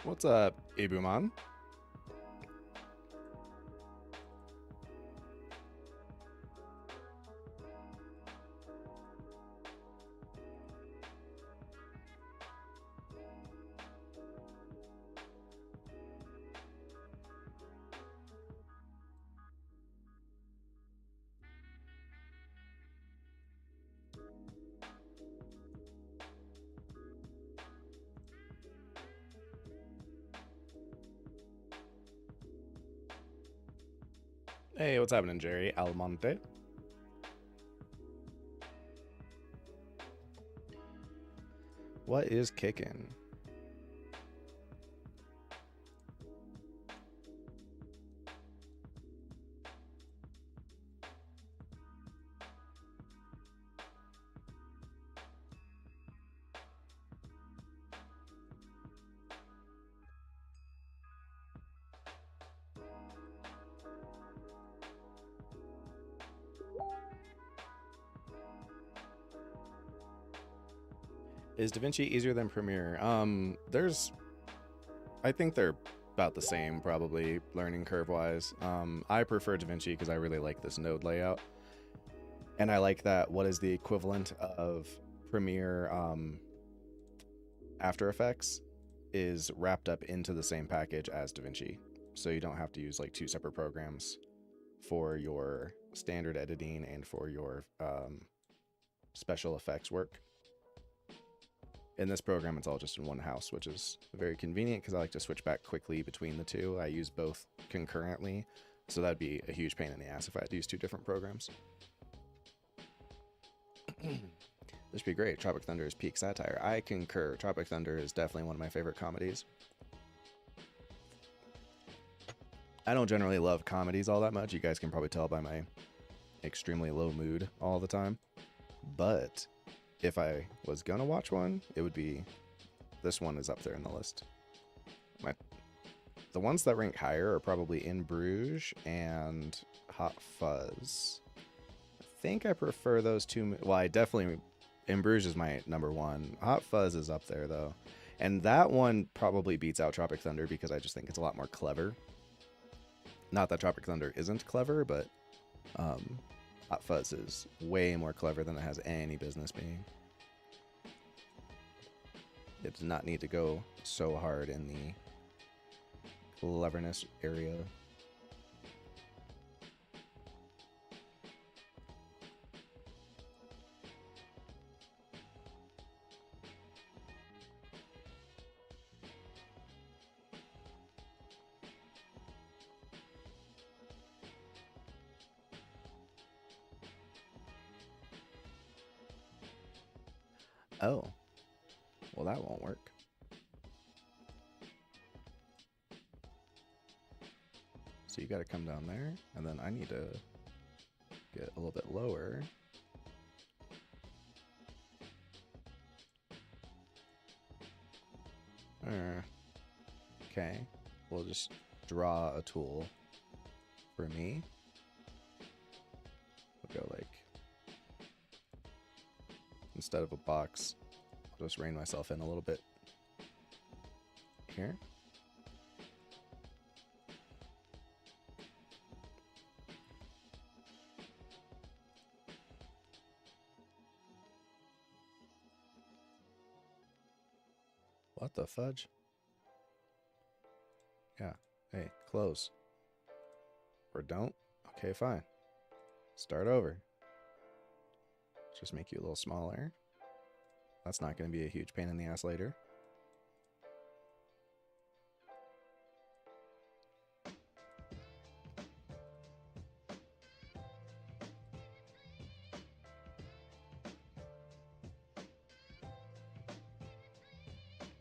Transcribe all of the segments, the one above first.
What's up, Ibuman? Hey, what's happening, Jerry Almonte? What is kicking? Is DaVinci easier than Premiere? I think they're about the same, probably learning curve wise. I prefer DaVinci because I really like this node layout, and I like that. What is the equivalent of Premiere? After Effects is wrapped up into the same package as DaVinci, so you don't have to use like two separate programs for your standard editing and for your special effects work. In this program, it's all just in one house, which is very convenient because I like to switch back quickly between the two. I use both concurrently, so that'd be a huge pain in the ass if I had to use two different programs. This would be great. Tropic Thunder is peak satire. I concur. Tropic Thunder is definitely one of my favorite comedies. I don't generally love comedies all that much. You guys can probably tell by my extremely low mood all the time. But if I was gonna watch one, it would be this one is up there in the list. The ones that rank higher are probably In Bruges and Hot Fuzz. I think I prefer those two. Well, I definitely In Bruges is my number one. Hot Fuzz is up there though, and that one probably beats out Tropic Thunder because I just think it's a lot more clever. Not that Tropic Thunder isn't clever, but Hot Fuzz is way more clever than it has any business being. It does not need to go so hard in the cleverness area. Oh, well, that won't work. So you got to come down there, and then I need to get a little bit lower. Okay, we'll just draw a tool for me. We'll go like, instead of a box, I'll just rein myself in a little bit here. What the fudge? Yeah. Hey, close. Or don't? Okay, fine. Start over. Just make you a little smaller. That's not going to be a huge pain in the ass later.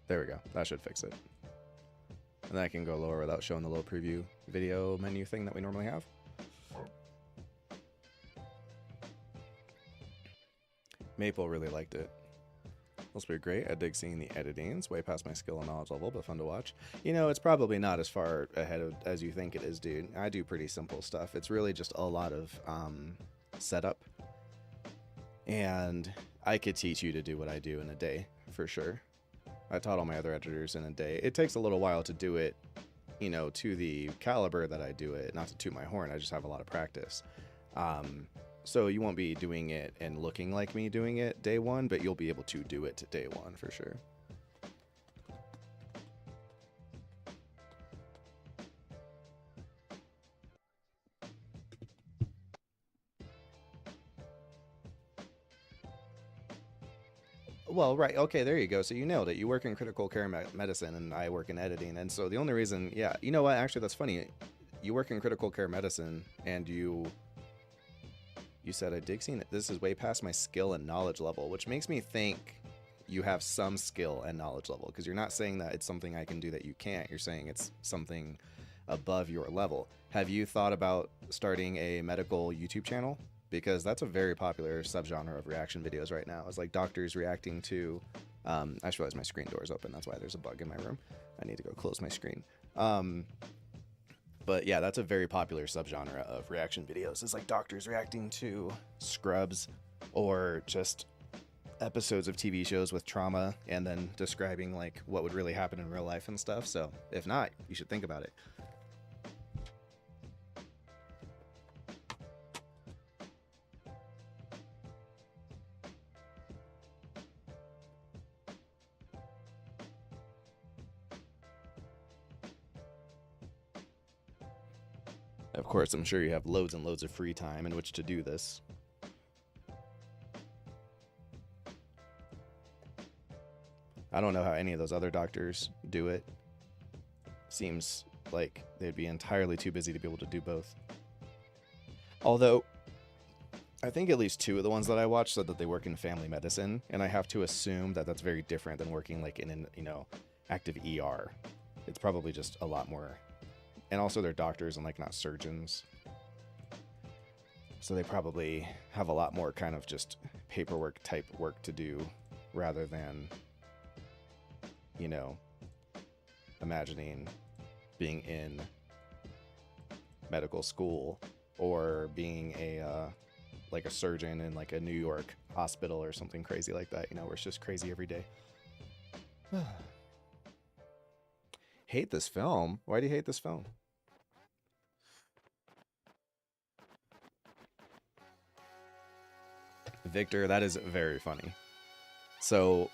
There we go. That should fix it. And then I can go lower without showing the little preview video menu thing that we normally have. Maple really liked it. This will be great. I dig seeing the editing. It's way past my skill and knowledge level, but fun to watch. You know, it's probably not as far ahead of, as you think it is, dude. I do pretty simple stuff. It's really just a lot of setup. And I could teach you to do what I do in a day, for sure. I taught all my other editors in a day. It takes a little while to do it, you know, to the caliber that I do it. Not to toot my horn, I just have a lot of practice. So you won't be doing it and looking like me doing it day one, but you'll be able to do it to day one for sure. Well, right. Okay, there you go. So you nailed it. You work in critical care medicine, and I work in editing. And so the only reason, yeah, you know what? Actually, that's funny. You work in critical care medicine, and you said a dig scene. This is way past my skill and knowledge level, which makes me think you have some skill and knowledge level, because you're not saying that it's something I can do that you can't. You're saying it's something above your level. Have you thought about starting a medical YouTube channel? Because that's a very popular subgenre of reaction videos right now. It's like doctors reacting to, I just realized my screen door is open. That's why there's a bug in my room. I need to go close my screen. But yeah, that's a very popular subgenre of reaction videos. It's like doctors reacting to Scrubs or just episodes of TV shows with trauma and then describing like what would really happen in real life and stuff. So if not, you should think about it. Of course, I'm sure you have loads and loads of free time in which to do this. I don't know how any of those other doctors do it. Seems like they'd be entirely too busy to be able to do both. Although, I think at least two of the ones that I watched said that they work in family medicine, and I have to assume that that's very different than working like in an, you know, active ER. It's probably just a lot more. And also they're doctors and like not surgeons. So they probably have a lot more kind of just paperwork type work to do rather than, you know, imagining being in medical school or being a like a surgeon in like a New York hospital or something crazy like that, you know, where it's just crazy every day. Hate this film. Why do you hate this film? Victor, that is very funny. So,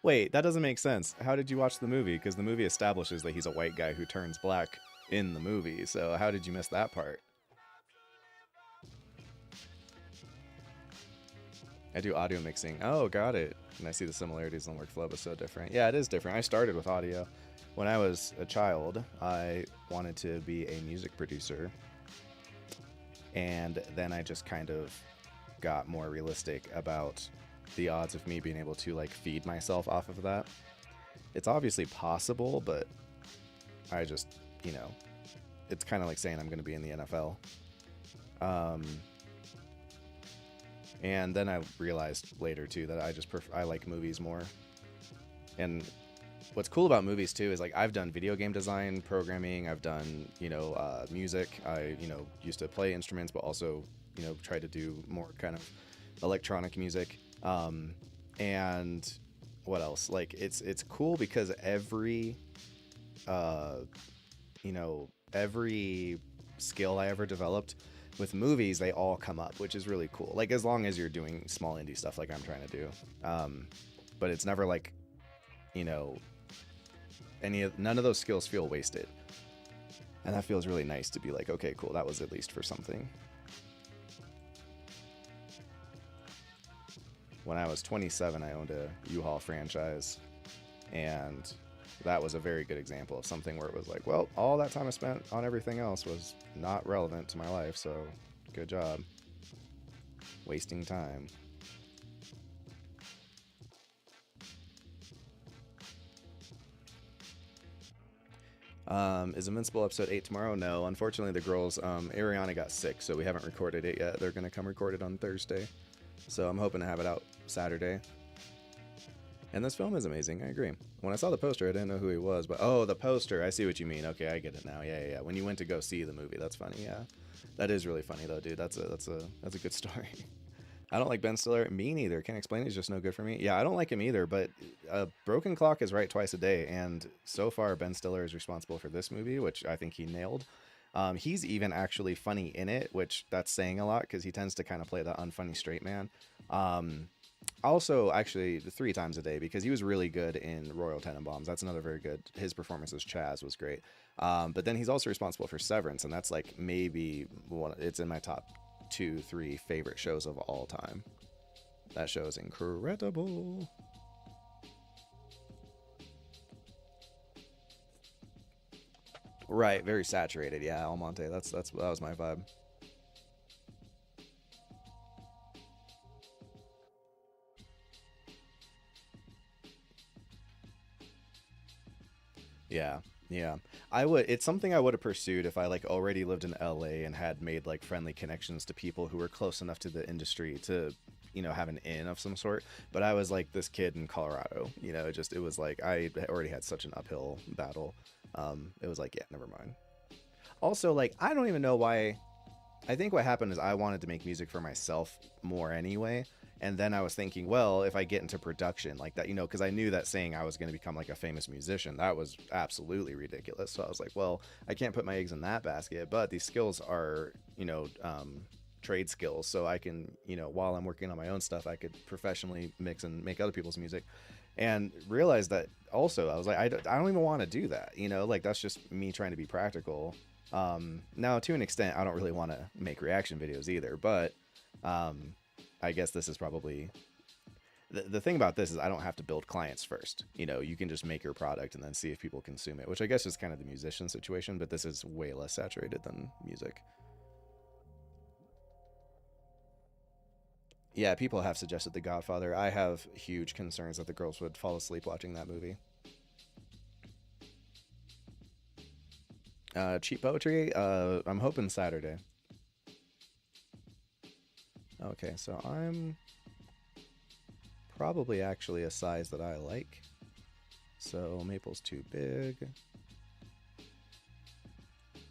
wait, that doesn't make sense. How did you watch the movie? Because the movie establishes that he's a white guy who turns black in the movie. So how did you miss that part? I do audio mixing. Oh, got it. And I see the similarities in the workflow, but so different. Yeah, it is different. I started with audio. When I was a child, I wanted to be a music producer. And then I just kind of got more realistic about the odds of me being able to like feed myself off of that. It's obviously possible, but I just, you know, it's kind of like saying I'm going to be in the NFL. And then I realized later too that I just I like movies more. And what's cool about movies too is like I've done video game design, programming, I've done, you know, music. I, you know, used to play instruments, but also, you know, try to do more kind of electronic music. And what else? Like it's cool because every, you know, every skill I ever developed with movies, they all come up, which is really cool. Like as long as you're doing small indie stuff like I'm trying to do. But it's never like, you know, none of those skills feel wasted. And that feels really nice to be like, okay, cool, that was at least for something. When I was 27, I owned a U-Haul franchise, and that was a very good example of something where it was like, well, all that time I spent on everything else was not relevant to my life, so good job. Wasting time. Is Invincible episode 8 tomorrow? No, unfortunately the girls, Ariana got sick, so we haven't recorded it yet. They're going to come record it on Thursday. So I'm hoping to have it out Saturday. And this film is amazing, I agree. When I saw the poster, I didn't know who he was, but oh, the poster, I see what you mean. Okay, I get it now. Yeah. When you went to go see the movie, that's funny. Yeah, that is really funny though, dude. That's a good story. I don't like Ben Stiller. Me neither. Can't explain it. He's just no good for me. Yeah, I don't like him either. But Broken Clock is right twice a day, and so far Ben Stiller is responsible for this movie, which I think he nailed. He's even actually funny in it, which that's saying a lot because he tends to kind of play the unfunny straight man. Um, Also, actually, three times a day because he was really good in Royal Tenenbaums. That's another very good. His performance as Chaz was great. But then he's also responsible for Severance, and that's like maybe one. It's in my top two, three favorite shows of all time. That show is incredible. Right, very saturated. Yeah, Almonte. That was my vibe. Yeah, yeah. I would. It's something I would have pursued if I like already lived in LA and had made like friendly connections to people who were close enough to the industry to, have an in of some sort. But I was like this kid in Colorado. It was like I already had such an uphill battle. It was like, yeah, never mind. Also, like I don't even know why. I think what happened is I wanted to make music for myself more anyway. And then I was thinking, well, if I get into production like that, because I knew that saying I was going to become like a famous musician, that was absolutely ridiculous. So I was like, well, I can't put my eggs in that basket. But these skills are, trade skills. So I can, while I'm working on my own stuff, I could professionally mix and make other people's music. And realized that also, I was like, I don't even want to do that. Like that's just me trying to be practical. Now, to an extent, I don't really want to make reaction videos either, but I guess this is probably the thing about this is I don't have to build clients first. You can just make your product and then see if people consume it, which I guess is kind of the musician situation, but this is way less saturated than music. Yeah, people have suggested The Godfather. I have huge concerns that the girls would fall asleep watching that movie. Cheap poetry. I'm hoping Saturday. Okay, so I'm probably actually a size that I like. So maple's too big.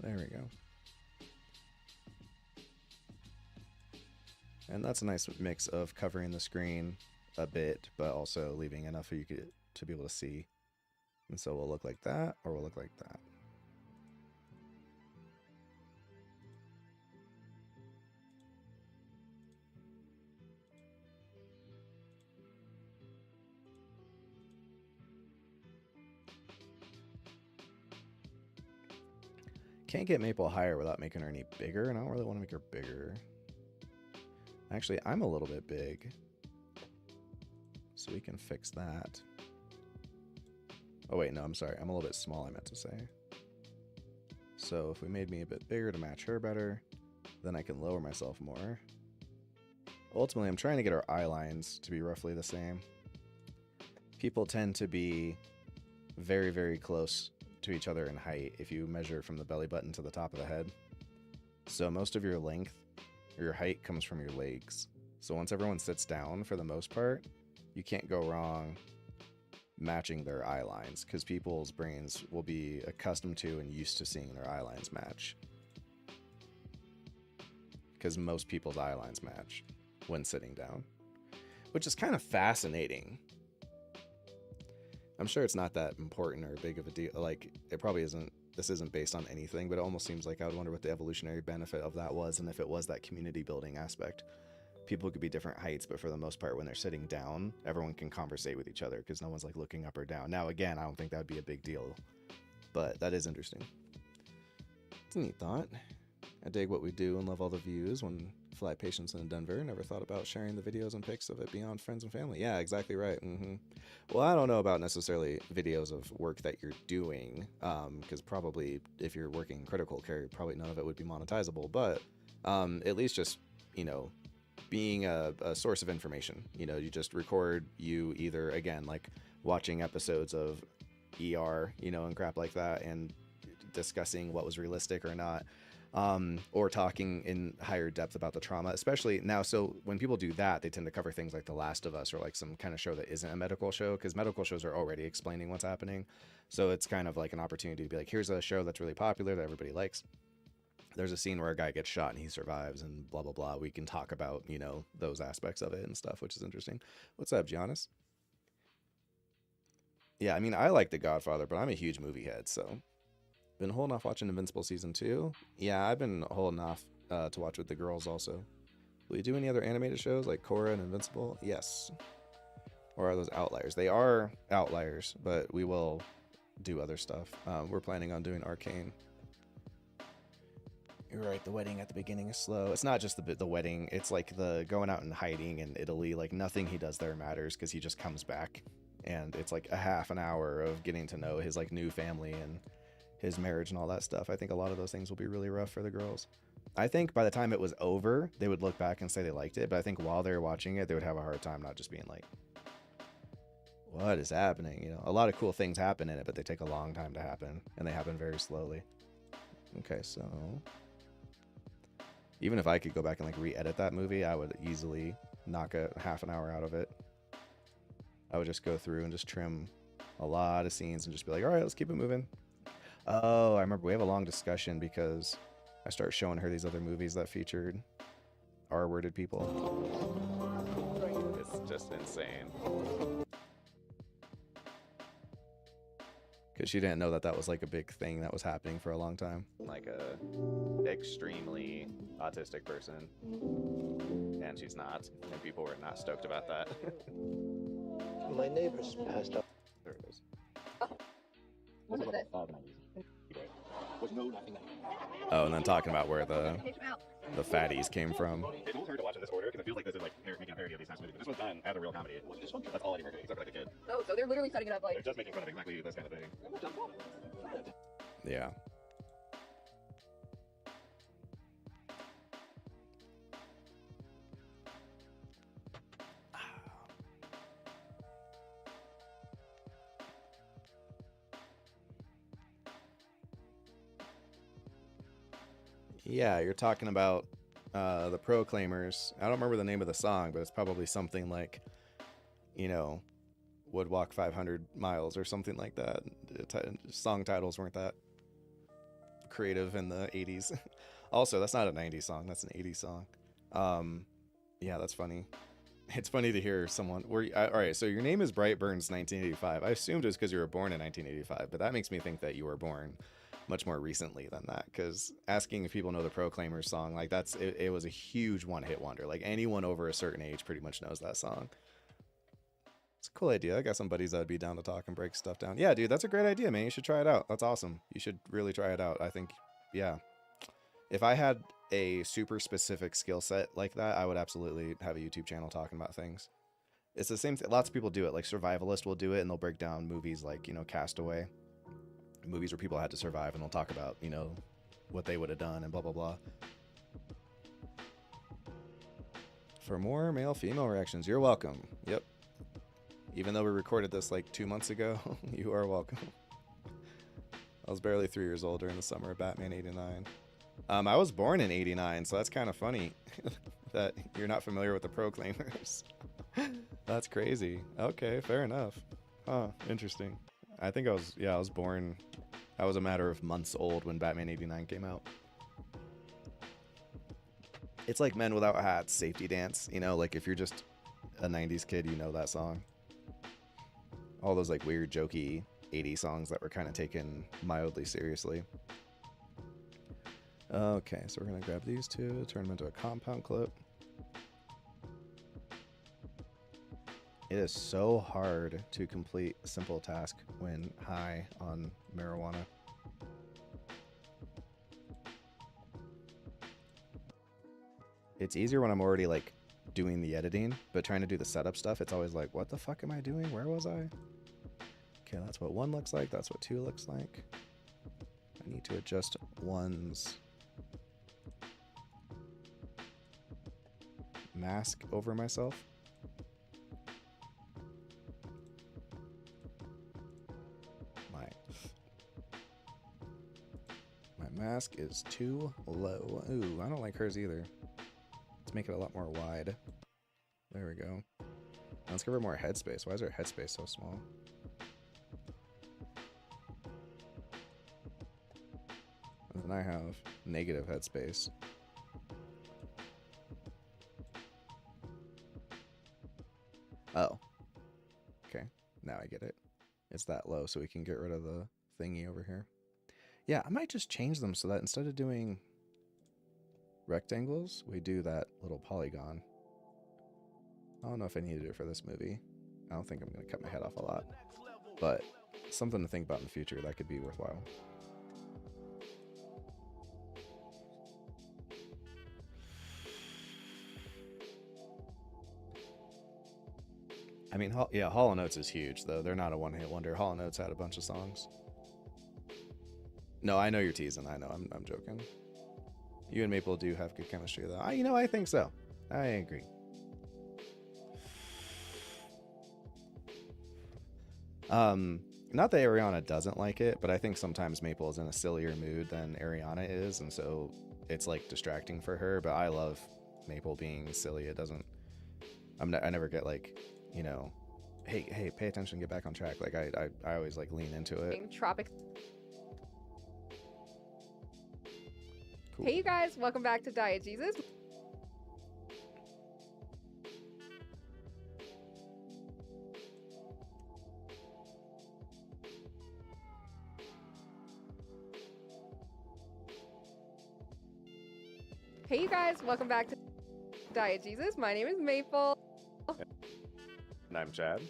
There we go. And that's a nice mix of covering the screen a bit, but also leaving enough for you to be able to see. And so we'll look like that, or we'll look like that. Can't get Maple higher without making her any bigger, and I don't really want to make her bigger. Actually, I'm a little bit big, so we can fix that. Oh wait, no, I'm sorry. I'm a little bit small, I meant to say. So if we made me a bit bigger to match her better, then I can lower myself more. Ultimately, I'm trying to get our eye lines to be roughly the same. People tend to be very, very close to each other in height if you measure from the belly button to the top of the head. So most of your length or your height comes from your legs. So once everyone sits down, for the most part, you can't go wrong matching their eye lines because people's brains will be accustomed to and used to seeing their eye lines match. Because most people's eye lines match when sitting down, which is kind of fascinating. I'm sure it's not that important or big of a deal. Like, it probably isn't. This isn't based on anything, but it almost seems like I would wonder what the evolutionary benefit of that was, and if it was that community building aspect. People could be different heights, but for the most part, when they're sitting down, everyone can conversate with each other because no one's like looking up or down. Now, again, I don't think that would be a big deal, but that is interesting. It's a neat thought. I dig what we do and love all the views. When Fly Patience in Denver, never thought about sharing the videos and pics of it beyond friends and family. Yeah, exactly right. Well, I don't know about necessarily videos of work that you're doing, because probably if you're working critical care, probably none of it would be monetizable, but at least just, being a source of information. You just record you either, again, like watching episodes of ER, and crap like that, and discussing what was realistic or not, or talking in higher depth about the trauma, especially now. So when people do that, they tend to cover things like The Last of Us or like some kind of show that isn't a medical show, because medical shows are already explaining what's happening. So it's kind of like an opportunity to be like, here's a show that's really popular that everybody likes. there's a scene where a guy gets shot and he survives and blah blah blah. We can talk about, you know, those aspects of it and stuff, which is interesting. What's up, Giannis? Yeah, I mean, I like The Godfather, but I'm a huge movie head, so been holding off watching Invincible season 2. Yeah, I've been holding off to watch with the girls also. Will you do any other animated shows like Korra and Invincible? Yes. Or are those outliers? They are outliers, but we will do other stuff. We're planning on doing Arcane. You're right, the wedding at the beginning is slow. It's not just the wedding, it's like the going out and hiding in Italy. Like nothing he does there matters because he just comes back. And it's like a half an hour of getting to know his like new family and his marriage and all that stuff. I think a lot of those things will be really rough for the girls. I think by the time it was over, they would look back and say they liked it. But I think while they were watching it, they would have a hard time not just being like, what is happening? You know, a lot of cool things happen in it, but they take a long time to happen. And they happen very slowly. Okay, so even if I could go back and like re-edit that movie, I would easily knock a half an hour out of it. I would just go through and just trim a lot of scenes and just be like, all right, let's keep it moving. Oh, I remember we have a long discussion because I start showing her these other movies that featured R-worded people. It's just insane. Because she didn't know that that was like a big thing that was happening for a long time. Like a extremely autistic person. And she's not. And people were not stoked about that. My neighbors passed up. There it is. What is it? Oh, and then talking about where the fatties came from. It's almost hard to watch in this order because it feels like this is like making a parody of these past movies. But this one's done as a real comedy. That's all Eddie Murphy, except for like a kid. Oh, so they're literally setting it up like. They're just making fun of exactly this kind of thing. Yeah. Yeah, you're talking about the Proclaimers. I don't remember the name of the song, but it's probably something like, you know, would walk 500 miles or something like that. Song titles weren't that creative in the 80s. Also, that's not a 90s song. That's an 80s song. Yeah, that's funny. It's funny to hear someone... all right, so your name is Brightburns 1985. I assumed it was because you were born in 1985, but that makes me think that you were born much more recently than that, because asking if people know the Proclaimers song, like it was a huge one-hit wonder. Like anyone over a certain age pretty much knows that song. It's a cool idea. I got some buddies that would be down to talk and break stuff down. Yeah, dude, that's a great idea, man. You should try it out. That's awesome. You should really try it out. I think, yeah. If I had a super specific skill set like that, I would absolutely have a YouTube channel talking about things. It's the same thing. Lots of people do it. Like Survivalist will do it, and they'll break down movies like, you know, Castaway. Movies where people had to survive, and they'll talk about, you know, what they would have done and blah, blah, blah. For more male-female reactions, you're welcome. Yep. Even though we recorded this like 2 months ago, you are welcome. I was barely 3 years old during the summer of Batman 89. I was born in 89, so that's kind of funny that you're not familiar with the Proclaimers. That's crazy. Okay, fair enough. Huh, interesting. I think I was born, I was a matter of months old when Batman 89 came out. It's like Men Without Hats, Safety Dance, you know, like if you're just a 90s kid, you know that song. All those like weird, jokey 80s songs that were kind of taken mildly seriously. Okay, so we're going to grab these two, turn them into a compound clip. It is so hard to complete a simple task when high on marijuana. It's easier when I'm already like doing the editing, but trying to do the setup stuff, it's always like, what the fuck am I doing? Where was I? Okay, that's what 1 looks like. That's what 2 looks like. I need to adjust 1's mask over myself. My mask is too low. Ooh, I don't like hers either. Let's make it a lot more wide. There we go. Let's give her more headspace. Why is her headspace so small? and I have negative headspace. Oh. Okay, now I get it. It's that low, so we can get rid of the thingy over here. Yeah, I might just change them so that instead of doing rectangles, we do that little polygon. I don't know if I need to do it for this movie. I don't think I'm going to cut my head off a lot. But something to think about in the future, that could be worthwhile. I mean, yeah, Hall & Oates is huge, though. They're not a one-hit wonder. Hall & Oates had a bunch of songs. No, I know you're teasing. I know. I'm joking. You and Maple do have good chemistry, though. I think so. I agree. Not that Ariana doesn't like it, but I think sometimes Maple is in a sillier mood than Ariana is, and so it's like distracting for her. But I love Maple being silly. It doesn't. I never get like, hey, pay attention, get back on track. Like I always like lean into it. Tropic. Cool. Hey you guys, welcome back to Diegesis. Hey you guys, welcome back to Diegesis. My name is Maple. And I'm Chad.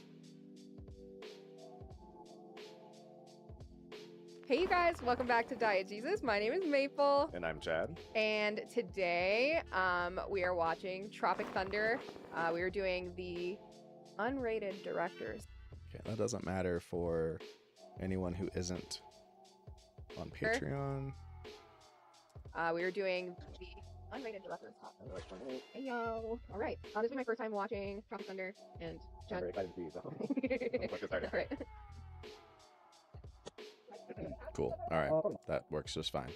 Hey you guys, welcome back to Diegesis. My name is Maple. And I'm Chad. And today, we are watching Tropic Thunder. We are doing the unrated directors. Okay, that doesn't matter for anyone who isn't on Patreon. We are doing the unrated directors. Hey yo! All right, this is my first time watching Tropic Thunder, and I'm Chad. very excited to see you. So. Let's get started. All right. Cool. All right, that works just fine.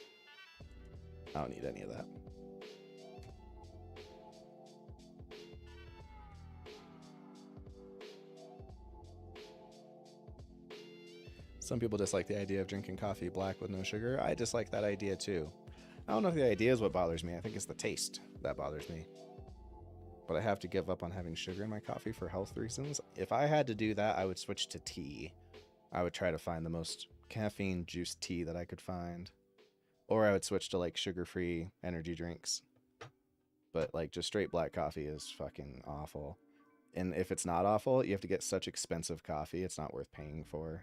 I don't need any of that. Some people dislike the idea of drinking coffee black with no sugar. I dislike that idea too. I don't know if the idea is what bothers me. I think it's the taste that bothers me. But I have to give up on having sugar in my coffee for health reasons. If I had to do that, I would switch to tea. I would try to find the most caffeine juiced tea that I could find. Or I would switch to like sugar-free energy drinks. But like just straight black coffee is fucking awful. And if it's not awful, you have to get such expensive coffee, it's not worth paying for.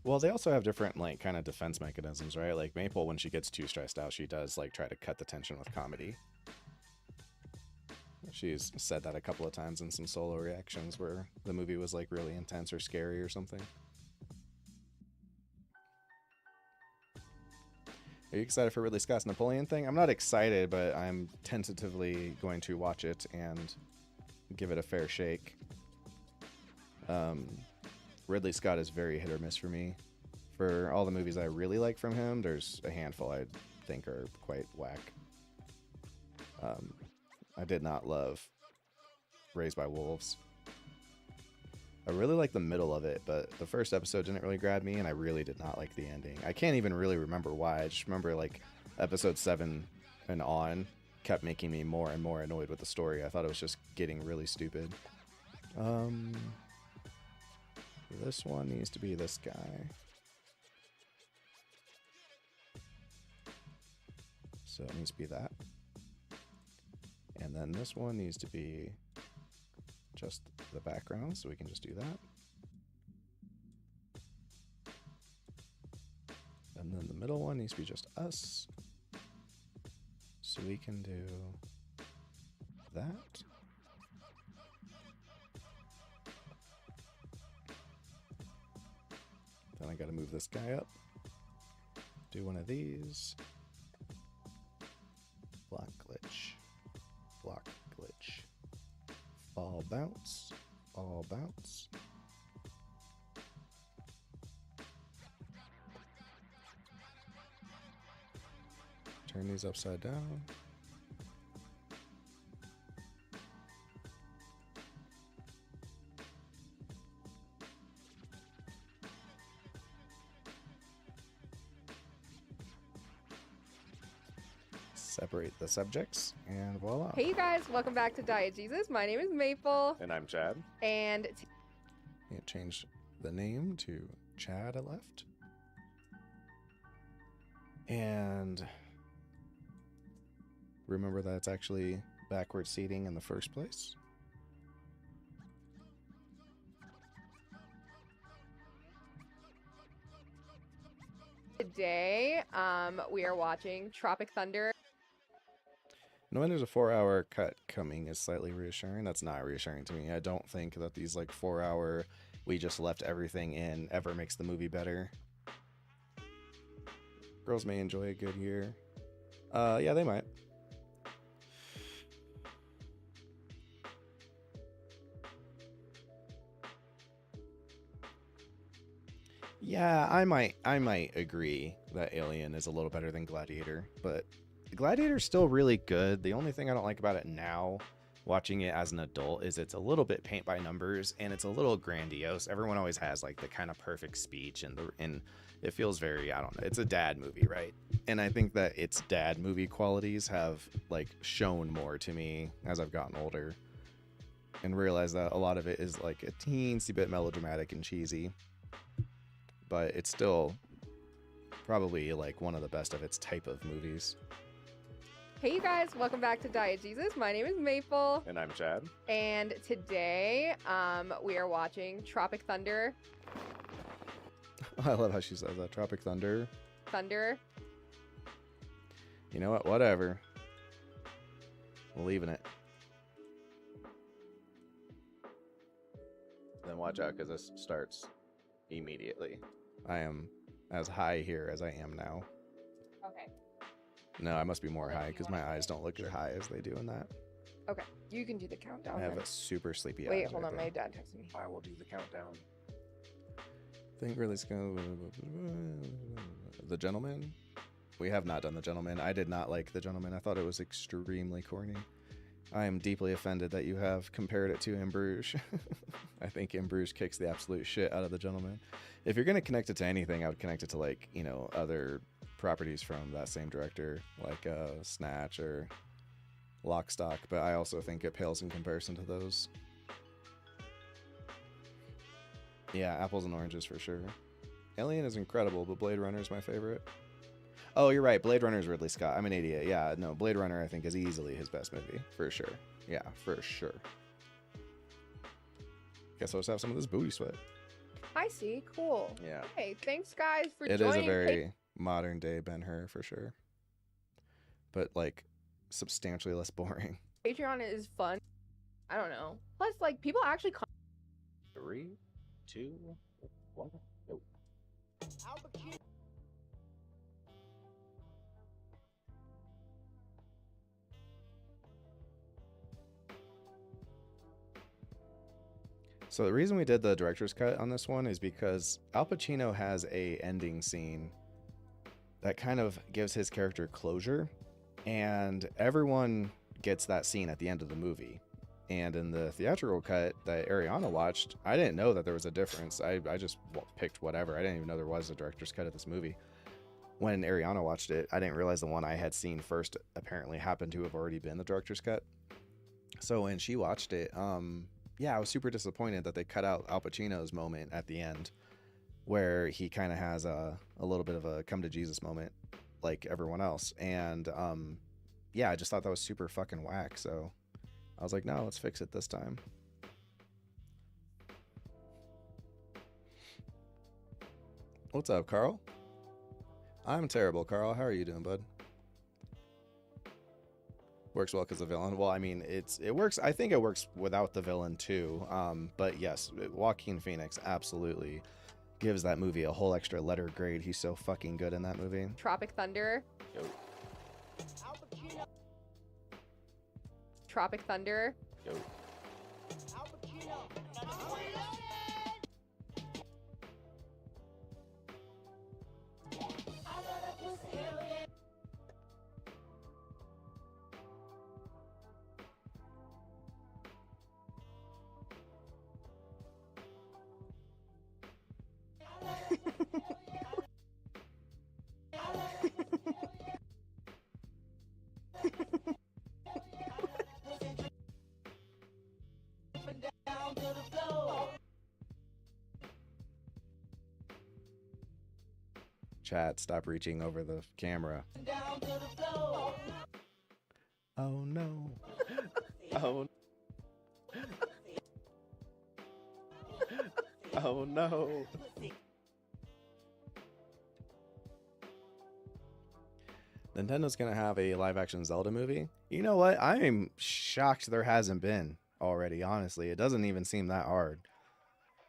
Well, they also have different, like, kind of defense mechanisms, right? Like, Maple, when she gets too stressed out, she does, like, try to cut the tension with comedy. She's said that a couple of times in some solo reactions where the movie was, like, really intense or scary or something. Are you excited for Ridley Scott's Napoleon thing? I'm not excited, but I'm tentatively going to watch it and give it a fair shake. Ridley Scott is very hit or miss for me. For all the movies I really like from him, there's a handful I think are quite whack. I did not love Raised by Wolves. I really like the middle of it, but the first episode didn't really grab me, and I really did not like the ending. I can't even really remember why. I just remember like episode 7 and on kept making me more and more annoyed with the story. I thought it was just getting really stupid. This one needs to be this guy. So it needs to be that. And then this one needs to be just the background, so we can just do that. And then the middle one needs to be just us. So we can do that. Then I gotta move this guy up. Do one of these. Block glitch. Block glitch. Fall bounce. Fall bounce. Turn these upside down. Separate the subjects, and voila. Hey you guys, welcome back to Diegesis. My name is Maple, And I'm Chad. and Yeah, change the name to Chad at left. And remember that it's actually backward seating in the first place. today we are watching Tropic Thunder. Knowing there's a 4-hour cut coming is slightly reassuring. That's not reassuring to me. I don't think that these like 4-hour, we just left everything in ever makes the movie better. Girls may enjoy a good year. Yeah, they might. Yeah, I might agree that Alien is a little better than Gladiator, but Gladiator's still really good. The only thing I don't like about it now, watching it as an adult, is it's a little bit paint by numbers and it's a little grandiose. Everyone always has like the kind of perfect speech and it feels very, I don't know, it's a dad movie, right? And I think that its dad movie qualities have like shown more to me as I've gotten older and realized that a lot of it is like a teensy bit melodramatic and cheesy, but it's still probably like one of the best of its type of movies. Hey you guys, welcome back to Diegesis. My name is Maple, And I'm Chad. and today we are watching Tropic Thunder. I love how she says that. Tropic Thunder. Thunder. You know what? Whatever. We're leaving it. Then watch out because this starts immediately. I am as high here as I am now. Okay. No, I must be more high because my eyes don't look as high as they do in that. Okay. You can do the countdown. I have then. a super sleepy Wait, eyes hold right on. there. My dad texted me. I will do the countdown. Think really The Gentleman. We have not done The Gentleman. I did not like The Gentleman. I thought it was extremely corny. I am deeply offended that you have compared it to In Bruges. I think In Bruges kicks the absolute shit out of The Gentleman. If you're going to connect it to anything, I would connect it to like, you know, other properties from that same director, like Snatch or Lock, Stock, but I also think it pales in comparison to those. Yeah, apples and oranges for sure. Alien is incredible, but Blade Runner is my favorite. Oh, you're right. Blade Runner is Ridley Scott. I'm an idiot. Yeah, no, Blade Runner I think is easily his best movie, for sure. Yeah, for sure. Guess I'll just have some of this booty sweat. I see. Cool. Yeah. Hey, thanks guys for It joining. is a very modern day Ben-Hur for sure. But like substantially less boring. Patreon is fun. I don't know. Plus, like, people actually 3, 2, 1, go. So the reason we did the director's cut on this one is because Al Pacino has a ending scene that kind of gives his character closure, and everyone gets that scene at the end of the movie. And in the theatrical cut that Ariana watched, I didn't know that there was a difference. I just picked whatever. I didn't even know there was a director's cut of this movie. When Ariana watched it, I didn't realize the one I had seen first apparently happened to have already been the director's cut. So when she watched it, yeah, I was super disappointed that they cut out Al Pacino's moment at the end where he kind of has a little bit of a come to Jesus moment like everyone else. And yeah, I just thought that was super fucking whack. So I was like, no, let's fix it this time. What's up, Carl? I'm terrible, Carl. How are you doing, bud? Works well because the villain. Well, I mean, it works. I think it works without the villain too. But yes, Joaquin Phoenix absolutely gives that movie a whole extra letter grade. He's so fucking good in that movie. Tropic Thunder. Yo. Tropic Thunder. Yo. Chat, stop reaching over the camera. Oh no. Oh. Oh no. Nintendo's gonna have a live action Zelda movie. You know what? I'm shocked there hasn't been already, honestly. It doesn't even seem that hard.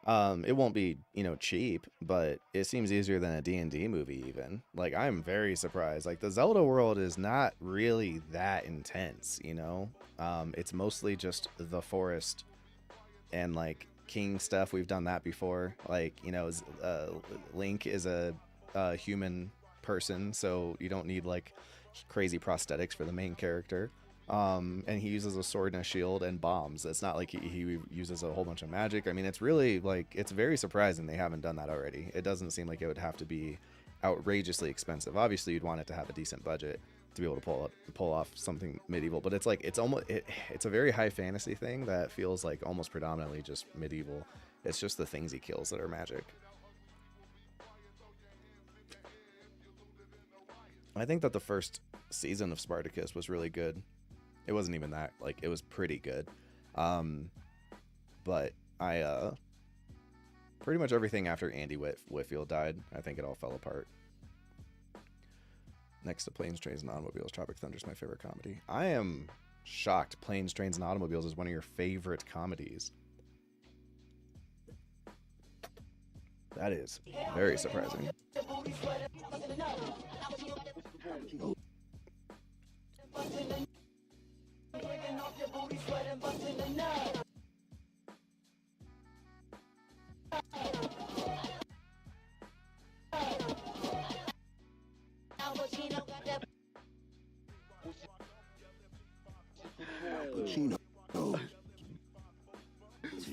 It won't be, cheap, but it seems easier than a D&D movie even. Like, I'm very surprised. Like, the Zelda world is not really that intense, It's mostly just the forest and, like, king stuff. We've done that before. Like, Link is a human person, so you don't need, like, crazy prosthetics for the main character. And he uses a sword and a shield and bombs. It's not like he uses a whole bunch of magic. I mean, it's really, like, it's very surprising they haven't done that already. It doesn't seem like it would have to be outrageously expensive. Obviously, you'd want it to have a decent budget to be able to pull off something medieval, but it's like, it's a very high fantasy thing that feels like almost predominantly just medieval. It's just the things he kills that are magic. I think that the first season of Spartacus was really good. It wasn't even that, like, it was pretty good. But I, pretty much everything after Andy Whitfield died, I think it all fell apart. Next to Planes, Trains, and Automobiles, Tropic Thunder is my favorite comedy. I am shocked Planes, Trains, and Automobiles is one of your favorite comedies. That is very surprising.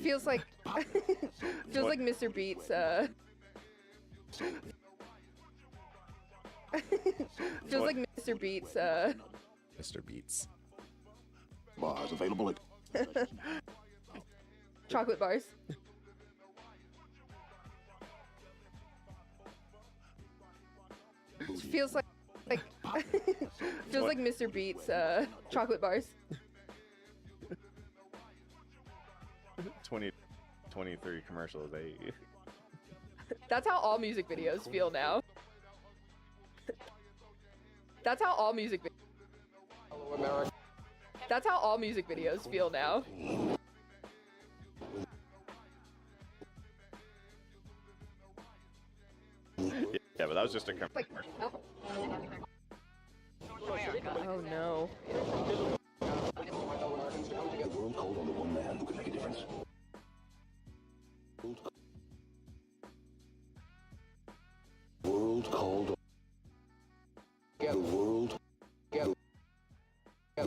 Feels like feels like Mr. Beats feels like Mr. Beats Mr. Beats. Bars available at chocolate bars. Feels like feels like Mr. Beats chocolate bars. 2023 commercials. That's how all music videos feel now. That's how all music That's how all music videos feel now. Yeah, but that was just a Like, oh no. The world called on the one man who can make a difference. The world called. The world. The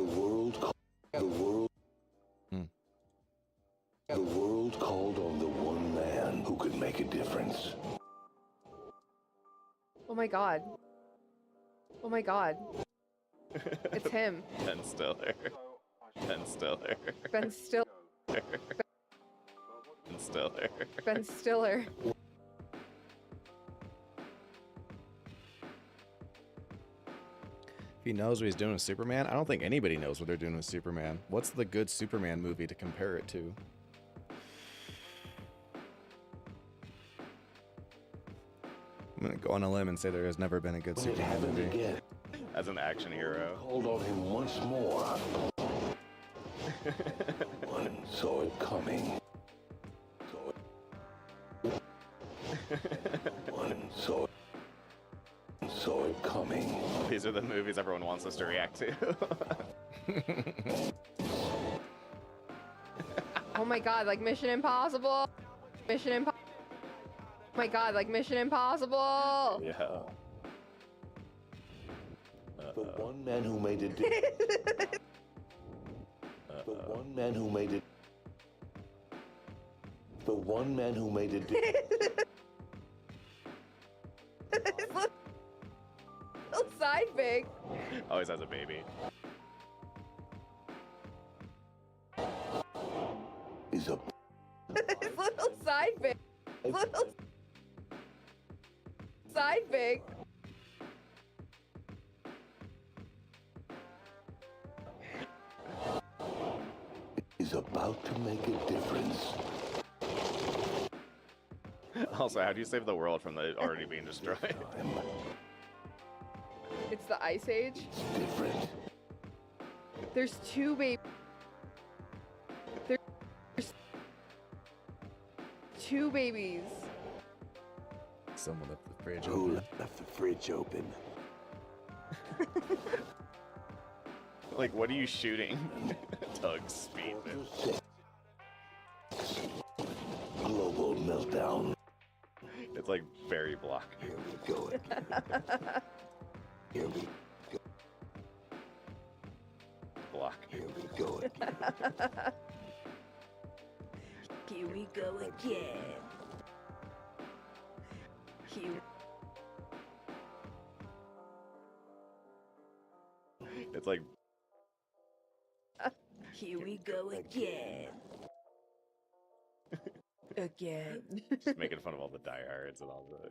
world. The world. The world called on the one man who could make a difference. Oh my god. Oh my god. It's him. Ben Stiller. Ben Stiller. Ben Stiller. Ben Stiller. Ben Stiller. He knows what he's doing with Superman. I don't think anybody knows what they're doing with Superman. What's the good Superman movie to compare it to? I'm gonna go on a limb and say there has never been a good When it Superman happened movie. again, As an action hero. called on him once more. One saw it coming. One saw it coming. These are the movies everyone wants us to react to. Oh my god, like Mission Impossible. Mission Impossible. Oh my god, like Mission Impossible. Yeah. The one man who made it. The one man who made it. The one man who made it. pig. Always has a baby. Is a His little side pig. Little side pig. is about to make a difference. Also, how do you save the world from the already being destroyed? It's the Ice Age. It's different. There's two babies. There's two babies. Someone left the fridge Who open. left the fridge open? Like, what are you shooting? Tug's speed. Global meltdown. It's like very block. Here we go. Here we Block. Here we go. Here we go again. Here. It's like Here we go again. Again. just making fun of all the diehards and all the.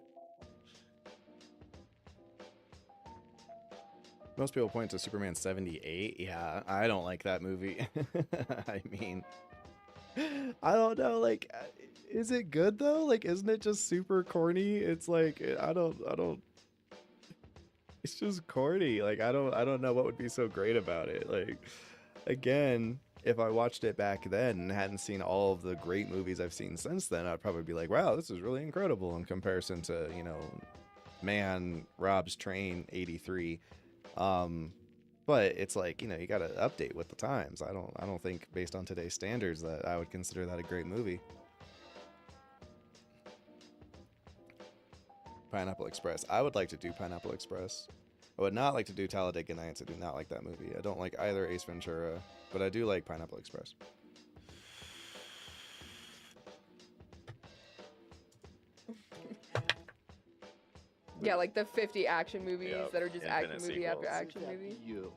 Most people point to Superman 78. Yeah, I don't like that movie. I mean, I don't know. Like, is it good though? Like, isn't it just super corny? It's like I don't. It's just corny. Like, I don't know what would be so great about it. Like, again, if I watched it back then and hadn't seen all of the great movies I've seen since then, I'd probably be like, wow, this is really incredible in comparison to, you know, Man, Rob's Train 83. But it's like, you know, you got to update with the times. I don't think based on today's standards that I would consider that a great movie. Pineapple Express. I would like to do Pineapple Express. I would not like to do Talladega Nights. I do not like that movie. I don't like either Ace Ventura, but I do like Pineapple Express. Yeah, like the 50 action movies Yep, that are just action infinite movie after sequels. action movie. You.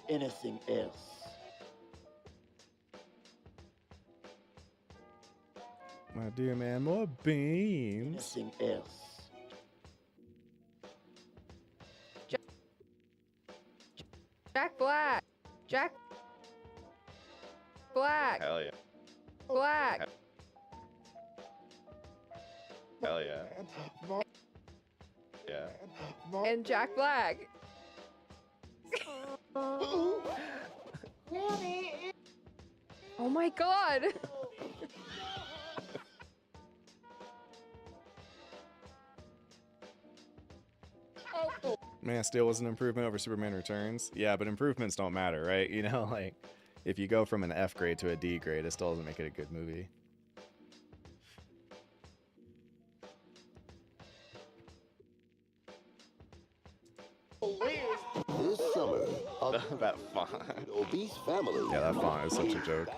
Anything else? My dear man, more beans. Anything else? Jack Black. Jack Black. Hell yeah. Black. Hell yeah. Yeah. And Jack Black. Oh my god. Man of Steel was an improvement over Superman Returns. Yeah, but improvements don't matter, right? You know, like, if you go from an F grade to a D grade, it still doesn't make it a good movie. This summer, That font. obese family. Yeah, that font is such a joke.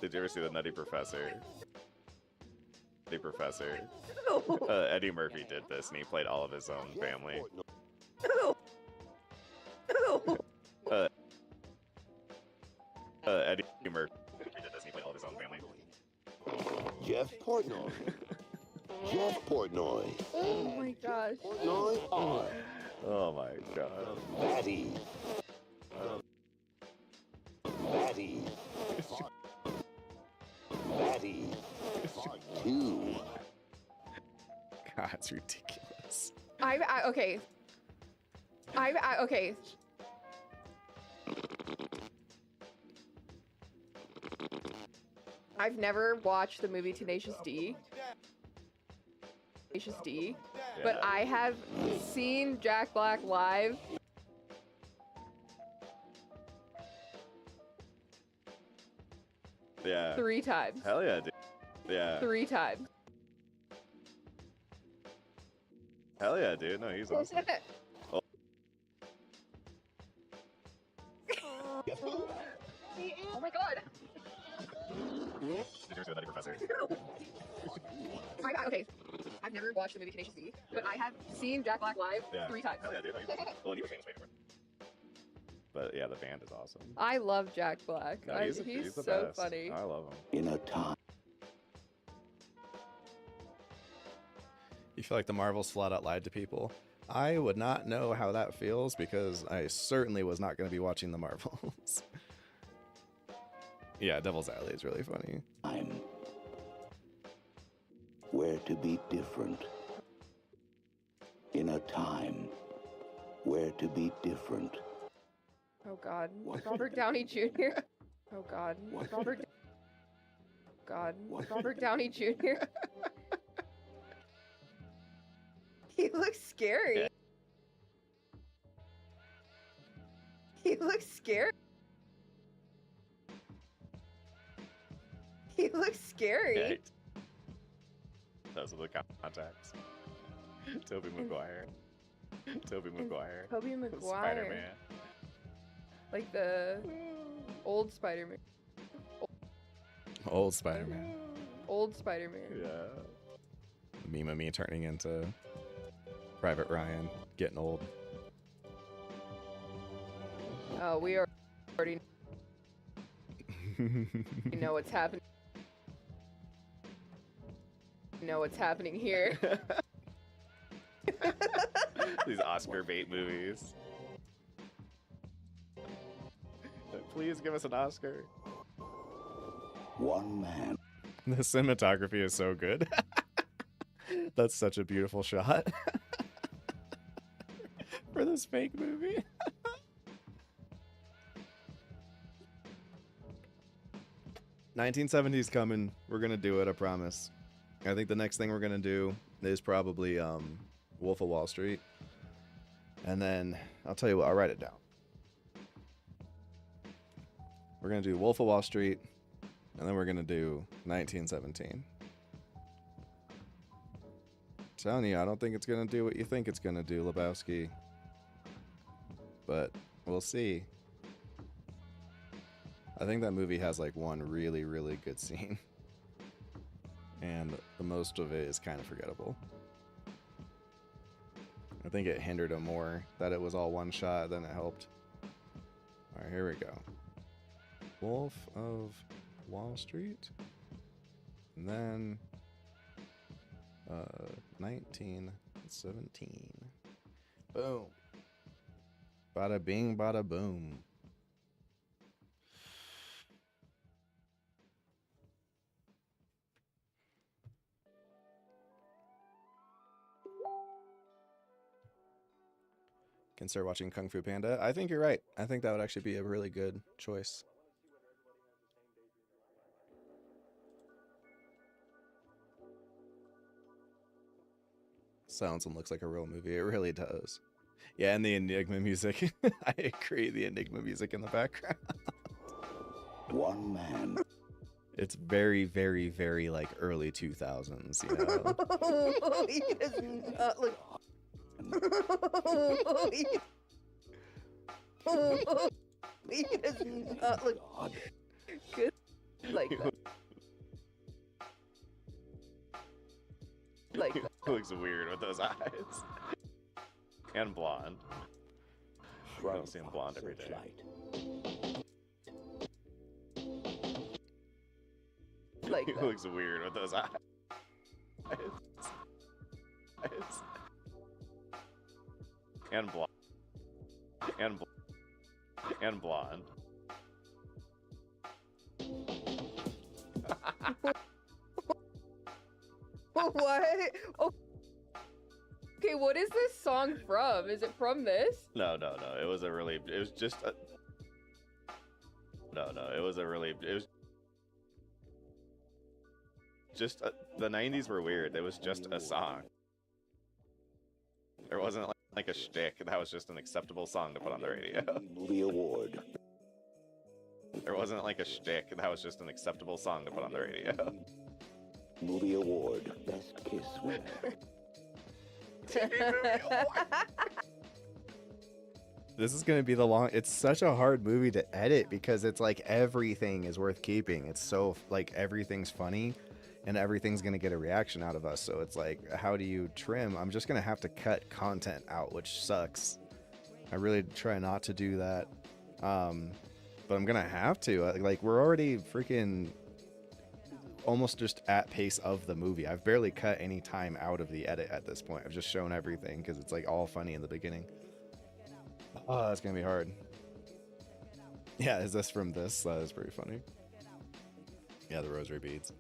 Did you ever see The Nutty Professor? Nutty Professor. Eddie Murphy did this, and he played all of his own family. Eddie Murphy did this, and he played all of his own family. Jeff Portnoy. Jeff Portnoy. Oh my gosh. Portnoy R. Oh my god. Fatty. Fatty. Fatty. Two. God, it's ridiculous. Okay. Okay. I've never watched the movie Tenacious D. But I have seen Jack Black live. Yeah. 3 times. Hell yeah, dude. Yeah. 3 times. Hell yeah, dude. No, he's awesome. Oh my god. Did you ever see the Nutty Professor? My God, okay. I've never watched the movie Tenacious D, but I have seen Jack Black live Yeah. 3 times. Hell yeah, dude. Well, and he was famous way before. But yeah, the band is awesome. I love Jack Black. No, he's the so best. funny. I love him. In a time. You feel like the Marvels flat out lied to people? I would not know how that feels because I certainly was not going to be watching the Marvels. Yeah, Devil's Alley is really funny. Time where to be different. In a time where to be different. Oh God, Robert Downey Jr. Oh God, Robert Downey Jr. He looks scary. Yeah. He looks scary. He looks scary. Yeah, those are the contacts. Tobey Maguire. Tobey Maguire. Tobey Maguire. Spider-Man. Like the old Spider-Man. Old Spider-Man. Old Spider-Man. Yeah. Meme of me turning into Private Ryan, getting old. Oh, we already know what's happening. Know what's happening here. These Oscar bait movies. Please give us an Oscar. One man. The cinematography is so good. That's such a beautiful shot for this fake movie. 1970s coming. We're gonna do it, I promise. I think the next thing we're gonna do is probably Wolf of Wall Street. And then I'll tell you what, I'll write it down. We're gonna do Wolf of Wall Street, and then we're gonna do 1917. Telling you, I don't think it's gonna do what you think it's gonna do, Lebowski. But we'll see. I think that movie has like one really, really good scene. And the most of it is kind of forgettable. I think it hindered him more that it was all one shot than it helped. Alright, here we go. Wolf of Wall Street. And then 1917. Boom. Bada bing, bada boom. Can start watching Kung Fu Panda. I think you're right. I think that would actually be a really good choice. Sounds and looks like a real movie. It really does. Yeah, and the Enigma music. I agree. The Enigma music in the background. One man. It's very, very, very like early 2000s, you know? He does not look. He does not look good like that. Like that. Looks weird with those eyes. And blonde. I don't see him blonde every day. Like He that. looks weird with those eyes. And blonde. And blonde. What? Oh. Okay, what is this song from? Is it from this? No. It was just a... No. It was just the 90s were weird. It was just a song. There wasn't like a shtick. That was just an acceptable song to put on the radio. Movie award. There wasn't like a shtick. That was just an acceptable song to put on the radio. Movie award. Best kiss winner. This is going to be the long. It's such a hard movie to edit because it's like everything is worth keeping. It's so like everything's funny and everything's going to get a reaction out of us. So it's like, how do you trim? I'm just going to have to cut content out, which sucks. I really try not to do that. But I'm going to have to. Like, we're already freaking almost just at pace of the movie. I've barely cut any time out of the edit at this point. I've just shown everything because it's like all funny in the beginning. Oh, that's gonna be hard. Yeah, is this from this? That is pretty funny. Yeah, the rosary beads.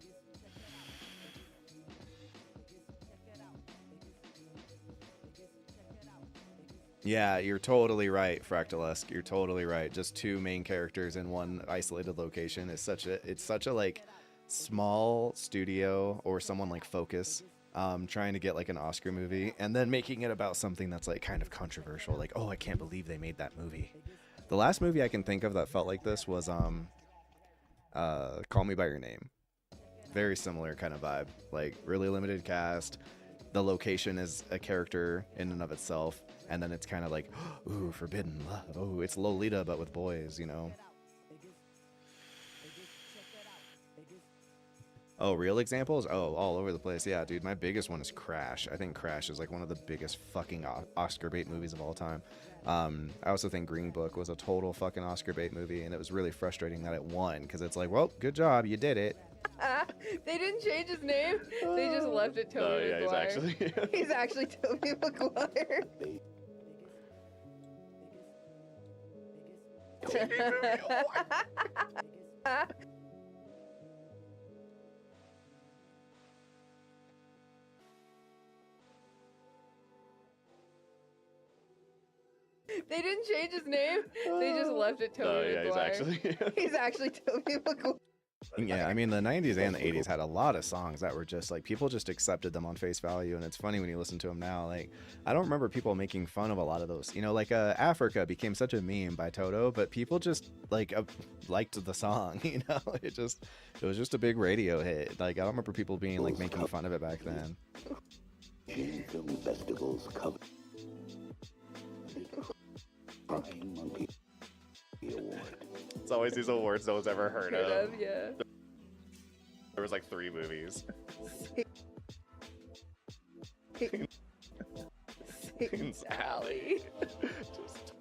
Yeah, you're totally right, Fractalesque. You're totally right. Just two main characters in one isolated location is it's such a like small studio or someone like Focus trying to get like an Oscar movie and then making it about something that's like kind of controversial, like, oh, I can't believe they made that movie. The last movie I can think of that felt like this was Call Me by Your Name. Very similar kind of vibe, like really limited cast. The location is a character in and of itself, and then it's kind of like, ooh, forbidden love. Oh, it's Lolita but with boys, you know. Oh, real examples? Oh, all over the place. Yeah, dude, my biggest one is Crash. I think Crash is like one of the biggest fucking Oscar bait movies of all time. I also think Green Book was a total fucking Oscar bait movie, and it was really frustrating that it won, because it's like, well, good job, you did it. They didn't change his name. They just left it Tobey Maguire. He's actually Tobey Maguire. They didn't change his name. They just left it Tobey Maguire. He's actually Tobey Maguire. Yeah, I mean, the 90s and the 80s had a lot of songs that were just like, people just accepted them on face value, and it's funny when you listen to them now. Like, I don't remember people making fun of a lot of those, you know, like Africa became such a meme by Toto, but people just like liked the song, you know. It was just a big radio hit. Like, I don't remember people being like making fun of it back then. Film festivals cover Monkey Award. It's always these awards no one's ever heard of. Yeah. There was like 3 movies. Satan's Alley. Just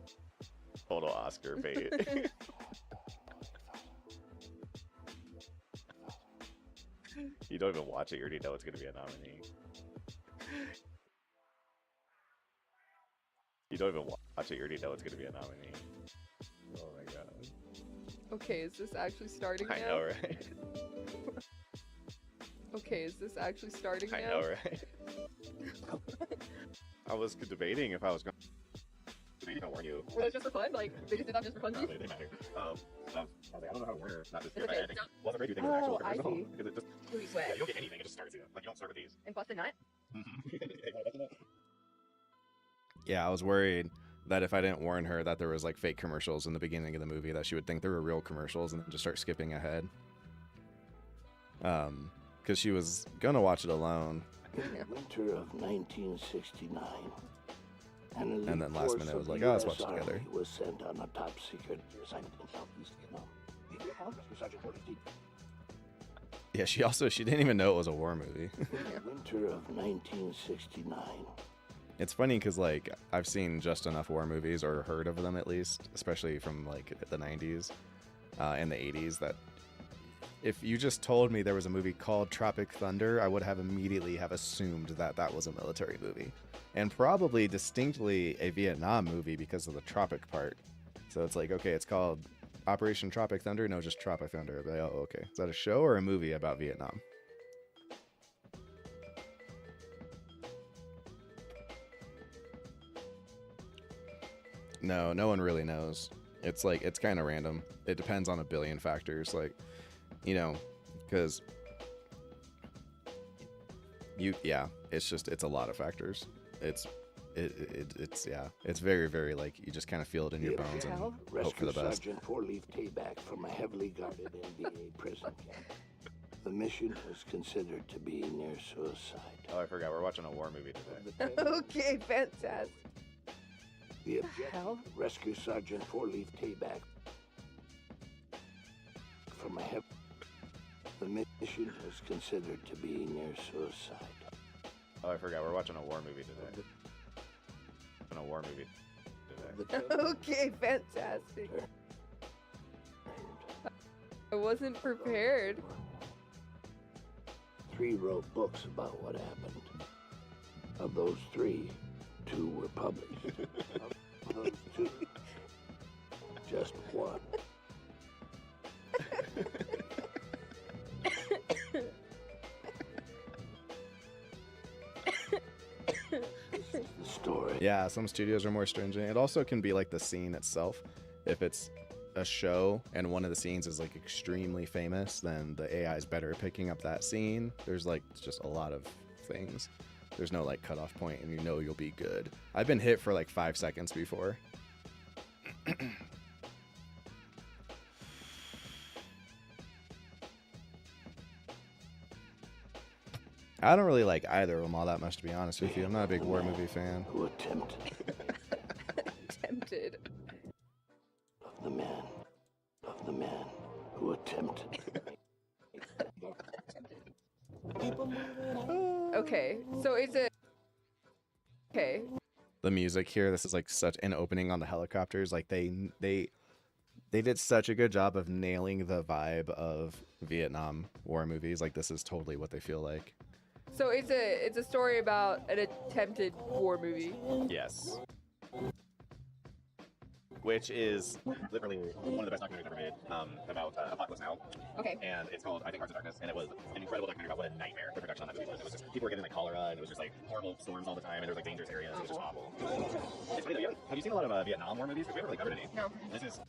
total Oscar bait. You don't even watch it, you already know it's going to be a nominee. You don't even watch it, you already know it's going to be a nominee. Oh my god. Okay, is this actually starting now? I know, right? Okay, is this actually starting now? I know, right? I was debating if I was going to warn you. Was it just for fun? Like, they just did that just for fun? No, they didn't matter. I was like, I don't know how to warn her. Not just Okay, I wasn't ready to think of an actual I commercial. see. Because it just, Louis Sweat. yeah, you don't get anything, it just starts you. Like, you don't start with these. And Bust a Nut? Yeah, I was worried that if I didn't warn her that there was like fake commercials in the beginning of the movie, that she would think there were real commercials and then just start skipping ahead. Because she was gonna watch it alone. Winter of 1969. And then last minute it was like, oh, let's watch it together. He was sent on a top secret assignment in Southeast Vietnam. Sergeant Fortescue. Yeah, she didn't even know it was a war movie. Winter of 1969. It's funny because like I've seen just enough war movies, or heard of them at least, especially from like the 90s and the 80s, that if you just told me there was a movie called Tropic Thunder, I would have immediately have assumed that that was a military movie, and probably distinctly a Vietnam movie because of the tropic part. So it's like, okay, it's called Operation Tropic Thunder. No, just Tropic Thunder. But, oh, okay. Is that a show or a movie about Vietnam? No, no one really knows. It's like, it's kind of random. It depends on a billion factors, like, you know, because it's a lot of factors. It's very, very, like, you just kind of feel it in your bones and hope for the best. Sergeant Four-Leaf Tayback from a heavily guarded NBA prison camp. The mission was considered to be near suicide. Oh, I forgot, we're watching a war movie today. Okay, fantastic. The objective, hell? rescue Sergeant Four-Leaf Tayback from a The mission was considered to be near suicide. Oh, I forgot. We're watching a war movie today. The Okay, fantastic. I wasn't prepared. 3 wrote books about what happened. Of those 3, 2 were published. Of those 2, just 1. The story. Yeah, some studios are more stringent. It also can be like the scene itself. If it's a show and one of the scenes is like extremely famous, then the AI is better at picking up that scene. There's like just a lot of things. There's no like cutoff point, and you know you'll be good. I've been hit for like 5 seconds before. I don't really like either of them all that much, to be honest with you. I'm not a big war movie fan. Who attempted Tempted. of the man who attempted. Okay, so is it... Okay. The music here, this is like such an opening on the helicopters. Like they did such a good job of nailing the vibe of Vietnam War movies. Like this is totally what they feel like. So it's a story about an attempted war movie. Yes. Which is literally one of the best documentaries ever made about Apocalypse Now. Okay. And it's called, I think, Hearts of Darkness. And it was an incredible documentary about what a nightmare the production on that movie was. It was just, people were getting like cholera, and it was just like horrible storms all the time, and there was like dangerous areas. It was just awful. It's funny though, have you seen a lot of Vietnam War movies? Because we haven't really covered any. No. This is...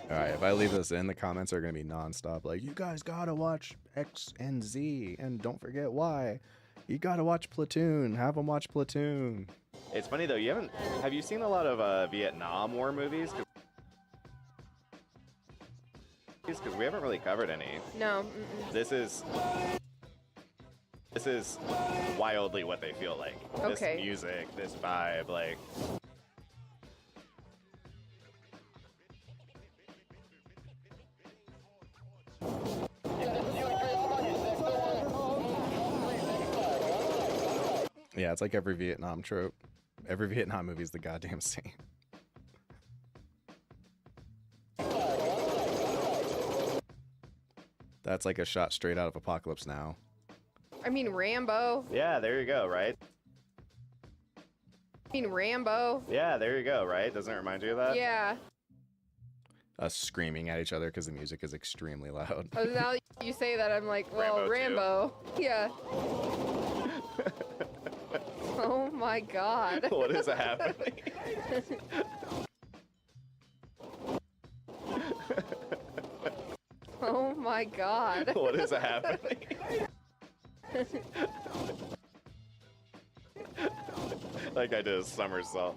All right, if I leave this in, the comments are going to be nonstop. Like, you guys got to watch X and Z, and don't forget why. You got to watch Platoon. Have them watch Platoon. It's funny though, have you seen a lot of Vietnam War movies? Because we haven't really covered any. No. This is wildly what they feel like. Okay. This music, this vibe, like... Yeah, it's like every Vietnam trope. Every Vietnam movie is the goddamn same. That's like a shot straight out of Apocalypse Now. I mean Rambo. Yeah, there you go, right? Yeah, there you go, right? Doesn't it remind you of that? Yeah. Us screaming at each other because the music is extremely loud. Oh, now that you say that, I'm like, well, Rambo Rambo. Yeah. Oh my god. What is happening? Oh my god. What is happening? Like I did a somersault.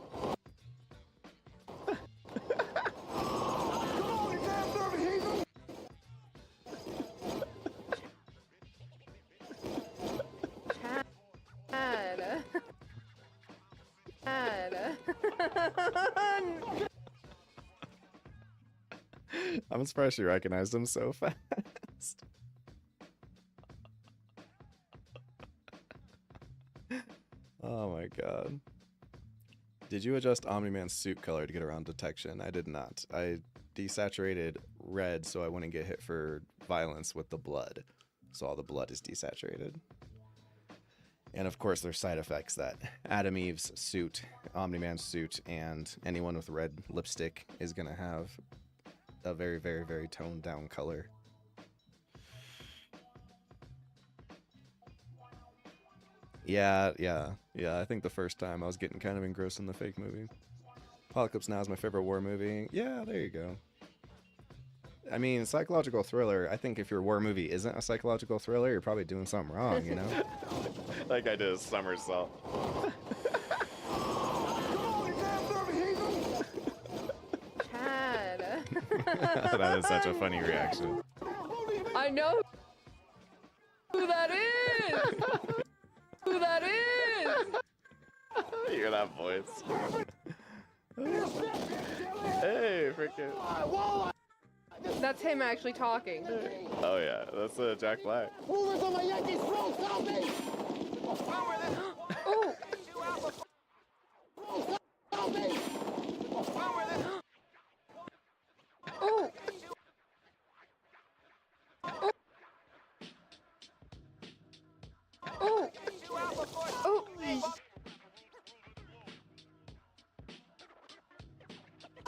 I'm surprised you recognized him so fast. Oh my god. Did you adjust Omni-Man's suit color to get around detection? I did not. I desaturated red so I wouldn't get hit for violence with the blood. So all the blood is desaturated. And of course there's side effects that Adam Eve's suit, Omni-Man's suit, and anyone with red lipstick is going to have a very, very, very toned down color. Yeah, I think the first time I was getting kind of engrossed in the fake movie. Apocalypse Now is my favorite war movie. Yeah, there you go. I mean, psychological thriller, I think if your war movie isn't a psychological thriller, you're probably doing something wrong, you know? Like I did a somersault. Chad. That is such a funny reaction. I know who that is. Who that is. You hear that voice? freaking. That's him actually talking. Oh yeah, that's Jack Black. Oh! Oh! Oh! Oh!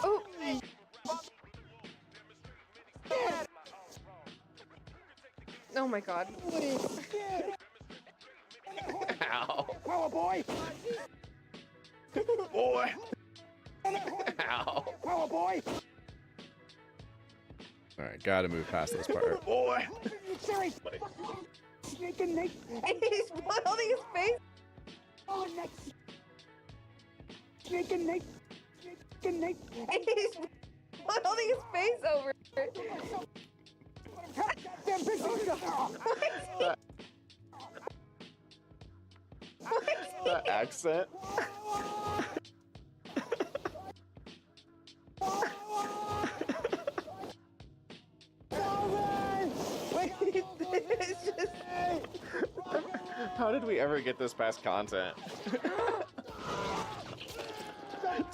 Oh! Oh my god. Ow. Power boy! Boy. Ow. Power boy! All right, gotta move past this part. Boy. Sorry! Snake and Nate! He's holding his face. Oh, next! Snake and Nate! Snake and Nate! He's holding his face over. Goddamn picture! That accent. It's just... How did we ever get this past content?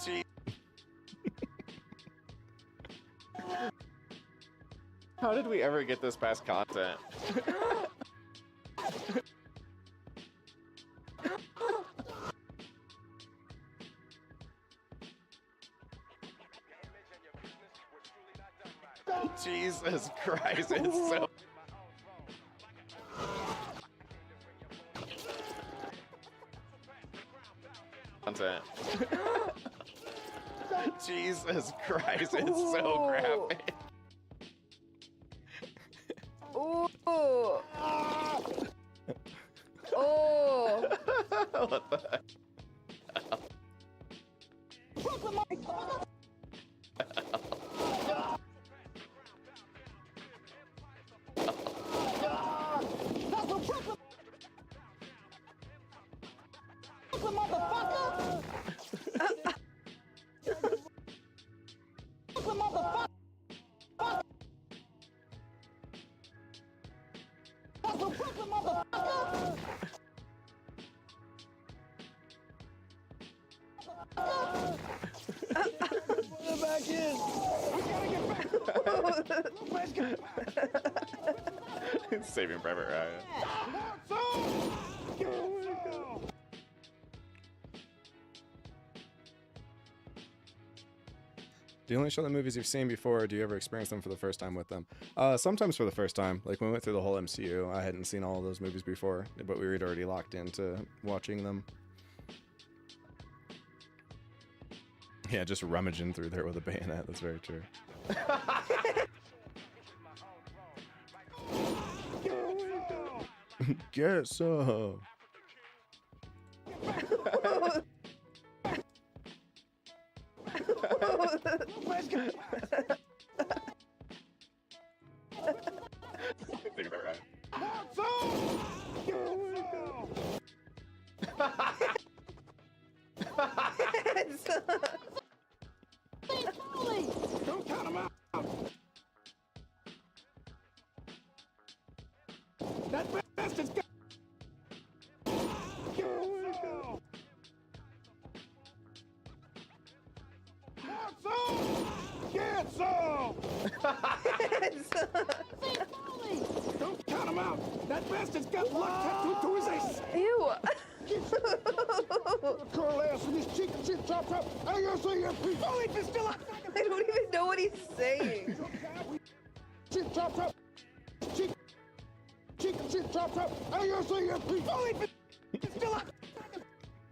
Gee. How did we ever get this past content? Jesus Christ, it's so... Content. Jesus Christ, it's so graphic. Ooh. Oh. What the heck? Back in! We gotta get back! Let's get back! Saving Private Ryan. Do you only show the movies you've seen before, or do you ever experience them for the first time with them? Sometimes for the first time. Like when we went through the whole MCU, I hadn't seen all of those movies before, but we were already locked into watching them. Yeah, just rummaging through there with a bayonet. That's very true. Get some. Saving Private Ryan. Don't count him out! That bastard's got... Get some! Don't count him out! That bastard's got blood tattooed to his ass! Ew. Curl ass with his cheek and shit chopped up! I gotta say your piece! Holy still up! I don't even know what he's saying. Shit chopped up! Cheek and shit chopped up! I gotta say your piece! Holy still up!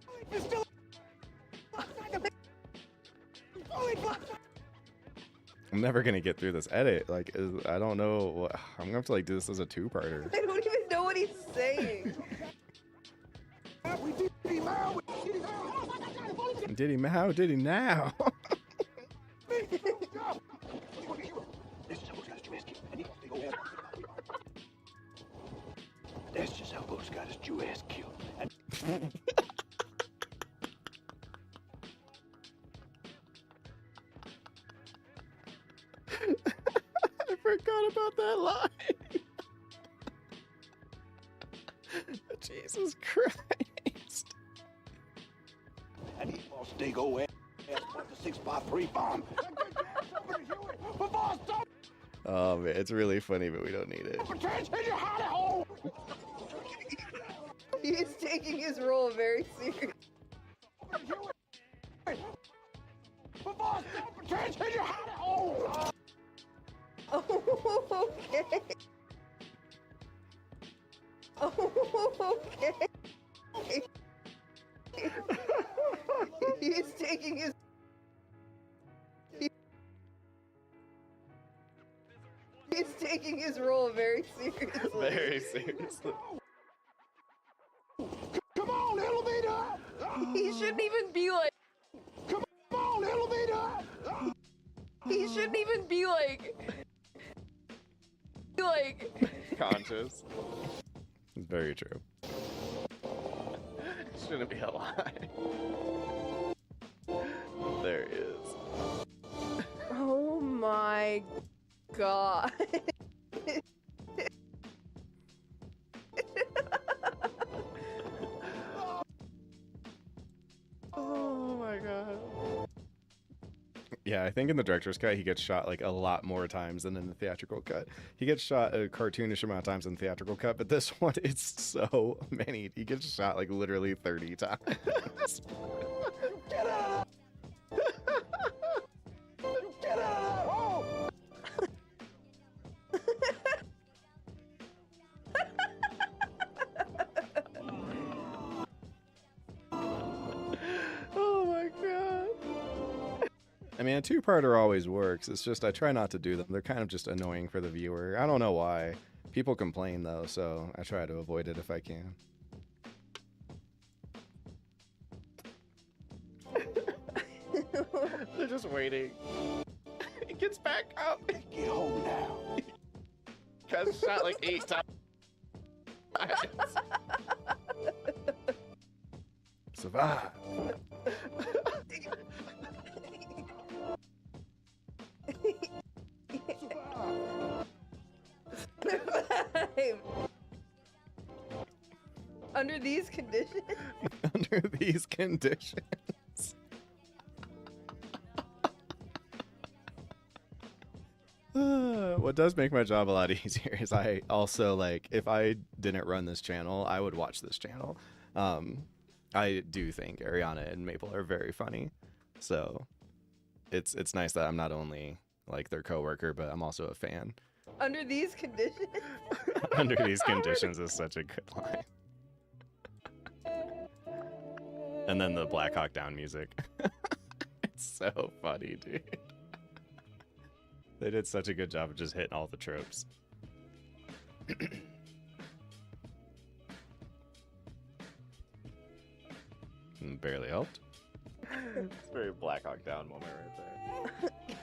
Holy still up! Holy blood! I'm never gonna get through this edit. Like, I don't know. I'm gonna have to like do this as a two-parter. I don't even know what he's saying. We did him out! Did he now? Did he now? That's just how Bush got his Jew ass killed. I forgot about that line. Jesus Christ. And he lost Dig old ass with the 6x3 bomb. Before I stop, Oh man, it's really funny, but we don't need it. pretend in your hidey hole. He's taking his role very seriously. Before I stop, pretend in your hidey hole. Oh, okay. Oh, okay. He's taking his. He's taking his role very seriously. Very seriously. Come on, elevator. He shouldn't even be like. Come on, elevator. He shouldn't even be like. Conscious. It's very true. Shouldn't be a lie. There he is. Oh my god. Oh my god. Yeah, I think in the director's cut he gets shot like a lot more times than in the theatrical cut. He gets shot a cartoonish amount of times in the theatrical cut, but this one it's so many. He gets shot like literally 30 times. Get out. Get out. Oh. Oh my god. I mean, a two-parter always works. It's just I try not to do them. They're kind of just annoying for the viewer. I don't know why. People complain though, so I try to avoid it if I can. They're just waiting. It gets back up. Get home now. Got shot like 8 times. Survive. Survive. Under these conditions. Under these conditions. What does make my job a lot easier is I also, like, if I didn't run this channel, I would watch this channel. I do think Ariana and Maple are very funny, so it's nice that I'm not only like their coworker, but I'm also a fan. Under these conditions. Under these conditions is such a good line. And then the Black Hawk Down music. It's so funny, dude. They did such a good job of just hitting all the tropes. Barely helped. It's a very Black Hawk Down moment right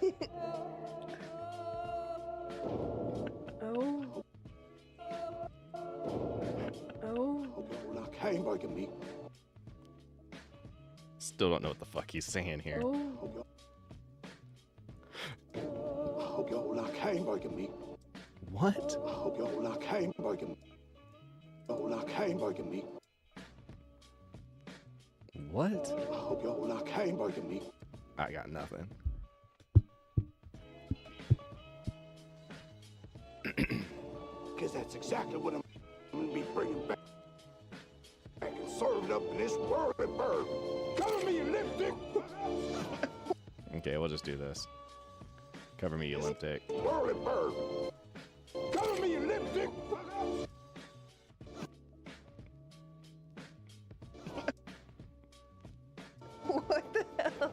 there. Oh. Oh. Hope you like hamburger meat. Still don't know what the fuck he's saying here. Oh. Hope y'all like hamburger meat. What? I hope y'all like hamburger meat. Y'all like hamburger meat. What? I hope y'all like hamburger meat. I got nothing. Because that's exactly what I'm gonna be bringing back and served up in this whirly bird. Cover me, you lipstick. Okay, we'll just do this. Cover me, you limp dick. Whirly bird. Cover me, you lipstick. What the hell?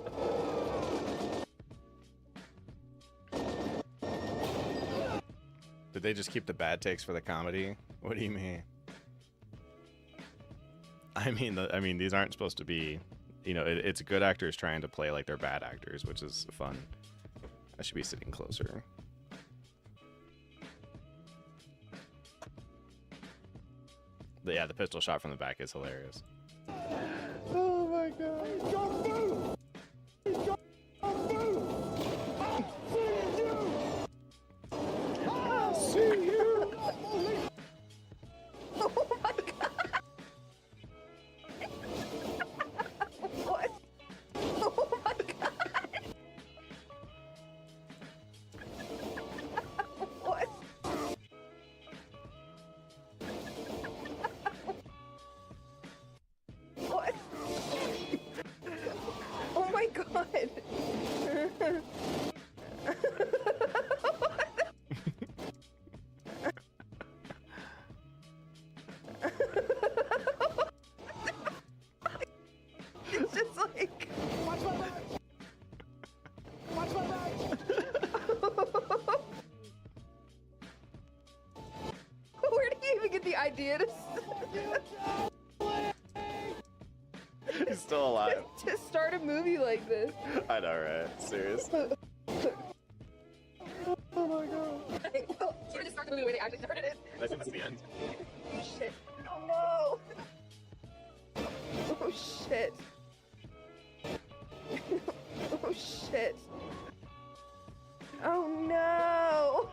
Did they just keep the bad takes for the comedy? What do you mean? I mean, these aren't supposed to be, you know, it's good actors trying to play like they're bad actors, which is fun. I should be sitting closer. But yeah, the pistol shot from the back is hilarious. Oh my god. Don't move. Don't move. I'm seeing you. Diegesis. He's still alive. To start a movie like this. I know, right? Serious. Oh my god. Should just start the movie where they actually started it. I assume this is the end. Oh shit. Oh no. Oh shit. Oh shit. Oh no.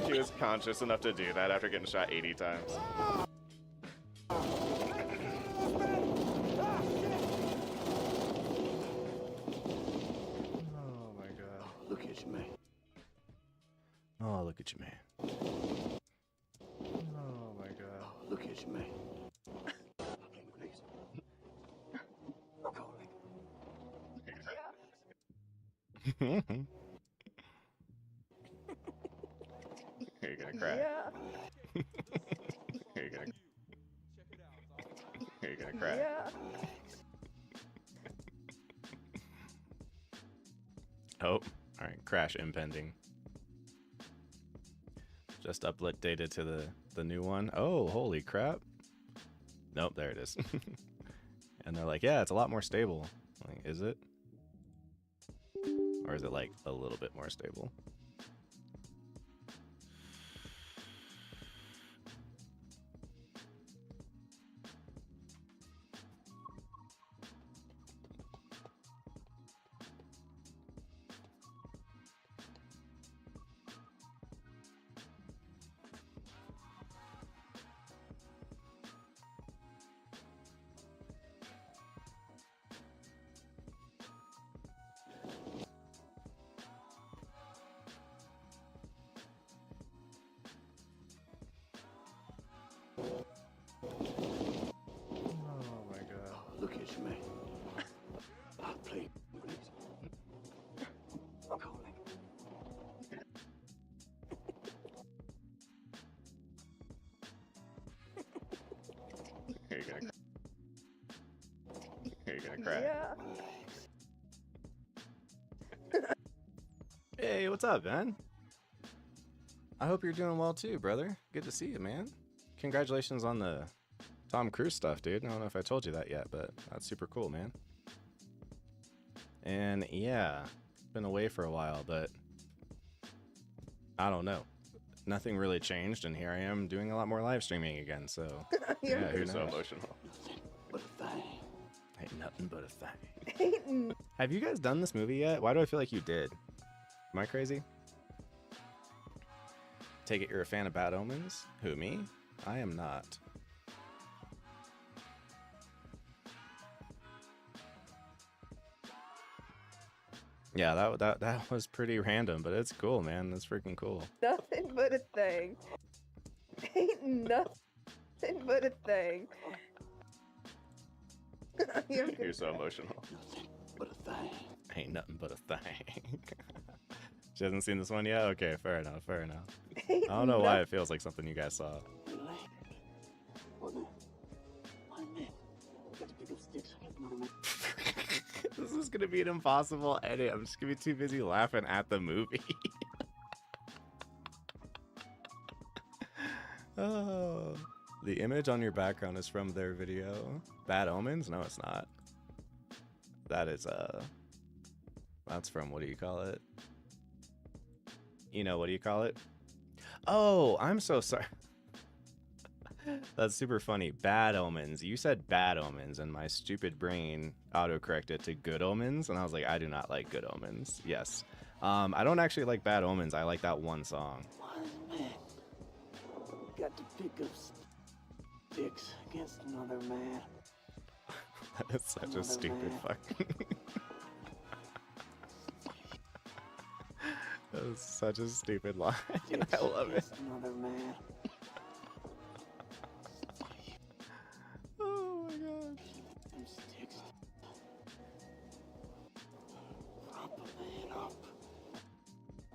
He was conscious enough to do that after getting shot 80 times. Oh my god. Look at you, man. Oh, look at you, man. Oh my god. Look at you, man. Are you gonna cry? Yeah. Are you gonna? Are you gonna cry? Yeah. Oh, all right. Crash impending. Just updated to the new one. Oh, holy crap! Nope, there it is. And they're like, yeah, it's a lot more stable. Like, is it? Or is it like a little bit more stable? Oh my god. Look at you, man. I'll play. Are you gonna? Are you gonna cry? Yeah. Hey, what's up, man? I hope you're doing well too, brother. Good to see you, man. Congratulations on the Tom Cruise stuff, dude. I don't know if I told you that yet, but that's super cool, man. And yeah, been away for a while, but I don't know. Nothing really changed, and here I am doing a lot more live streaming again, so yeah, who You're so knows? emotional. But a thing. Ain't nothing but a thing. Ain't Have you guys done this movie yet? Why do I feel like you did? Am I crazy? Take it you're a fan of Bad Omens? Who, me? I am not. Yeah, that was pretty random, but it's cool, man. That's freaking cool. nothing but a thing. Ain't nothing but a thing. You're so emotional. Nothing but a thing. Ain't nothing but a thing. She hasn't seen this one yet? Okay, fair enough, fair enough. I don't know why it feels like something you guys saw. This is gonna be an impossible edit. I'm just gonna be too busy laughing at the movie. Oh, the image on your background is from their video. Bad Omens? No, it's not. That is that's from, what do you call it? You know, what do you call it? Oh, I'm so sorry. That's super funny. Bad Omens. You said Bad Omens, and my stupid brain autocorrected to Good Omens, and I was like, I do not like Good Omens. Yes. I don't actually like Bad Omens. I like that one song. Wise man got to pick up sticks against another man. That is such a stupid fucking... That is such a stupid line. I love it. Another man. Oh my god. Them sticks. Prop a man up.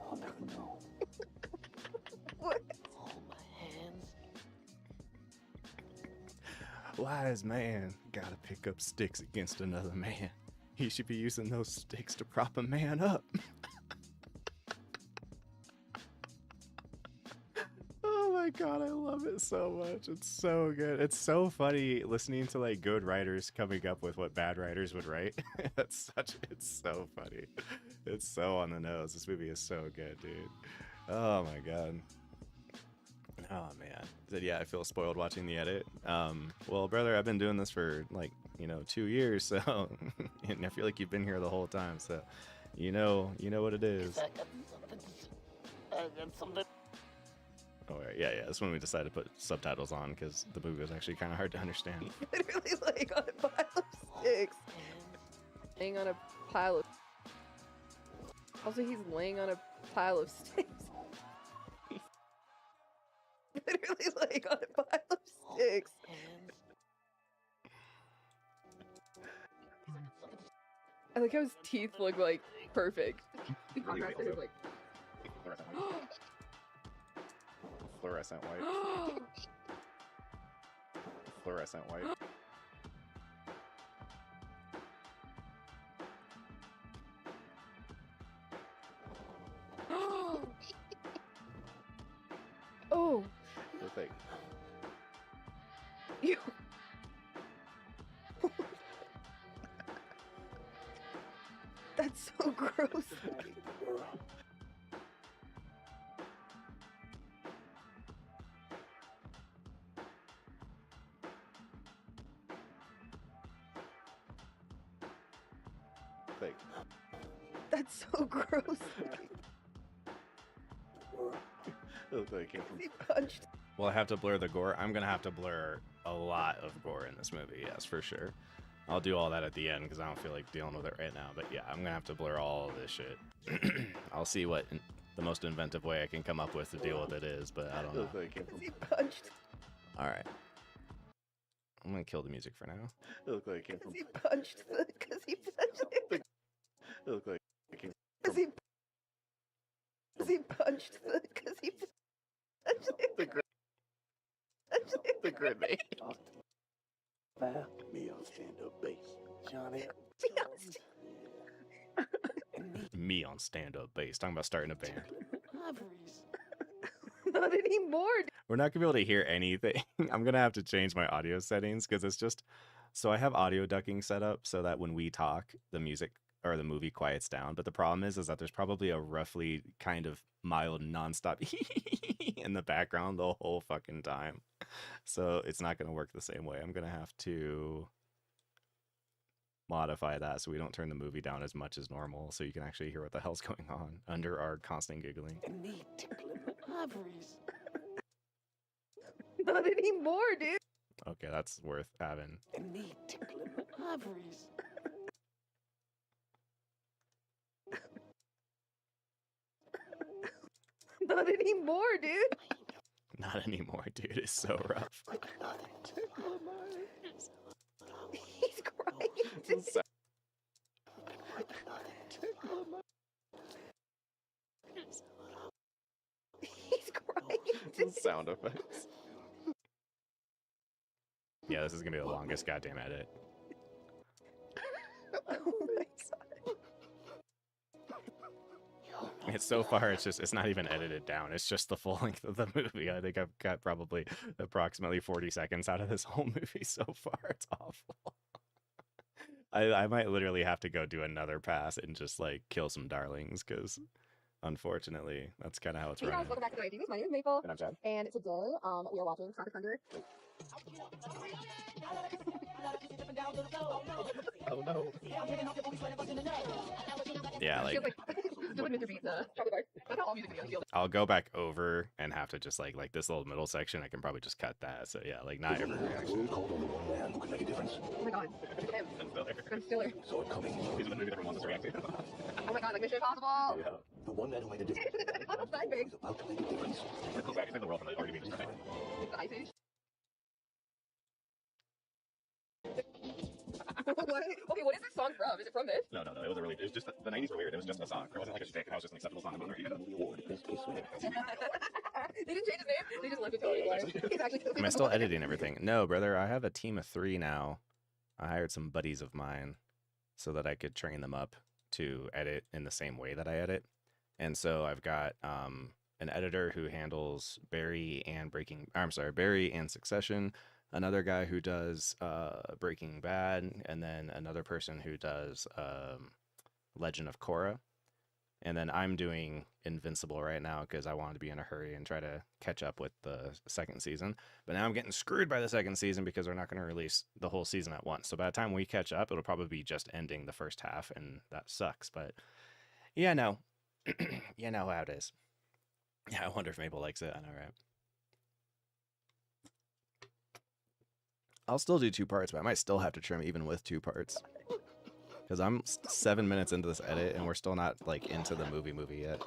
I'll never know. What? Hold my hands. Wise man gotta pick up sticks against another man. He should be using those sticks to prop a man up. God, I love it so much. It's so good. It's so funny listening to like good writers coming up with what bad writers would write. It's so funny. It's so on the nose. This movie is so good, dude. Oh my God. Oh man. Yeah, I feel spoiled watching the edit. Well, brother, I've been doing this for like, 2 years, so and I feel like you've been here the whole time, so you know what it is. Oh yeah. That's when we decided to put subtitles on because the movie was actually kind of hard to understand. Literally like on a pile of sticks. Laying on a pile of. Also, he's laying on a pile of sticks. Literally like on a pile of sticks. I like how his teeth look like perfect. The contrast is like. Fluorescent white. Fluorescent white. Oh. Perfect. You. That's so gross. Perfect. That's so gross. It looked like it came from. He punched. Well, I have to blur the gore. I'm gonna have to blur a lot of gore in this movie, yes, for sure. I'll do all that at the end because I don't feel like dealing with it right now. But yeah, I'm gonna have to blur all of this shit. I'll see what the most inventive way I can come up with to deal with it is, but I don't know. He punched. All right, I'm gonna kill the music for now. It looked like it came from. He punched. Because he punched. It looked like it came Because he punched. Because he punched. the grenade. Me on stand-up bass. Johnny. Me on stand-up bass. Talking about starting a band. Not anymore. We're not gonna be able to hear anything. I'm gonna have to change my audio settings because it's just. So I have audio ducking set up so that when we talk, the music or the movie quiets down. But the problem is that there's probably a roughly kind of mild nonstop in the background the whole fucking time. So it's not gonna work the same way. I'm gonna have to modify that so we don't turn the movie down as much as normal so you can actually hear what the hell's going on under our constant giggling. Not anymore, dude. Okay, that's worth having. Not anymore, dude. Not anymore, dude. It's so rough. He's crying. Dude. He's crying. Dude. Sound effects. Yeah, this is gonna be the longest goddamn edit. Oh my god. It's so far, it's not even edited down. It's just the full length of the movie. I think I've got probably approximately 40 seconds out of this whole movie so far. It's awful. I might literally have to go do another pass and just like kill some darlings because unfortunately that's kind of how it's Hey guys, running. welcome back to Diegesis. My name is Maple. And I'm Chad. And today, we are watching Tropic Thunder. Oh no. Yeah, like Feels like Mr. Beast, Tropic Thunder. That's how all music videos feel. I'll go back over and have to just like this little middle section. I can probably just cut that. So yeah, like not every reaction. Called on the one man who can make a difference. Oh my god. Look at him. Ben Stiller. Saw it coming. These are the movies everyone wants us to react to. Oh my god, like Mission Impossible. Yeah. The one man who made a difference. Side big. He's about to make a difference. Go back and save the world from already being destroyed. The Ice Age. What? Okay, what is this song from? Is it from this? No. It was just the 90s were weird. It was just a song. It wasn't like a shtick. It was just an acceptable song. The award, best case scenario. They didn't change his name. They just left it to me. He's actually Am I still editing everything? No, brother. I have a team of 3 now. I hired some buddies of mine so that I could train them up to edit in the same way that I edit. And so I've got an editor who handles Barry and Barry and Succession, another guy who does Breaking Bad, and then another person who does Legend of Korra. And then I'm doing Invincible right now because I wanted to be in a hurry and try to catch up with the second season. But now I'm getting screwed by the second season because they're not going to release the whole season at once. So by the time we catch up, it'll probably be just ending the first half, and that sucks. But yeah, no. You know how it is. Yeah, I wonder if Mabel likes it. I know, right? I'll still do 2 parts, but I might still have to trim even with 2 parts. Because I'm 7 minutes into this edit, and we're still not, like, into the movie yet.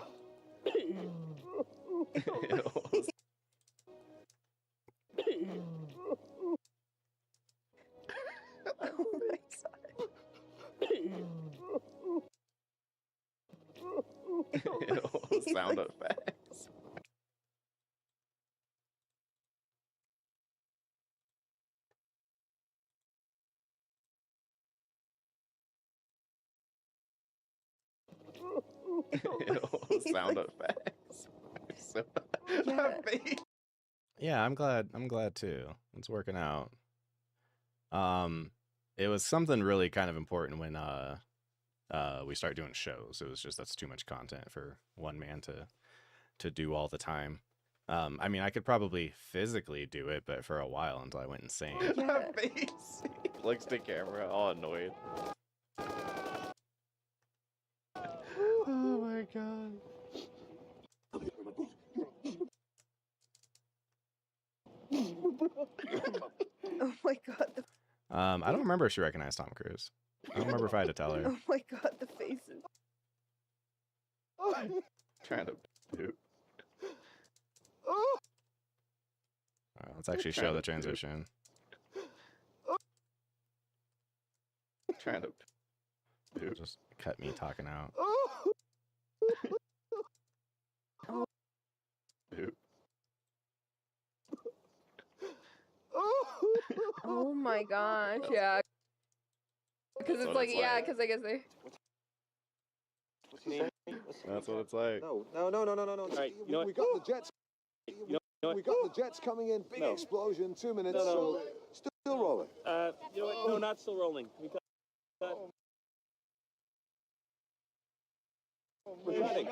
Sound effects. Sound effects. So, yeah, I'm glad too. It's working out. It was something really kind of important when we start doing shows. It was just that's too much content for one man to do all the time. I mean, I could probably physically do it, but for a while until I went insane. Yeah. Face. He looks to camera, all annoyed. Oh my god. Oh my god. I don't remember if she recognized Tom Cruise. I don't remember if I had to tell her. Oh my god, the faces. Trying to poop. Let's actually show the transition. Trying to poop. Just cut me talking out. Poop. Oh my gosh, yeah. Because it's what like, it's yeah, like. because I guess they. That's what it's like. No. right, you know what? We got the jets. You know what? We got the jets coming in. Big explosion. 2 minutes. No. So still rolling. You know what? No, not still rolling. We cut. We're cutting.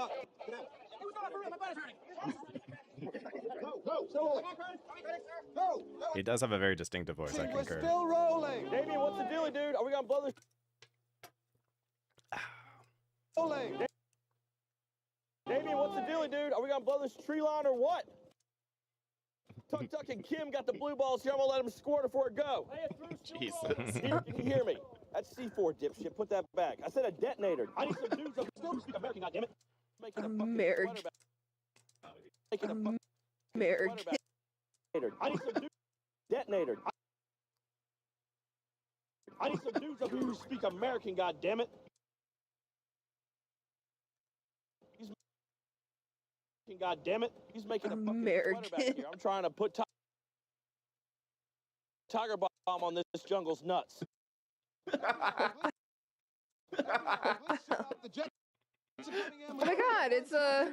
He does have a very distinctive voice, I We're concur. still rolling. Damien, what's the deal, dude? Are we gonna blow this? Rolling. Damien, what's the deal, dude? Are we gonna blow this tree line or what? Tuck and Kim got the blue balls here. I'm gonna let them squirt before it go. Jesus. Here, can you hear me? That's C4, dipshit. Put that back. I said a detonator. I need some dudes up still speak American, goddammit. Making a fucking American. sweater back. Making a fucking American. sweater back. I need some dudes. Detonator. I need some dudes up here who speak American, goddammit. God damn it! He's making a fucking American. sweater back here. I'm trying to put tiger bomb on this jungle's nuts. Oh my god, it's a.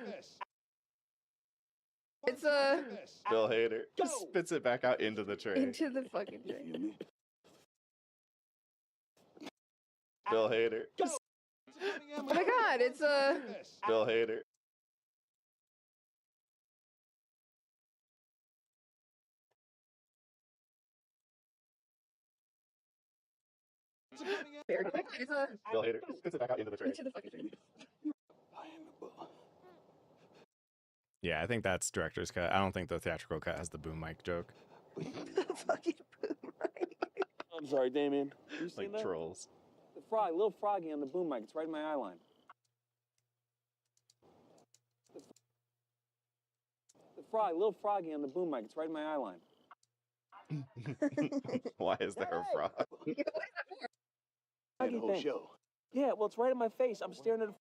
Bill Hader just spits it back out into the tray. Into the fucking drain. Bill Hader just Oh my god, it's a. Bill Hader. American. It's a. Bill Hader just spits it back out into the tray. Into the fucking drain. Yeah, I think that's director's cut. I don't think the theatrical cut has the boom mic joke. Fucking boom mic. I'm sorry, Damien. You seen Like that? trolls. The frog, little froggy on the boom mic. It's right in my eye line. The frog, little froggy on the boom mic. It's right in my eye line. Why is there a frog? Froggy thing. show. Yeah, well, it's right in my face. I'm staring at a.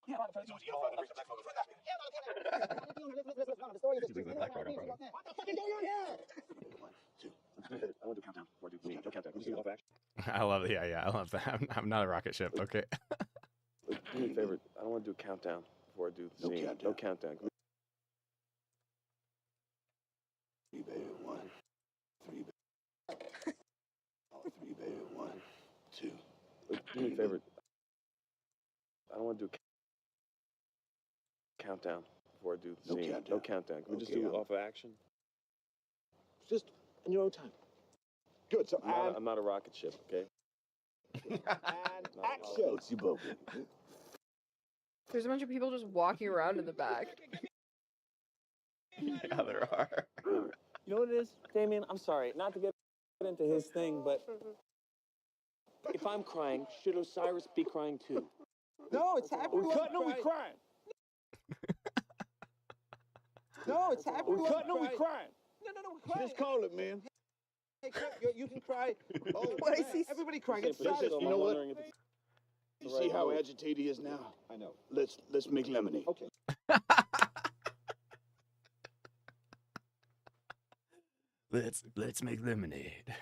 I love it. Yeah, I love that. I'm not a rocket ship. Okay. Do me a favor. I don't want to do a countdown before I do the scene. No countdown. Do me a favor. I don't want to do a countdown before I do the No scene. countdown. No countdown. Can we just Okay, do it I'm- off of action? Just in your own time. Good. So I'm not a rocket ship, okay? and action. Floats you both. There's a bunch of people just walking around in the back. Yeah, there are. You know what it is, Damien? I'm sorry, not to get into his thing, but if I'm crying, should Osiris be crying too? No, it's happening. We cut, no, we crying. No, it's happening. We cut, no, we crying. No, we're crying. Just call it, man. Hey, you can cry. Oh, Why is he- everybody crying. Same It's for this Saturday. film, You know I'm what? wondering if it's You the see right how move. agitated he is now? I know. Let's make lemonade. Okay. Let's make lemonade.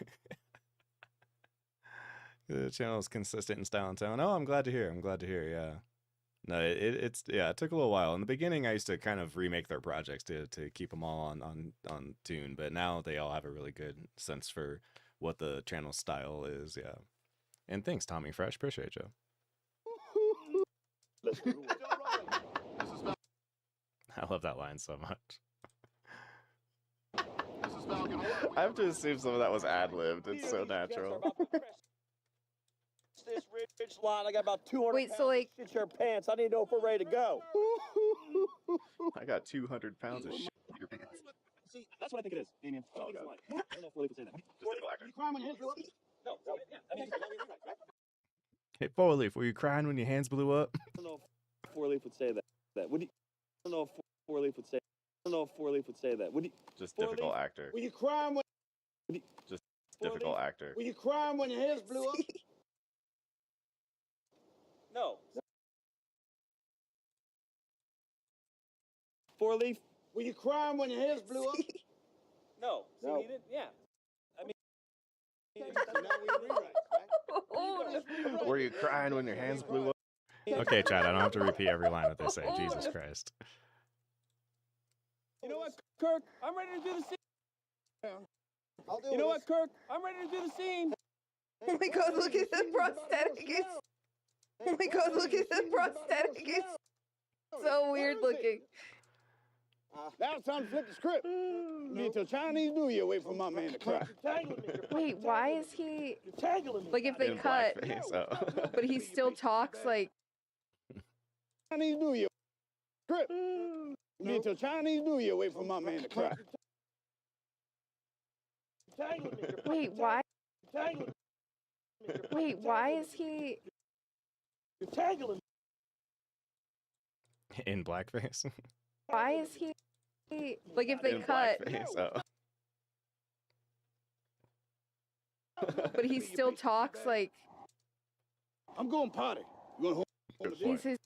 The channel is consistent in style and tone. Oh, I'm glad to hear. I'm glad to hear. Yeah. No, it took a little while. In the beginning, I used to kind of remake their projects to keep them all on tune, but now they all have a really good sense for what the channel style is. Yeah. And thanks, Tommy Fresh. Appreciate you. Let's do it. I love that line so much. I have to assume some of that was ad-libbed. It's so natural. This ridge line, I got about 200 Wait, so, pounds like- of shit your pants. I need to know if we're ready to go. I got 200 pounds of shit in your pants. See, that's what I think it is, Damien. Oh, I God. don't know if Willie would say that. Typical actor. You crying when your hands go up? No, yeah. I mean, right? Hey, Four Leaf, were you crying when your hands blew up? I don't know if Four Leaf would say that. Would he? I don't know if Four Leaf would say. I don't know if Four Leaf would say that. Would he? Just Four difficult Leaf? actor. Were you crying when? Just Four difficult Leaf? actor. Were you crying when your hands blew up? No. Four Leaf? Were you crying when your hands blew up? No. See, No. he didn't. Yeah. I mean. So now we rewrite, right? Oh, no. Were you crying when your hands blew up? Okay, Chad, I don't have to repeat every line that they say. Jesus Christ. You know what, Kirk? I'm ready to do the scene. I'll do You know it. what, Kirk? I'm ready to do the scene. Oh my god, look at the prosthetic. It's, oh my god, look at the prosthetic. It's so weird looking. Now it's time to flip the script. Me until Chinese New Year, wait for my man to cry. Wait, why is he Tangling me. like if they In cut, blackface, oh. but he still talks like Chinese New Year. Script. Me until Chinese New Year, wait for my man to cry. wait, why? Wait, why is he You're tangling me. In blackface? why is he like if they In cut, blackface, oh. but he still talks like I'm going potty. You going home? Good he's point. his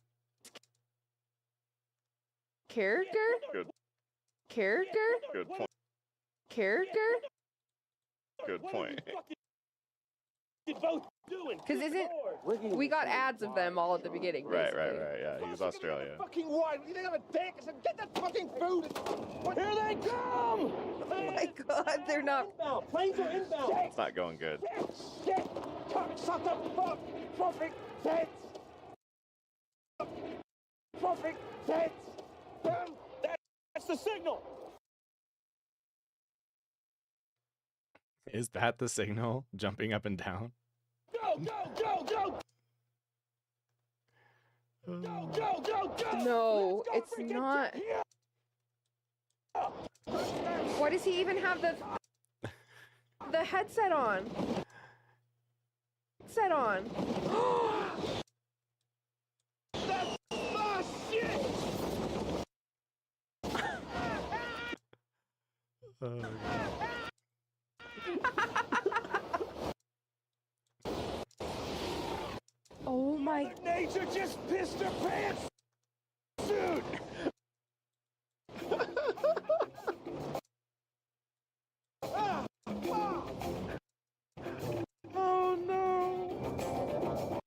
character? Good. Character? Good point. Character? Good point. Both doing. Because isn't we got ads of them all at the beginning? Right, right, basically. right. Yeah, he's Australia. Fucking wine. You think I'm a dick? I said, get that fucking food. Here they come! Oh my god, they're not. Inbound. Planes are inbound. It's not going good. Shit! Shut the fuck! Tropic Thunder! Tropic Thunder! That's the signal! Is that the signal? Jumping up and down? Go, go, go, go! Go, go, go, go! No, Let's go, it's freaking not. Yeah. Why does he even have the headset on? Headset on. That's my shit! Oh my. Nature just pissed her pants! Dude! Oh no!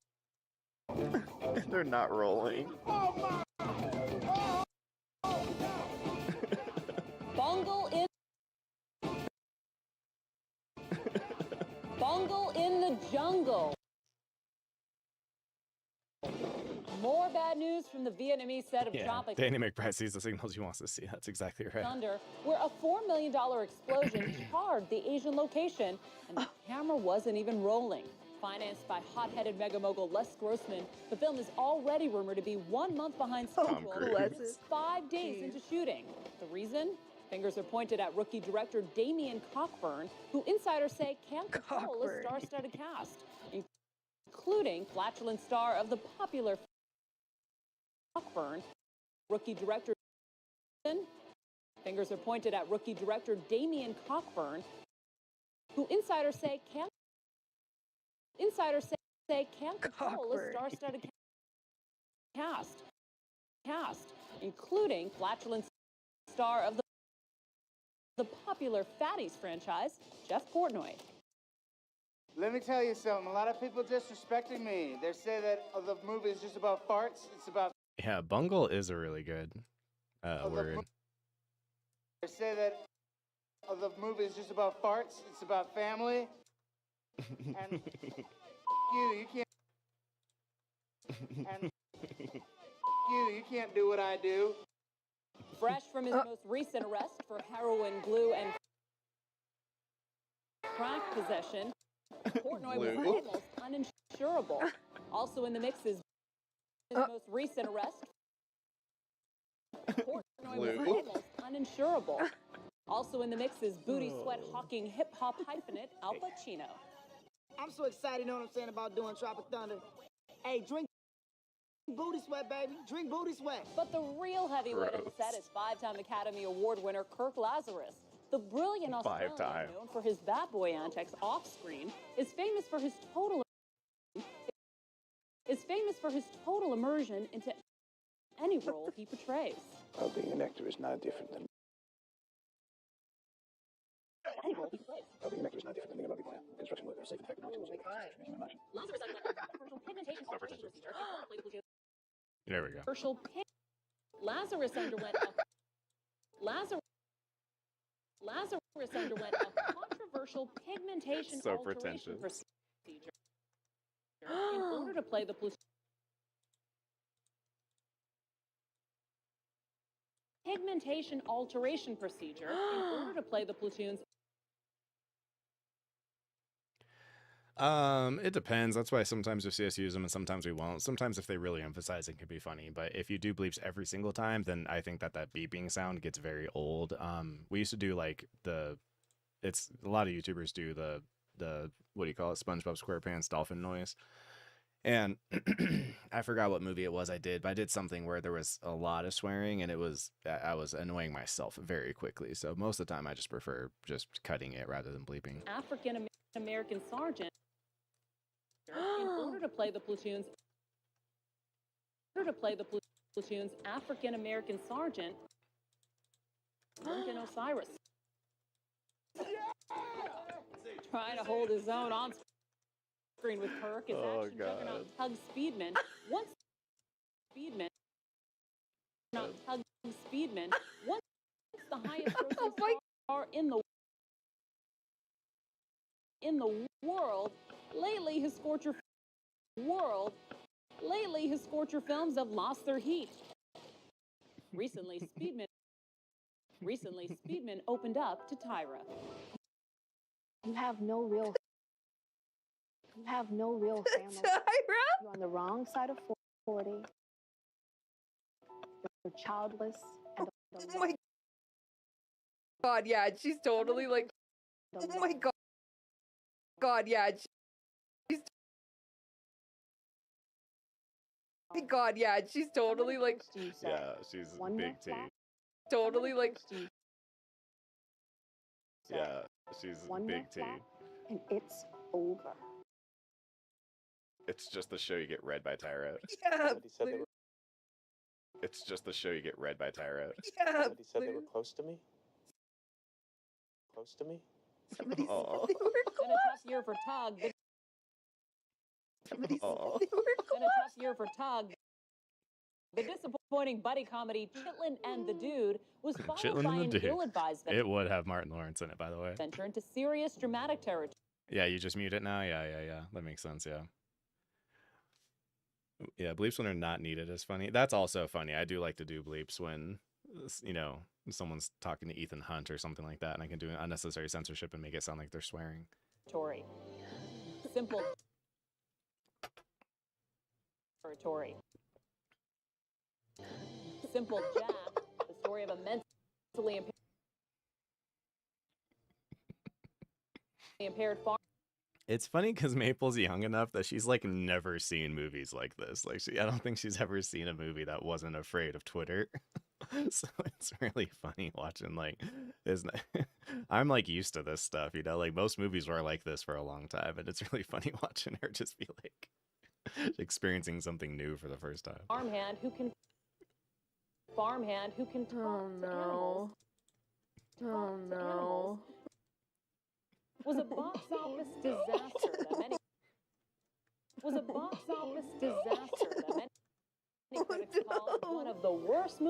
They're not rolling. Bungle in Bungle in the jungle. More bad news from the Vietnamese set of Yeah, Tropic Danny McBride sees the signals he wants to see. That's exactly right. Thunder, where a $4 million explosion charred the Asian location, and the camera wasn't even rolling. Financed by hot-headed mega mogul Les Grossman, the film is already rumored to be 1 month behind schedule. Cruise. It's 5 days into shooting. The reason? Fingers are pointed at rookie director Damian Cockburn, who insiders say can't control a star-studded cast, including flatulent star of the popular Cockburn, rookie director. Fingers are pointed at rookie director Damian Cockburn, who insiders say can't control a star-studded cast, including flatulent star of the popular Fatties franchise, Jeff Portnoy. Let me tell you something. A lot of people disrespecting me. They say that the movie is just about farts. It's about. Yeah, bungle is a really good word. They say that the movie is just about farts. It's about family. And you can't. And you can't do what I do. Fresh from his most recent arrest for heroin, glue, and crack possession, Portnoy was almost uninsurable. Also in the mix is his most recent arrest. Portnoy was almost uninsurable. Also in the mix is booty sweat hawking hip hop hyphenate Al Pacino. I'm so excited, you know what I'm saying, about doing Tropic Thunder. Hey, drink booty sweat, baby. Drink booty sweat. But the real heavyweight on the set is 5-time Academy Award winner Kirk Lazarus. The brilliant Australian, known for his bad boy antics off-screen, is famous for his total immersion into any role he portrays. Well, being an actor is not different than. Any role he plays. Well, being an actor is not different than being a rugby player. Construction worker, safe and effective. Lazarus underwent a commercial pigmentation alteration procedure. There we go. Lazarus underwent a controversial pigmentation So alteration pretentious. procedure in order to play the platoon. Pigmentation alteration procedure in order to play the platoon's. It depends. That's why sometimes you'll see us use them and sometimes we won't. Sometimes if they really emphasize it can be funny, but if you do bleeps every single time, then I think that beeping sound gets very old. We used to do like it's a lot of YouTubers do the what do you call it? SpongeBob SquarePants dolphin noise. And I forgot what movie it was I did, but I did something where there was a lot of swearing and I was annoying myself very quickly. So most of the time I just prefer just cutting it rather than bleeping. African American sergeant in order to play the platoon's African American sergeant Lincoln Osiris. Trying to hold his own on screen with Kirk is action juggernaut Tug Speedman. Once the highest grossing star in the world. Lately, his Scorcher films have lost their heat. Recently, Speedman opened up to Tyra. You have no real family. You're on the wrong side of 40. You're childless and alone. Oh my God, yeah, she's totally like, oh my God, yeah, she's, oh my God, yeah, she's totally like, Yeah, she's big T. totally like, Yeah, she's big T. And it's over. It's just the show you get read by Tyra. yeah, It's just the show you get read by Tyra. yeah, Somebody said they were close to me. Close to me? somebody said Aw. they were Been a tough year for Tug. Somebody said Aw. they were Been a tough year for Tug. The disappointing buddy comedy Chitlin and the Dude was followed Chitlin by and the an Dude. ill-advised It would have Martin Lawrence in it, by the way. venture into serious dramatic territory. Yeah, you just mute it now? Yeah. That makes sense, yeah. Yeah, bleeps when they're not needed is funny. That's also funny. I do like to do bleeps when, you know, someone's talking to Ethan Hunt or something like that, and I can do unnecessary censorship and make it sound like they're swearing. Territory. Simple territory. Simple Jack, the story of a mentally impaired farm. It's funny because Maple's young enough that she's like never seen movies like this. Like I don't think she's ever seen a movie that wasn't afraid of Twitter. So it's really funny watching like this. I'm like used to this stuff, you know. Like most movies were like this for a long time, and it's really funny watching her just be like experiencing something new for the first time. Farmhand who can talk to animals. Oh no. Was a box office disaster that many critics called one of the worst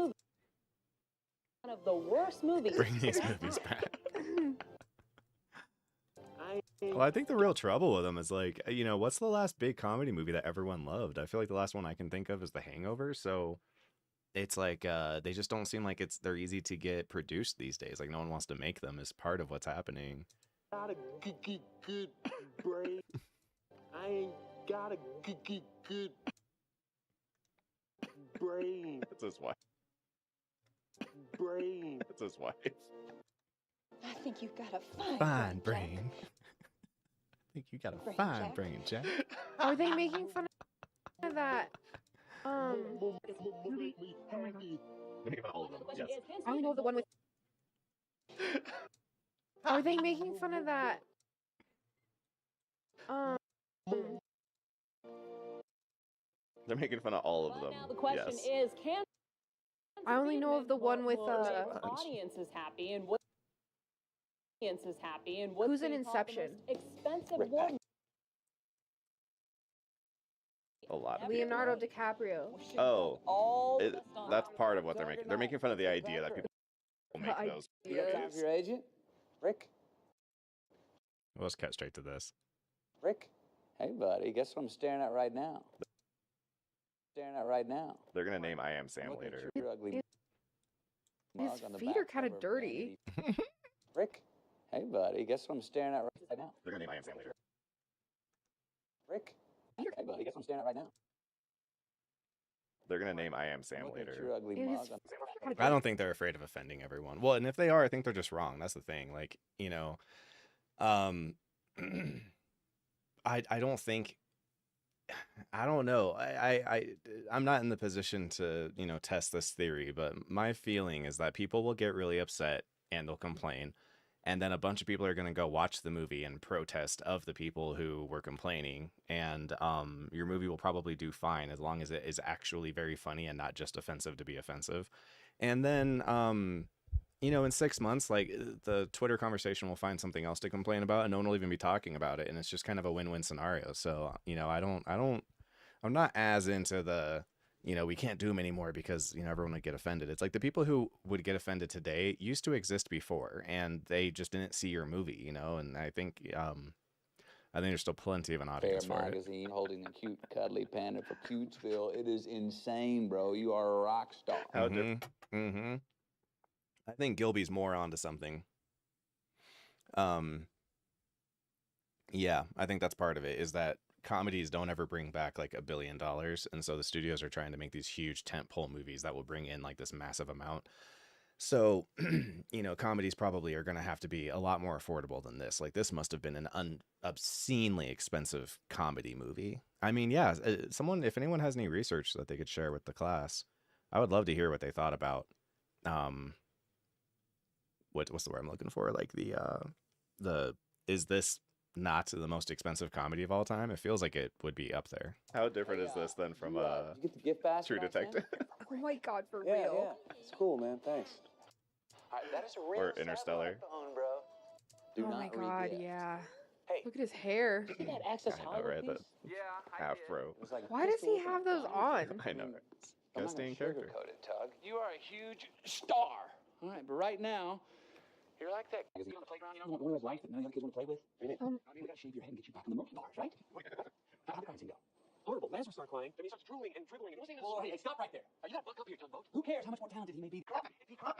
movies. Bring these movies back. Well, I think the real trouble with them is like, you know, what's the last big comedy movie that everyone loved? I feel like the last one I can think of is The Hangover. So it's like they just don't seem like they're easy to get produced these days. Like no one wants to make them as part of what's happening. Got a good brain. I ain't got a good brain. That's his wife. Brain. That's his wife. I think you've got a Fine brain. I think you got a fine brain, Jack. Are they making fun of that? Movie? Oh my god. Let me give all of them. Yes. I only know the one with. Are they making fun of that? They're making fun of all of them. Now the question Yes. is, can I only know of the one with audience is happy and what audience is happy and what Who's in Inception? Expensive war. A lot of Leonardo DiCaprio. Oh, that's part of what they're making. They're making fun of the idea that people make those. You got time for your agent? Rick? Let's cut straight to this. Rick? Hey, buddy, guess what I'm staring at right now? They're gonna name I Am Sam later. Your ugly His feet are kind of dirty. Rick? Hey, buddy, guess what I'm staring at right now? They're gonna name I Am Sam later. Rick? Hey, buddy, guess what I'm staring at right now? They're gonna name I Am Sam Look at later. your ugly His mug feet on- are kind of I don't think they're afraid of offending everyone. Well, and if they are, I think they're just wrong. That's the thing. Like, you know, I don't think. I don't know. I'm not in the position to, you know, test this theory, but my feeling is that people will get really upset and they'll complain. And then a bunch of people are going to go watch the movie and protest of the people who were complaining. And your movie will probably do fine as long as it is actually very funny and not just offensive to be offensive. And then, you know, in 6 months, like the Twitter conversation will find something else to complain about and no one will even be talking about it. And it's just kind of a win-win scenario. So, you know, I'm not as into the, you know, we can't do them anymore because, you know, everyone would get offended. It's like the people who would get offended today used to exist before and they just didn't see your movie, you know? And I think there's still plenty of an audience Fair for it. magazine holding the cute, cuddly panda for Cutesville. It is insane, bro. You are a rock star. How different. Mm-hmm. I think Gilby's more onto something. Yeah, I think that's part of it, is that comedies don't ever bring back like $1 billion. And so the studios are trying to make these huge tentpole movies that will bring in like this massive amount. So, you know, comedies probably are going to have to be a lot more affordable than this. Like this must have been an obscenely expensive comedy movie. I mean, yeah, if anyone has any research that they could share with the class, I would love to hear what they thought about, what's the word I'm looking for? Like is this not the most expensive comedy of all time? It feels like it would be up there. How different is this than from Did you get the gift basket True I sent? Detective Oh my god, for Yeah, real. yeah. It's cool, man. Thanks. That is a real or Interstellar? phone, bro. Do Oh not my read god, the- yeah. Hey. Look at his hair. See that Access I know, Hollywood right? That piece? afro. It was like Why does he pistol have those on? I know. I'm Gotta not stay in gonna character. sugarcoat it, Tug. You are a huge star. All right, but right now, you're like that. Because you on the playground, you know, one of those lights that none of the other kids want to play with. I mean, you gotta shave your head and get you back on the monkey bars, right? How'd the dancing go? Horrible, man. dinosaur starts crying, then he starts drooling and dribbling. And hey, stop right there. You gotta buck up here, Tugboat. Who cares how much more talented he may be? If he cries.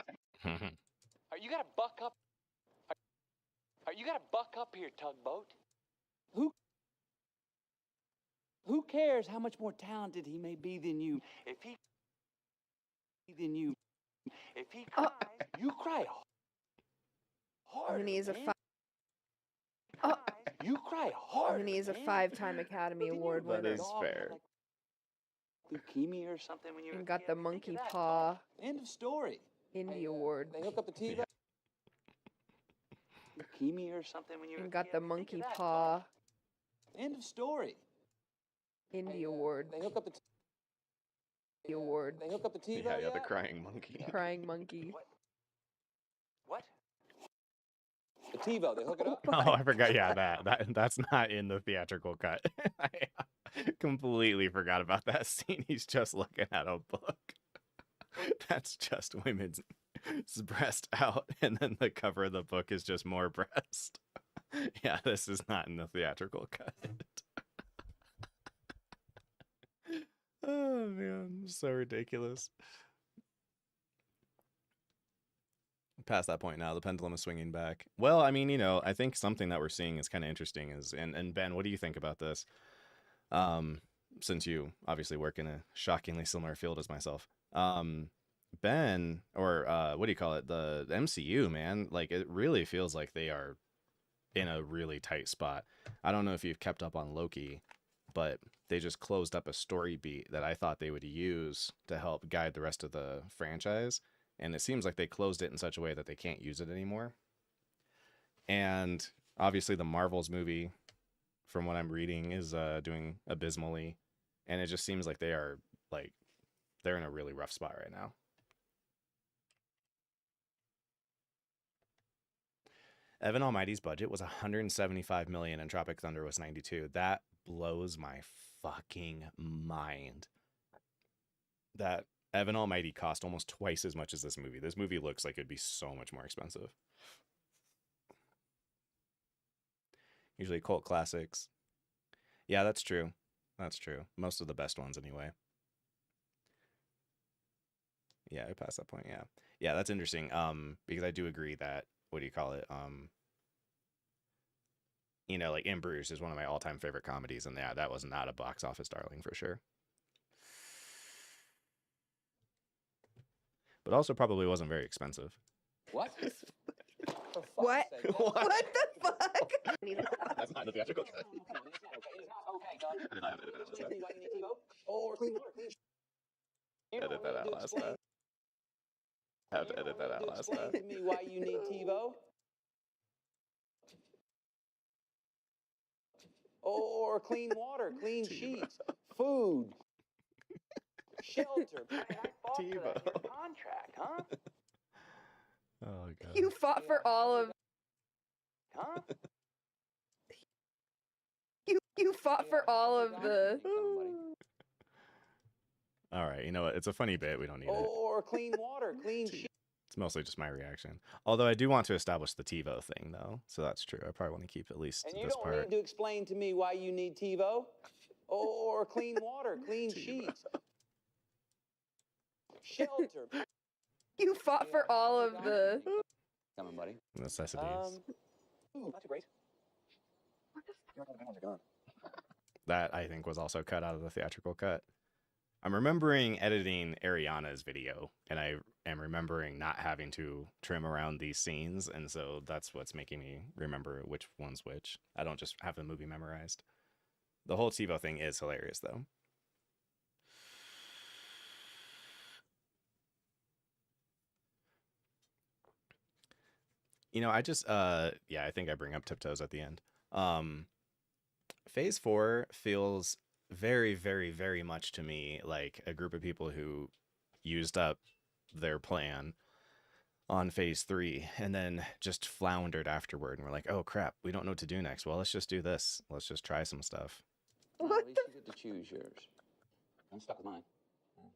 You gotta buck up. You gotta buck up here, Tugboat. Who cares how much more talented he may be than you? If he cries, you cry hard. And he's a You cry hard. And he's a 5-time Academy Award That winner. is fair. Leukemia or something when you And got the Monkey Paw End of story. Indie Award. They hook up the TiVo. Leukemia or something when you And got the Monkey Paw End of story. Indie Award. They hook up the Award. They hook up the TiVo. Yeah, the yet? crying monkey. Crying Monkey. What? The TiVo. They hook it up. Oh, I forgot. Yeah, that's not in the theatrical cut. I completely forgot about that scene. He's just looking at a book. That's just women's breast out, and then the cover of the book is just more breast. Yeah, this is not in the theatrical cut. Oh man, so ridiculous. Past that point now, the pendulum is swinging back. Well, I mean, I think something that we're seeing is kind of interesting is, and Ben, what do you think about this? Since you obviously work in a shockingly similar field as myself. Ben, or what do you call it? The MCU, man, like it really feels like they are in a really tight spot. I don't know if you've kept up on Loki, but they just closed up a story beat that I thought they would use to help guide the rest of the franchise. And it seems like they closed it in such a way that they can't use it anymore. And obviously the Marvels movie, from what I'm reading, is doing abysmally. And it just seems like they're in a really rough spot right now. Evan Almighty's budget was $175 million and Tropic Thunder was $92. That blows my fucking mind. That Evan Almighty cost almost twice as much as this movie. This movie looks like it'd be so much more expensive. Usually cult classics. Yeah, that's true. That's true. Most of the best ones anyway. Yeah, I passed that point. Yeah. Yeah, that's interesting. Because I do agree that, what do you call it? Like In Bruges is one of my all-time favorite comedies, and yeah, that was not a box office darling for sure. But also probably wasn't very expensive. What? What? What the fuck? That's not in the theatrical cut. Edit that out last time. I have to edit that out last time. Explain to me why you need TiVo. Or clean water, clean sheets, food, shelter. I fought for that in your contract, huh? Oh god. You fought for all of. Huh? You fought for all of the. All right, you know what? It's a funny bit. We don't need it. Or clean water, clean sheets. It's mostly just my reaction. Although I do want to establish the TiVo thing, though. So that's true. I probably want to keep at least And you this don't part. need to explain to me why you need TiVo. Or clean water, clean sheets, shelter. You fought for all of the. Come on, buddy. Necessities. Not too great. That, I think, was also cut out of the theatrical cut. I'm remembering editing Ariana's video, and I am remembering not having to trim around these scenes, and so that's what's making me remember which one's which. I don't just have the movie memorized. The whole TiVo thing is hilarious, though. I just, I think I bring up Tiptoes at the end. Phase 4 feels very, very, very much to me like a group of people who used up their plan on Phase 3 and then just floundered afterward. And we're like, oh crap, we don't know what to do next. Well, let's just do this. Let's just try some stuff. What? At least you get to choose yours. I'm stuck with mine.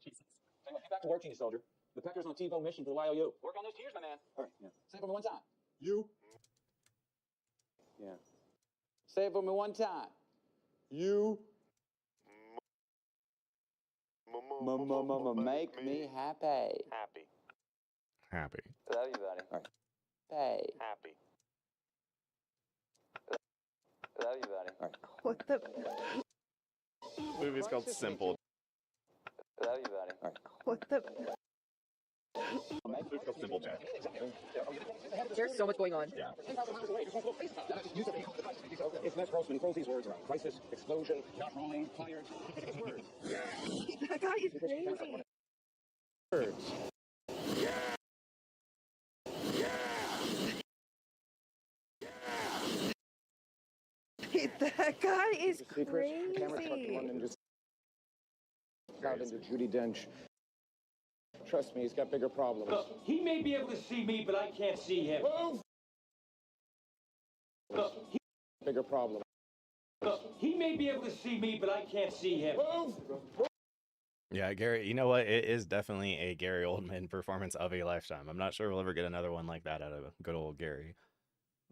Jesus. Tell you what, get back to work, Genius Soldier. The Pecker's on a TiVo mission for the YOU. Work on those tears, my man. All right, yeah. Say it for me one time. You. Yeah. Say it for me one time. You. Make me happy. Happy. Happy. Love you, buddy. Happy. Happy. Love you, buddy. What the? Movie's called Simple. Love you, buddy. What the? It's called Simple Jack. There's so much going on. Yeah. It's less gross when he throws these words around. Crisis, explosion, not rolling, fire. That guy is crazy. Words. That guy is Camera truck in London crazy. just out into Judi Dench. Trust me, he's got bigger problems. Look, he may be able to see me, but I can't see him. Move! Look, Bigger problems. he may be able to see me, but I can't see him. Move! Yeah, Gary, you know what? It is definitely a Gary Oldman performance of a lifetime. I'm not sure we'll ever get another one like that out of good old Gary.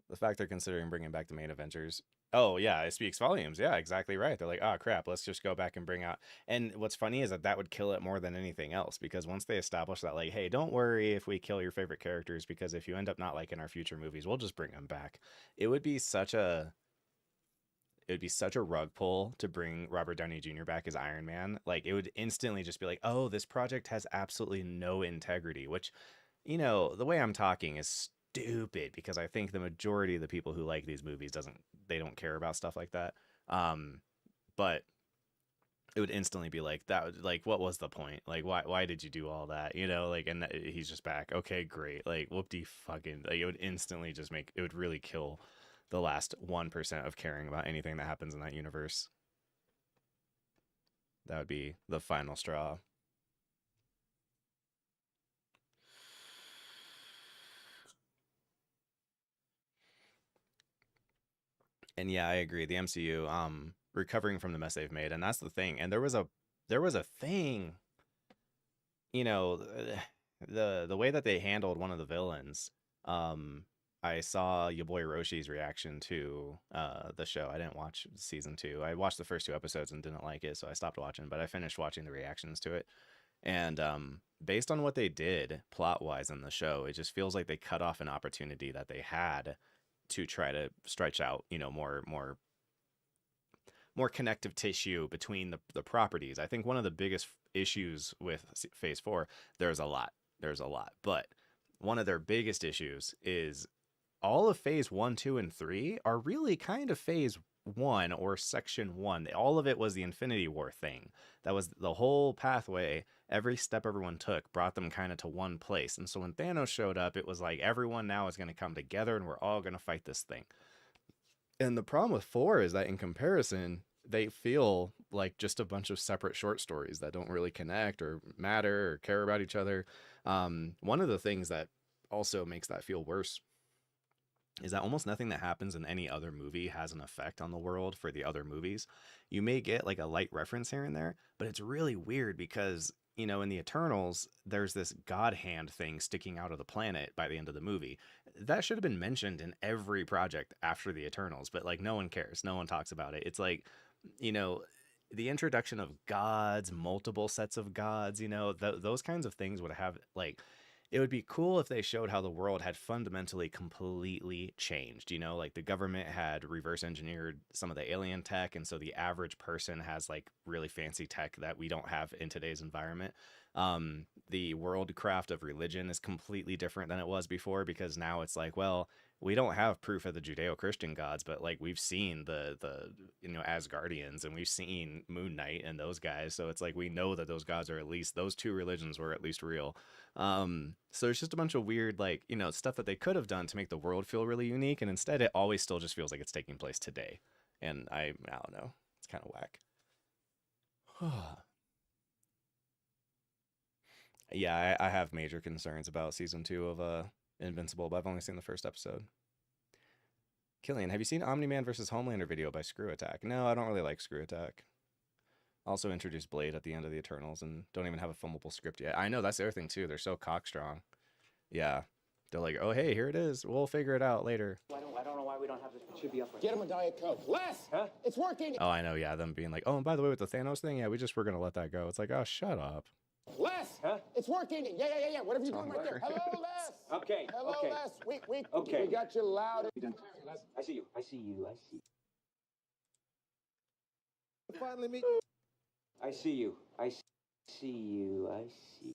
The fact they're considering bringing back the main Avengers. Oh, yeah, it speaks volumes. Yeah, exactly right. They're like, oh, crap, let's just go back and bring out. And what's funny is that would kill it more than anything else, because once they establish that, like, hey, don't worry if we kill your favorite characters, because if you end up not liking our future movies, we'll just bring them back. It would be such a rug pull to bring Robert Downey Jr. back as Iron Man. Like, it would instantly just be like, oh, this project has absolutely no integrity, which, you know, the way I'm talking is stupid, because I think the majority of the people who like these movies they don't care about stuff like that. But it would instantly be like that. Like, what was the point? Like, why did you do all that? You know, like, and he's just back. Okay, great. Like, whoop-de fucking, like, it would instantly just it would really kill the last 1% of caring about anything that happens in that universe. That would be the final straw. And yeah, I agree. The MCU, recovering from the mess they've made, and that's the thing. And there was a thing, you know, the way that they handled one of the villains. I saw your boy Roshi's reaction to the show. I didn't watch season 2. I watched the first 2 episodes and didn't like it, so I stopped watching. But I finished watching the reactions to it, and based on what they did plot wise in the show, it just feels like they cut off an opportunity that they had to try to stretch out, you know, more connective tissue between the properties. I think one of the biggest issues with Phase 4, there's a lot, but one of their biggest issues is all of Phase 1, 2, and 3 are really kind of Phase 1 or Section 1. All of it was the Infinity War thing. That was the whole pathway. Every step everyone took brought them kind of to one place. And so when Thanos showed up, it was like everyone now is going to come together and we're all going to fight this thing. And the problem with 4 is that in comparison, they feel like just a bunch of separate short stories that don't really connect or matter or care about each other. One of the things that also makes that feel worse is that almost nothing that happens in any other movie has an effect on the world for the other movies. You may get like a light reference here and there, but it's really weird because, you know, in the Eternals, there's this God hand thing sticking out of the planet by the end of the movie. That should have been mentioned in every project after the Eternals, but like no one cares. No one talks about it. It's like, you know, the introduction of gods, multiple sets of gods, you know, those kinds of things would have like, it would be cool if they showed how the world had fundamentally completely changed, you know, like the government had reverse engineered some of the alien tech. And so the average person has like really fancy tech that we don't have in today's environment. The worldcraft of religion is completely different than it was before, because now it's like, well, we don't have proof of the Judeo-Christian gods, but like we've seen the you know, Asgardians, and we've seen Moon Knight and those guys, so it's like we know that those gods are, at least those 2 religions were at least real. So it's just a bunch of weird, like, you know, stuff that they could have done to make the world feel really unique, and instead it always still just feels like it's taking place today, and I don't know, it's kind of whack. Yeah, I have major concerns about season 2 of Invincible, but I've only seen the first episode. Killian, have you seen Omni-Man versus Homelander video by Screw Attack? No, I don't really like Screw Attack. Also introduced Blade at the end of the Eternals and don't even have a filmable script yet. I know, that's the other thing too. They're so cockstrong. Yeah. They're like, oh, hey, here it is. We'll figure it out later. I don't know why we we don't have this. It should be up right Get him a Diet Coke. Les! Huh? It's working! Oh, I know. Yeah, them being like, oh, and by the way, with the Thanos thing, yeah, we were gonna let that go. It's like, oh, shut up. Les! Huh? It's working! Yeah. Whatever you're doing right there. Hello, Les! Okay, Hello, okay. Les! We Okay. got you loud. I see you. I see you. I see. Finally meet. I see you. I see you. I see.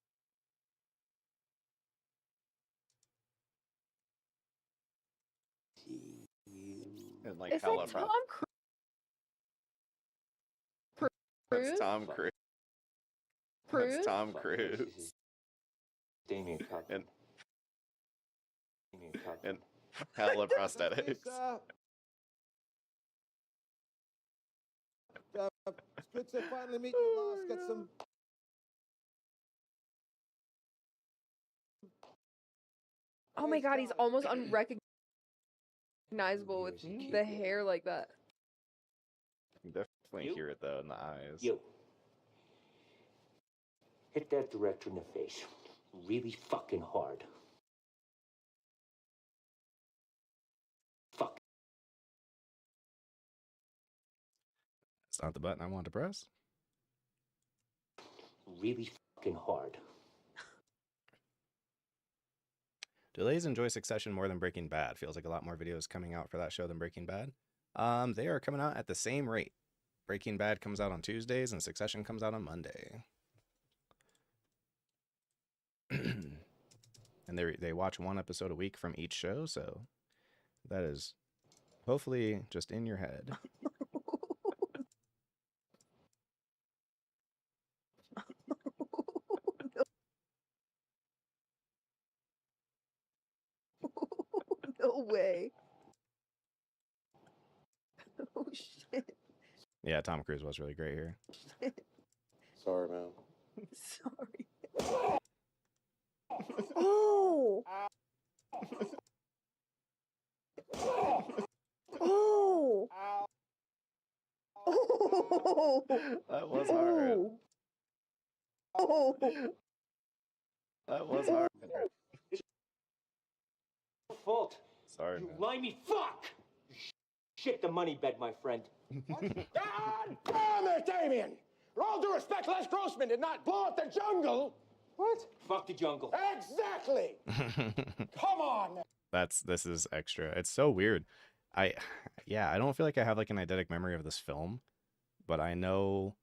See you. And like Is that hella Tom That's Cruise? Tom Cruise. Cruise? That's Tom Cruise. Damien Cock. And Damien Cock. and hella prosthetics. It's good to finally meet you, Lars. Get some. Oh my god, he's almost unrecognizable with the hair like that. You definitely You? hear it though in the eyes. You. Hit that director in the face. Really fucking hard. Fuck. It's not the button I want to press. Really fucking hard. Do ladies enjoy Succession more than Breaking Bad? Feels like a lot more videos coming out for that show than Breaking Bad. They are coming out at the same rate. Breaking Bad comes out on Tuesdays and Succession comes out on Monday. And they watch one episode a week from each show, so that is hopefully just in your head. No way. Oh shit. Yeah, Tom Cruise was really great here. Sorry, man. Sorry. Oh. Oh. Oh. That was hard. Oh. That was hard. Fault. Sorry, You man. limey fuck! You shit the money bed, my friend. God damn it, Damien! With all due respect, Les Grossman did not blow up the jungle. What? Fuck the jungle. Exactly! Come on! This is extra. It's so weird. I don't feel like I have like an eidetic memory of this film, but I know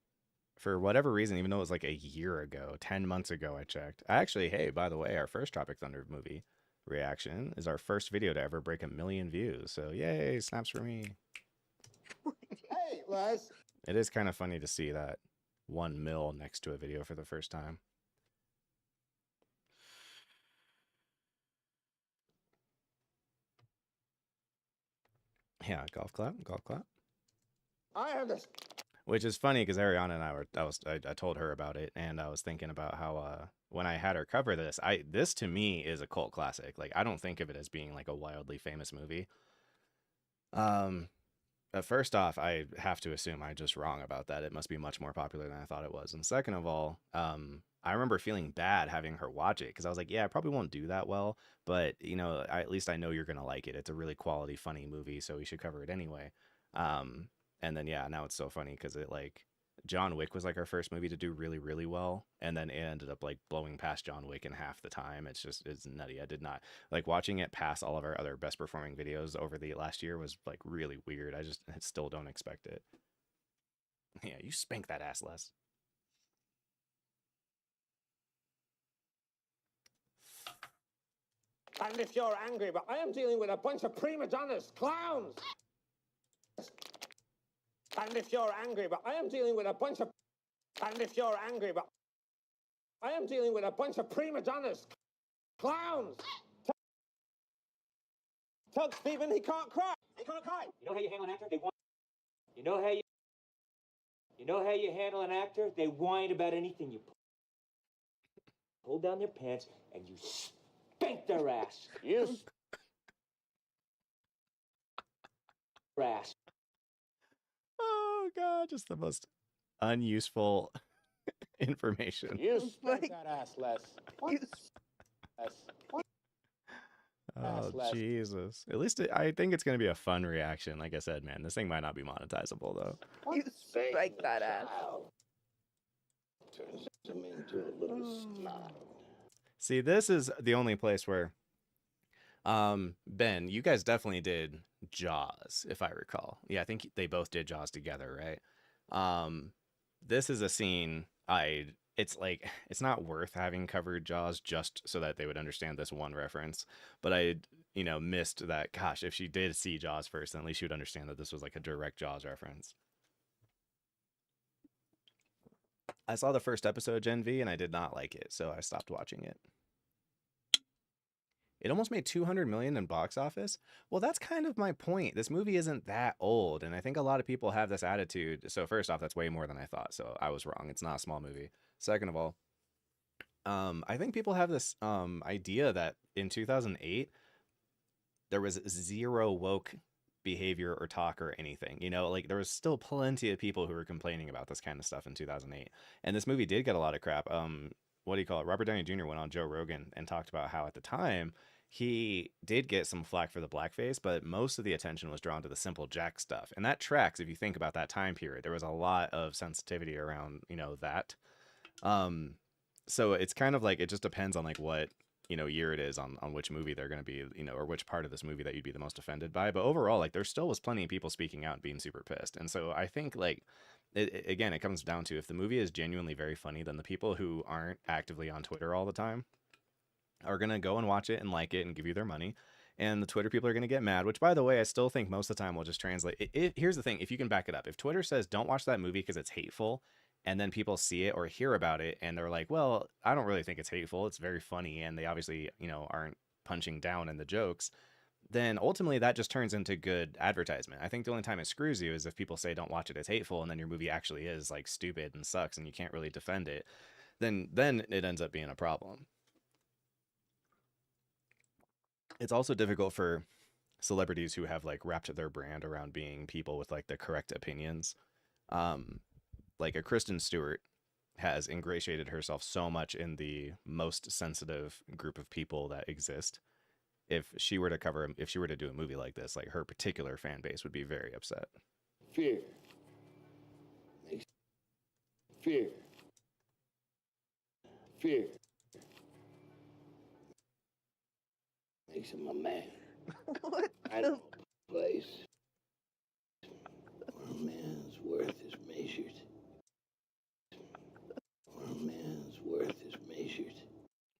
for whatever reason, even though it was like a year ago, 10 months ago, I checked. Actually, hey, by the way, our first Tropic Thunder movie reaction is our first video to ever break 1 million views. So yay, snaps for me. Hey, Les. It is kind of funny to see that 1 mil next to a video for the first time. Yeah, golf clap. I have this. Which is funny because Ariana and I told her about it, and I was thinking about how when I had her cover this, this to me is a cult classic. Like, I don't think of it as being like a wildly famous movie. First off, I have to assume I'm just wrong about that. It must be much more popular than I thought it was. And second of all, I remember feeling bad having her watch it because I was like, yeah, I probably won't do that well, but you know, at least I know you're gonna like it. It's a really quality, funny movie, so we should cover it anyway. And then yeah, now it's so funny because it like John Wick was like our first movie to do really, really well, and then it ended up like blowing past John Wick in half the time. It's nutty. I did not like watching it pass all of our other best performing videos over the last year was like really weird. I still don't expect it. Yeah, you spank that ass, Les. And if you're angry, but I am dealing with a bunch of prima donnas, clowns. And if you're angry, but I am dealing with a bunch of. And if you're angry, but I am dealing with a bunch of prima donnas, clowns. Tell Stephen he can't cry. He can't cry. You know how you handle an actor? They whine. You know how you handle an actor? They whine about anything you pull down their pants and you spank their ass. You ass. Oh god, just the most unuseful information. You spank that ass, Les. You- Les. Oh, Jesus. At least I think it's going to be a fun reaction. Like I said, man, this thing might not be monetizable, though. You spike that ass. Turns him into a little snot. See, this is the only place where, Ben, you guys definitely did Jaws, if I recall. Yeah, I think they both did Jaws together, right? This is a scene it's like, it's not worth having covered Jaws just so that they would understand this one reference. But I, missed that, gosh, if she did see Jaws first, then at least she would understand that this was like a direct Jaws reference. I saw the first episode of Gen V and I did not like it, so I stopped watching it. It almost made $200 million in box office. Well, that's kind of my point. This movie isn't that old, and I think a lot of people have this attitude. So first off, that's way more than I thought, so I was wrong. It's not a small movie. Second of all, I think people have this idea that in 2008, there was zero woke behavior or talk or anything. Like there was still plenty of people who were complaining about this kind of stuff in 2008. And this movie did get a lot of crap. What do you call it? Robert Downey Jr. went on Joe Rogan and talked about how at the time he did get some flack for the blackface, but most of the attention was drawn to the Simple Jack stuff. And that tracks if you think about that time period. There was a lot of sensitivity around, that. So it's kind of like, it just depends on like what, year it is on which movie they're going to be, or which part of this movie that you'd be the most offended by. But overall, like there still was plenty of people speaking out and being super pissed. And so I think like, again, it comes down to if the movie is genuinely very funny, then the people who aren't actively on Twitter all the time are going to go and watch it and like it and give you their money. And the Twitter people are going to get mad, which by the way, I still think most of the time will just translate. Here's the thing. If you can back it up, if Twitter says, don't watch that movie because it's hateful, and then people see it or hear about it and they're like, well, I don't really think it's hateful. It's very funny. And they obviously, aren't punching down in the jokes. Then ultimately that just turns into good advertisement. I think the only time it screws you is if people say don't watch it, it's hateful, and then your movie actually is like stupid and sucks and you can't really defend it. Then it ends up being a problem. It's also difficult for celebrities who have like wrapped their brand around being people with like the correct opinions. Like a Kristen Stewart has ingratiated herself so much in the most sensitive group of people that exist. If she were to do a movie like this, like her particular fan base would be very upset. Fear. Fear. Fear. Makes him a man. What? I know a place where a man's worth is measured. Where a man's worth is measured.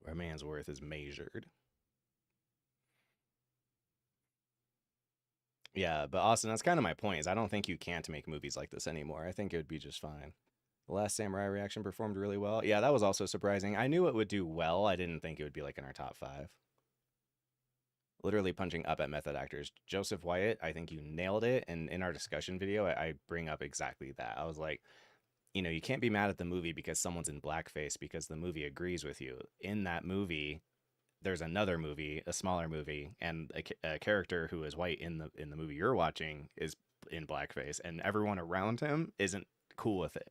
Where a man's worth is measured. Yeah, but Austin, that's kind of my point, is I don't think you can't make movies like this anymore. I think it would be just fine. The Last Samurai reaction performed really well. Yeah, that was also surprising. I knew it would do well. I didn't think it would be like in our top 5. Literally punching up at method actors. Joseph Wyatt, I think you nailed it. And in our discussion video, I bring up exactly that. I was like, you can't be mad at the movie because someone's in blackface because the movie agrees with you. In that movie, there's another movie, a smaller movie, and a character who is white in the movie you're watching is in blackface, and everyone around him isn't cool with it.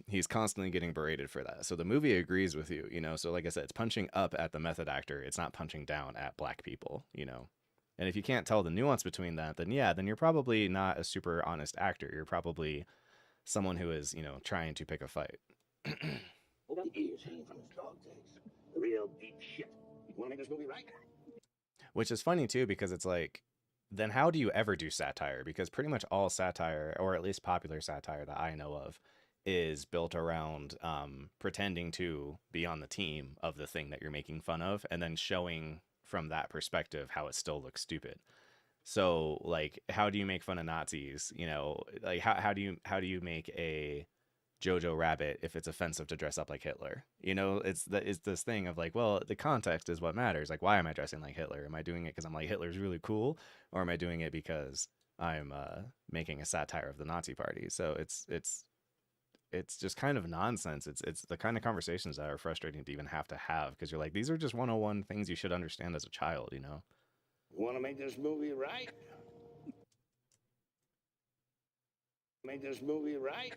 He's constantly getting berated for that. So the movie agrees with you, so like I said, it's punching up at the method actor. It's not punching down at black people, and if you can't tell the nuance between that, then you're probably not a super honest actor. You're probably someone who is, trying to pick a fight. Hold on, ears hanging from his dog's eggs. The real deep shit. You want to make this movie right? Which is funny too, because it's like, then how do you ever do satire? Because pretty much all satire, or at least popular satire that I know of, is built around pretending to be on the team of the thing that you're making fun of, and then showing from that perspective how it still looks stupid. So like, how do you make fun of Nazis? Like how do you make a Jojo Rabbit if it's offensive to dress up like Hitler? It's this thing of like, well, the context is what matters. Like, why am I dressing like Hitler? Am I doing it because I'm like, Hitler's really cool, or am I doing it because I'm making a satire of the Nazi Party? So it's just kind of nonsense. It's the kind of conversations that are frustrating to even have because you're like, these are just 101 things you should understand as a child, You want to make this movie right? Make this movie right?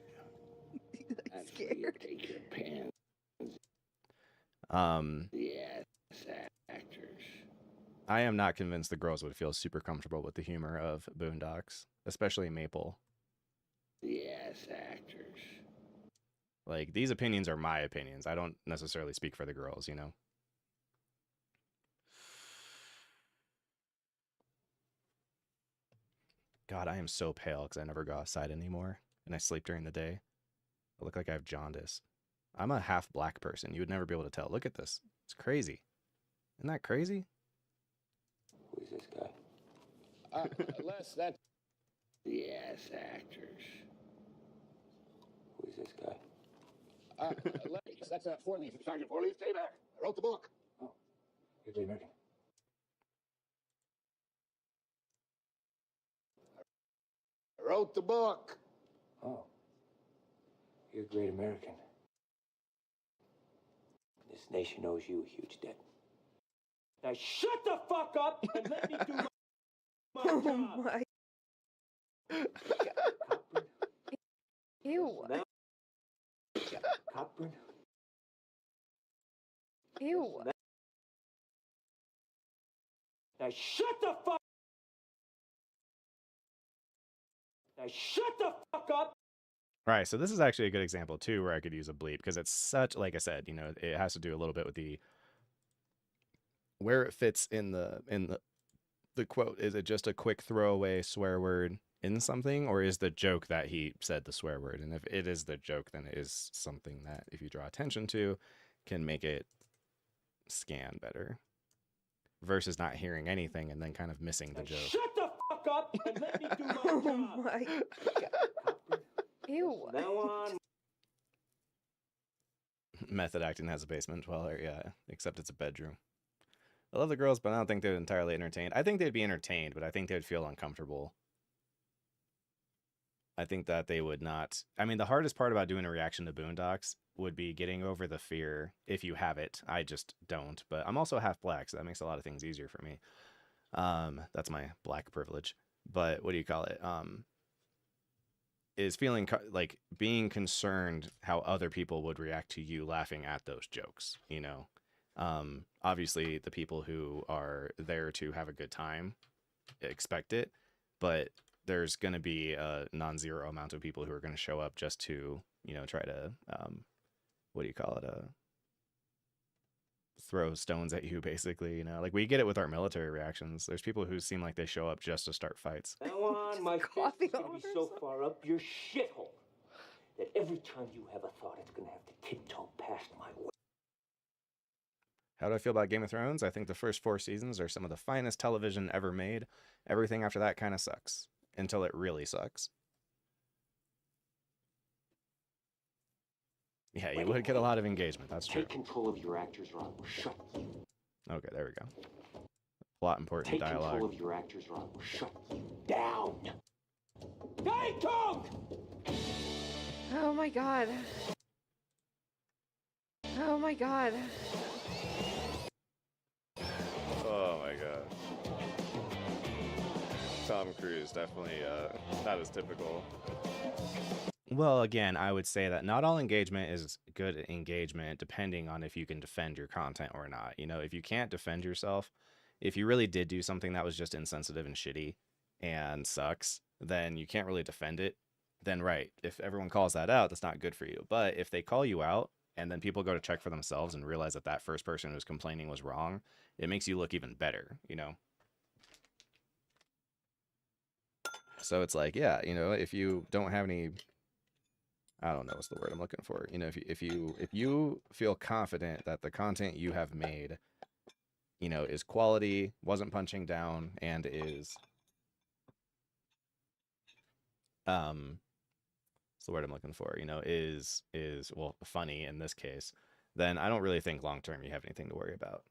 That's where you take your pants. Yes, actors. I am not convinced the girls would feel super comfortable with the humor of Boondocks, especially Maple. Yes, actors. Like, these opinions are my opinions. I don't necessarily speak for the girls, you know? God, I am so pale because I never go outside anymore, and I sleep during the day. I look like I have jaundice. I'm a half black person. You would never be able to tell. Look at this. It's crazy. Isn't that crazy? Who's this guy? Les, that. Yes, actors. Who's this guy? Les, that's Four-Leaf. Sergeant Four-Leaf, stay back. I wrote the book. Oh, you're the American. I wrote the book. Oh, you're a great American. This nation owes you a huge debt. Now shut the fuck up and let me do my Oh job. my. Ew. Cockburn? Ew. Now shut the fuck. Now shut the fuck up. All right, so this is actually a good example too where I could use a bleep because it's such, like I said, you know, it has to do a little bit with the where it fits in the quote. Is it just a quick throwaway swear word in something, or is the joke that he said the swear word? And if it is the joke, then it is something that if you draw attention to can make it scan better versus not hearing anything and then kind of missing the joke. Shut the fuck up and let me do my Oh job. my. Ew. Now on. Method acting has a basement. Well, yeah, except it's a bedroom. I love the girls, but I don't think they're entirely entertained. I think they'd be entertained, but I think they'd feel uncomfortable. I think that they would not. I mean, the hardest part about doing a reaction to Boondocks would be getting over the fear if you have it. I just don't, but I'm also half black, so that makes a lot of things easier for me. That's my black privilege. But what do you call it? Is feeling like being concerned how other people would react to you laughing at those jokes, you know? Obviously the people who are there to have a good time expect it, but there's going to be a non-zero amount of people who are going to show up just to, you know, try to, what do you call it? Throw stones at you, basically, you know, like we get it with our military reactions. There's people who seem like they show up just to start fights. Now on, my fist is going to be so far up your shithole that every time you have a thought, it's going to have to tiptoe past my way. How do I feel about Game of Thrones? I think the first 4 seasons are some of the finest television ever made. Everything after that kind of sucks until it really sucks. Yeah, you would get a lot of engagement. That's true. Take control of your actors or I will shut you. Okay, there we go. Plot important Take dialogue. control of your actors or I will shut you down. Hey, Tom! Oh my god. Oh my god. Oh my god. Tom Cruise, definitely not as typical. Well, again, I would say that not all engagement is good engagement depending on if you can defend your content or not. You know, if you can't defend yourself, if you really did do something that was just insensitive and shitty and sucks, then you can't really defend it. Then right, if everyone calls that out, that's not good for you. But if they call you out and then people go to check for themselves and realize that that first person who was complaining was wrong, it makes you look even better, you know? So it's like, yeah, you know, if you don't have any, I don't know what's the word I'm looking for. You know, if you feel confident that the content you have made, you know, is quality, wasn't punching down, and is what's the word I'm looking for? You know, is well, funny in this case, then I don't really think long term you have anything to worry about.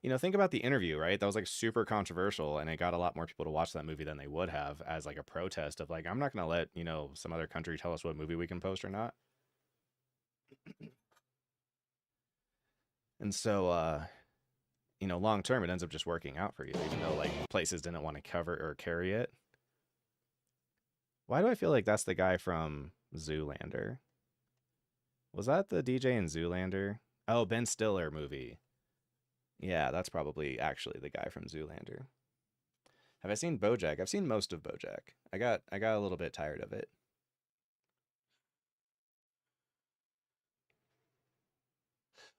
You know, think about The Interview, right? That was like super controversial and it got a lot more people to watch that movie than they would have as like a protest of like, I'm not going to let, you know, some other country tell us what movie we can post or not. And so, you know, long term, it ends up just working out for you, even though like places didn't want to cover or carry it. Why do I feel like that's the guy from Zoolander? Was that the DJ in Zoolander? Oh, Ben Stiller movie. Yeah, that's probably actually the guy from Zoolander. Have I seen BoJack? I've seen most of BoJack. I got a little bit tired of it.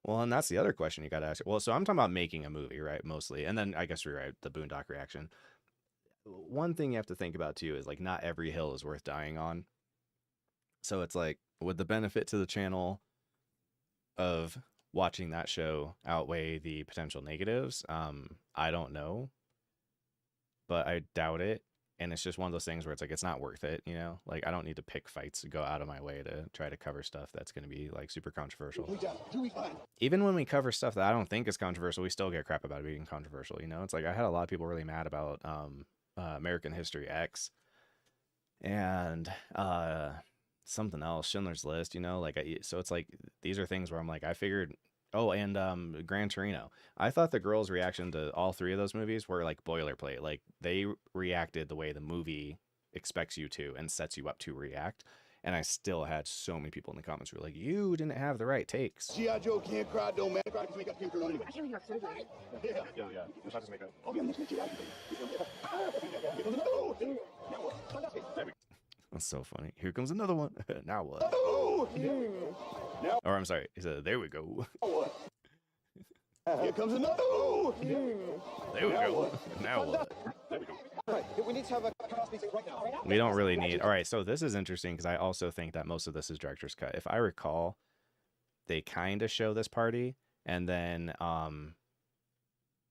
Well, and that's the other question you got to ask. Well, so I'm talking about making a movie, right? Mostly. And then I guess we write the Boondock reaction. One thing you have to think about too is like not every hill is worth dying on. So it's like, would the benefit to the channel of watching that show outweigh the potential negatives? I don't know, but I doubt it. And it's just one of those things where it's like, it's not worth it, you know? Like, I don't need to pick fights to go out of my way to try to cover stuff that's going to be, like, super controversial. Even when we cover stuff that I don't think is controversial, we still get crap about it being controversial, you know? It's like, I had a lot of people really mad about American History X and something else, Schindler's List, you know? Like, so it's like, these are things where I'm like, I figured... Oh, and Gran Torino. I thought the girls' reaction to all three of those movies were like boilerplate. Like they reacted the way the movie expects you to and sets you up to react. And I still had so many people in the comments who were like, "You didn't have the right takes." G.I. Joe can't cry, don't man. Cry, make up can't cry anyway. Yeah. Just have to make up. Oh, yeah, That's so funny. Here comes another one. Now what? oh, Or I'm sorry. He said, "There we go." here comes another. Oh, There we go. Now what? there we go. All right, we need to have a cross meeting right now. We don't really need. All right, so this is interesting because I also think that most of this is director's cut. If I recall, they kind of show this party and then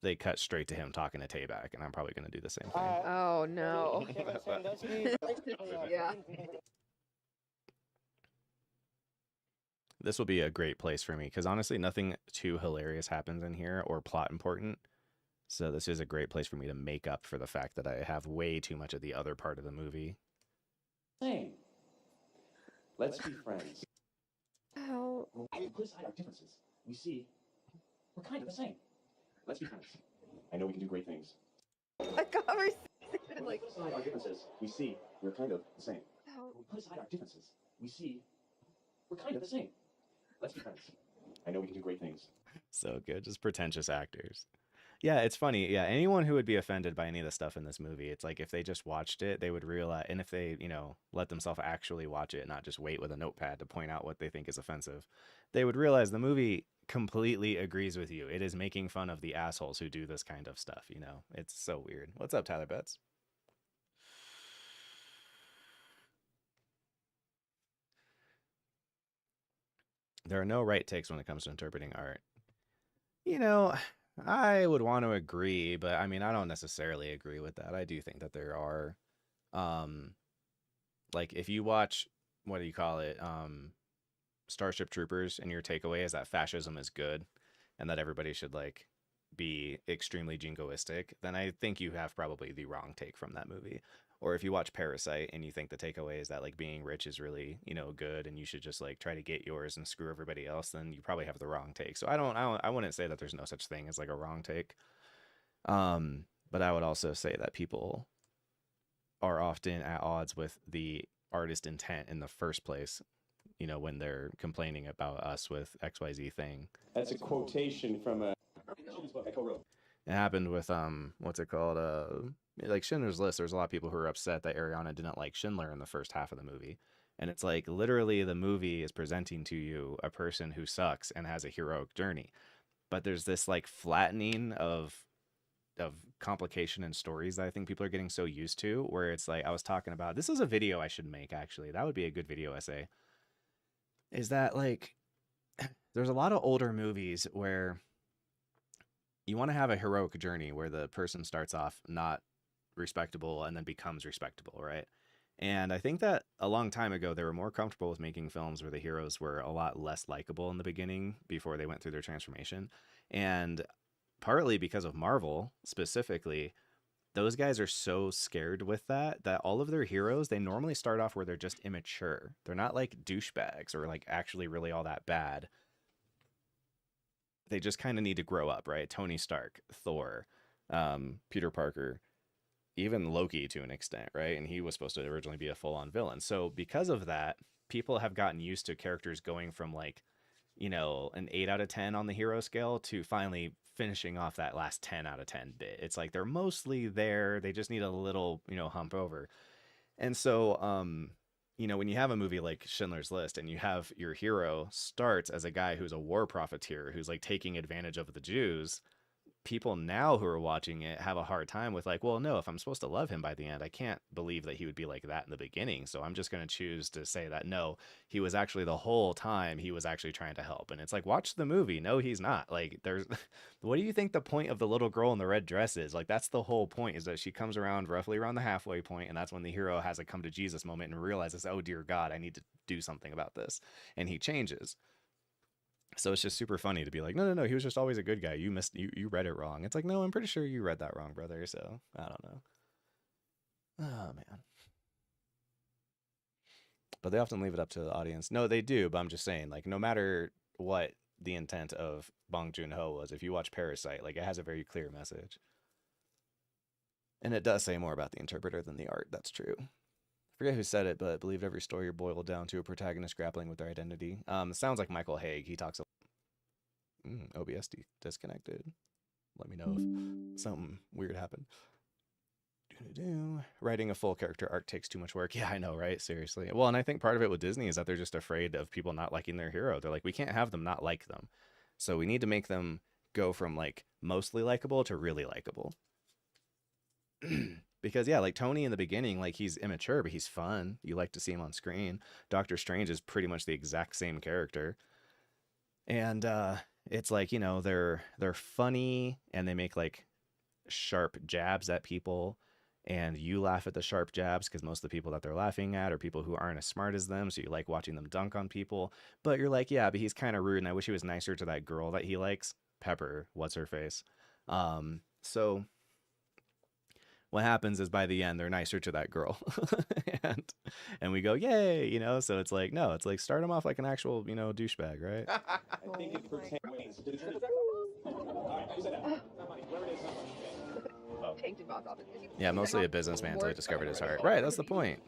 they cut straight to him talking to Tayback, and I'm probably going to do the same thing. Oh no. Yeah. This will be a great place for me because honestly, nothing too hilarious happens in here or plot important. So this is a great place for me to make up for the fact that I have way too much of the other part of the movie. Same. Let's be friends. How? We put aside our differences. We see we're kind of the same. Let's be friends. I know we can do great things. A conversation like. We put aside our differences. We see we're kind of the same. How? We put aside our differences. We see we're kind of the same. Let's be friends. I know we can do great things. So good, just pretentious actors. Yeah, it's funny. Yeah, anyone who would be offended by any of the stuff in this movie, it's like if they just watched it, they would realize, and if they, let themselves actually watch it, not just wait with a notepad to point out what they think is offensive, they would realize the movie completely agrees with you. It is making fun of the assholes who do this kind of stuff, It's so weird. What's up, Tyler Betts? There are no right takes when it comes to interpreting art. I would want to agree, but I mean, I don't necessarily agree with that. I do think that there are, like if you watch, what do you call it? Starship Troopers, and your takeaway is that fascism is good and that everybody should like be extremely jingoistic, then I think you have probably the wrong take from that movie. Or if you watch Parasite and you think the takeaway is that like being rich is really, good and you should just like try to get yours and screw everybody else, then you probably have the wrong take. So I wouldn't say that there's no such thing as like a wrong take. But I would also say that people are often at odds with the artist intent in the first place, when they're complaining about us with XYZ thing. That's a quotation from a book I co-wrote. It happened with what's it called? Like Schindler's List. There's a lot of people who are upset that Ariana didn't like Schindler in the first half of the movie. And it's like literally the movie is presenting to you a person who sucks and has a heroic journey. But there's this like flattening of complication and stories that I think people are getting so used to, where it's like I was talking about, this is a video I should make actually. That would be a good video essay. Is that like there's a lot of older movies where you want to have a heroic journey where the person starts off not respectable and then becomes respectable, right? And I think that a long time ago, they were more comfortable with making films where the heroes were a lot less likable in the beginning before they went through their transformation. And partly because of Marvel specifically, those guys are so scared with that all of their heroes, they normally start off where they're just immature. They're not like douchebags or like actually really all that bad. They just kind of need to grow up, right? Tony Stark, Thor, Peter Parker, even Loki to an extent, right? And he was supposed to originally be a full-on villain. So because of that, people have gotten used to characters going from like, you know, an 8 out of 10 on the hero scale to finally finishing off that last 10 out of 10 bit. It's like they're mostly there. They just need a little, you know, hump over. And so, you know, when you have a movie like Schindler's List and you have your hero starts as a guy who's a war profiteer, who's like taking advantage of the Jews, people now who are watching it have a hard time with like, well, no, if I'm supposed to love him by the end, I can't believe that he would be like that in the beginning. So I'm just going to choose to say that, no, he was actually the whole time he was actually trying to help. And it's like, watch the movie. No, he's not. Like, there's, what do you think the point of the little girl in the red dress is? Like, that's the whole point, is that she comes around roughly around the halfway point, and that's when the hero has a come to Jesus moment and realizes, oh dear God, I need to do something about this. And he changes. So it's just super funny to be like, no, he was just always a good guy. You read it wrong. It's like, no, I'm pretty sure you read that wrong, brother. So I don't know. Oh man. But they often leave it up to the audience. No, they do. But I'm just saying, like, no matter what the intent of Bong Joon-ho was, if you watch Parasite, like, it has a very clear message. And it does say more about the interpreter than the art. That's true. I forget who said it, but believed every story boiled down to a protagonist grappling with their identity. Sounds like Michael Haig. He talks OBS disconnected. Let me know if something weird happened. Writing a full character arc takes too much work. Yeah, I know, right? Seriously. Well, and I think part of it with Disney is that they're just afraid of people not liking their hero. They're like, we can't have them not like them. So we need to make them go from like mostly likable to really likable. Because yeah, like Tony in the beginning, like he's immature, but he's fun. You like to see him on screen. Doctor Strange is pretty much the exact same character. And it's like, you know, they're funny and they make like sharp jabs at people, and you laugh at the sharp jabs because most of the people that they're laughing at are people who aren't as smart as them, so you like watching them dunk on people. But you're like, yeah, but he's kind of rude, and I wish he was nicer to that girl that he likes, Pepper, what's her face. So what happens is by the end they're nicer to that girl. and we go, yay, you know. So it's like, no, it's like start him off like an actual, you know, douchebag, right? I think it pertains to the truth. Yeah, mostly a businessman until he discovered his heart. Right, that's the point.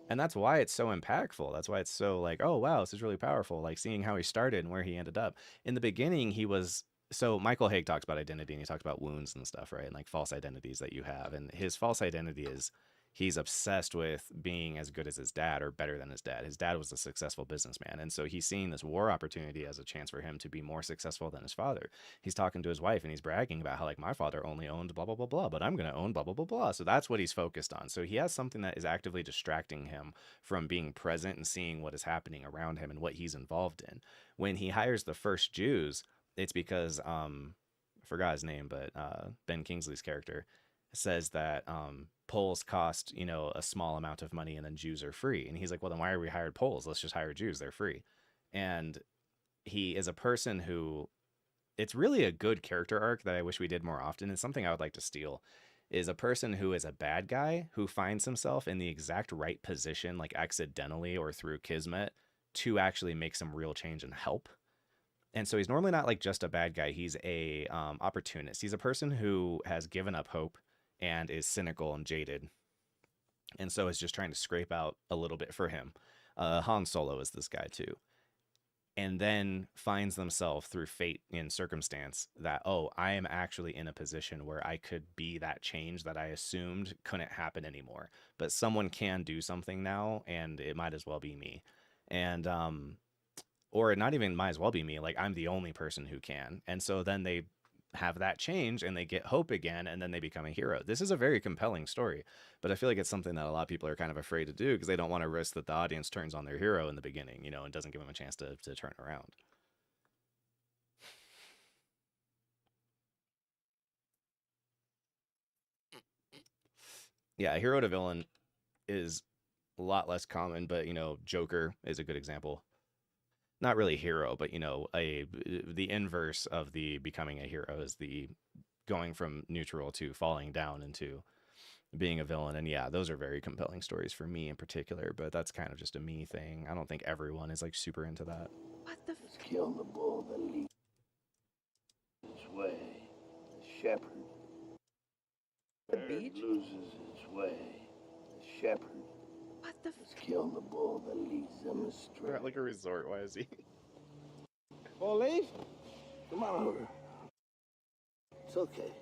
And that's why it's so impactful. That's why it's so like, oh wow, this is really powerful. Like seeing how he started and where he ended up. In the beginning, he was, so Michael Haig talks about identity, and he talks about wounds and stuff, right? And like false identities that you have. And his false identity is he's obsessed with being as good as his dad or better than his dad. His dad was a successful businessman. And so he's seeing this war opportunity as a chance for him to be more successful than his father. He's talking to his wife and he's bragging about how like my father only owned blah, blah, blah, blah, but I'm going to own blah, blah, blah, blah. So that's what he's focused on. So he has something that is actively distracting him from being present and seeing what is happening around him and what he's involved in. When he hires the first Jews, it's because, I forgot his name, but Ben Kingsley's character says that Poles cost, you know, a small amount of money and then Jews are free. And he's like, well, then why are we hired Poles? Let's just hire Jews. They're free. And he is a person who, it's really a good character arc that I wish we did more often. It's something I would like to steal, is a person who is a bad guy who finds himself in the exact right position, like accidentally or through kismet, to actually make some real change and help. And so he's normally not like just a bad guy. He's a opportunist. He's a person who has given up hope and is cynical and jaded, and so is just trying to scrape out a little bit for him. Han Solo is this guy too, and then finds themselves through fate and circumstance that, oh, I am actually in a position where I could be that change that I assumed couldn't happen anymore, but someone can do something now, and it might as well be me. And or not even might as well be me, like I'm the only person who can. And so then they have that change and they get hope again, and then they become a hero. This is a very compelling story, but I feel like it's something that a lot of people are kind of afraid to do because they don't want to risk that the audience turns on their hero in the beginning, you know, and doesn't give them a chance to turn around. Yeah, hero to villain is a lot less common, but, you know, Joker is a good example. Not really hero, but, you know, the inverse of the becoming a hero is the going from neutral to falling down into being a villain. And yeah, those are very compelling stories for me in particular, but that's kind of just a me thing. I don't think everyone is like super into that. What the Let's kill the bull that leads its way. The shepherd. The beach? Loses its way. The shepherd. What the Let's kill the bull that leads them astray. We're at like a resort. Why is he? Full leave? Come on over. It's okay.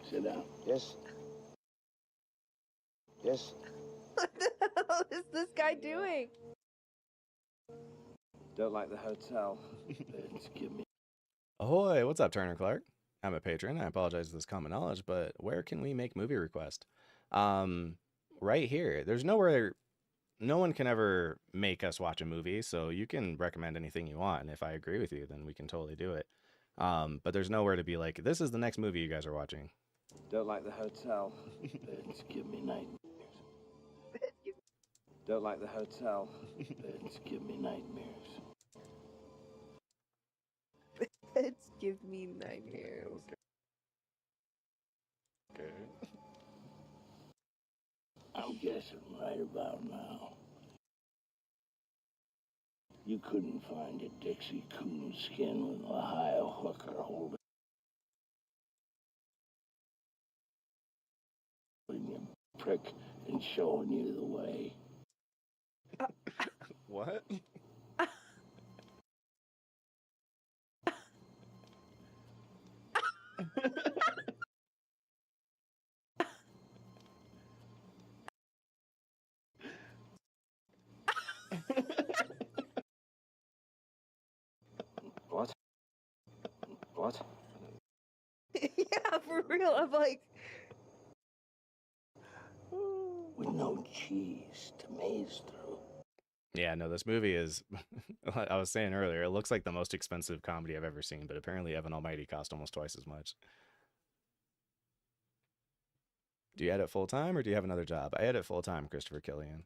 Sit down. Yes. Yes. What the hell is this guy doing? Don't like the hotel. Let's give me. Ahoy, what's up, Turner Clark? I'm a patron. I apologize for this common knowledge, but where can we make movie request? Right here. There's nowhere. No one can ever make us watch a movie, so you can recommend anything you want. And if I agree with you, then we can totally do it. But there's nowhere to be like, this is the next movie you guys are watching. Don't like the hotel. Let's give me nightmares. Don't like the hotel. Let's give me nightmares. It's give me nightmares. Okay. I'm guessing right about now. You couldn't find a Dixie coon skin with a Ohio hooker holding you prick and showing you the way. What? What? What? Yeah, for real. I'm like, With no cheese to maze through. Yeah, no, this movie is, I was saying earlier, it looks like the most expensive comedy I've ever seen, but apparently Evan Almighty cost almost twice as much. Do you edit full time or do you have another job? I edit full time, Christopher Killian.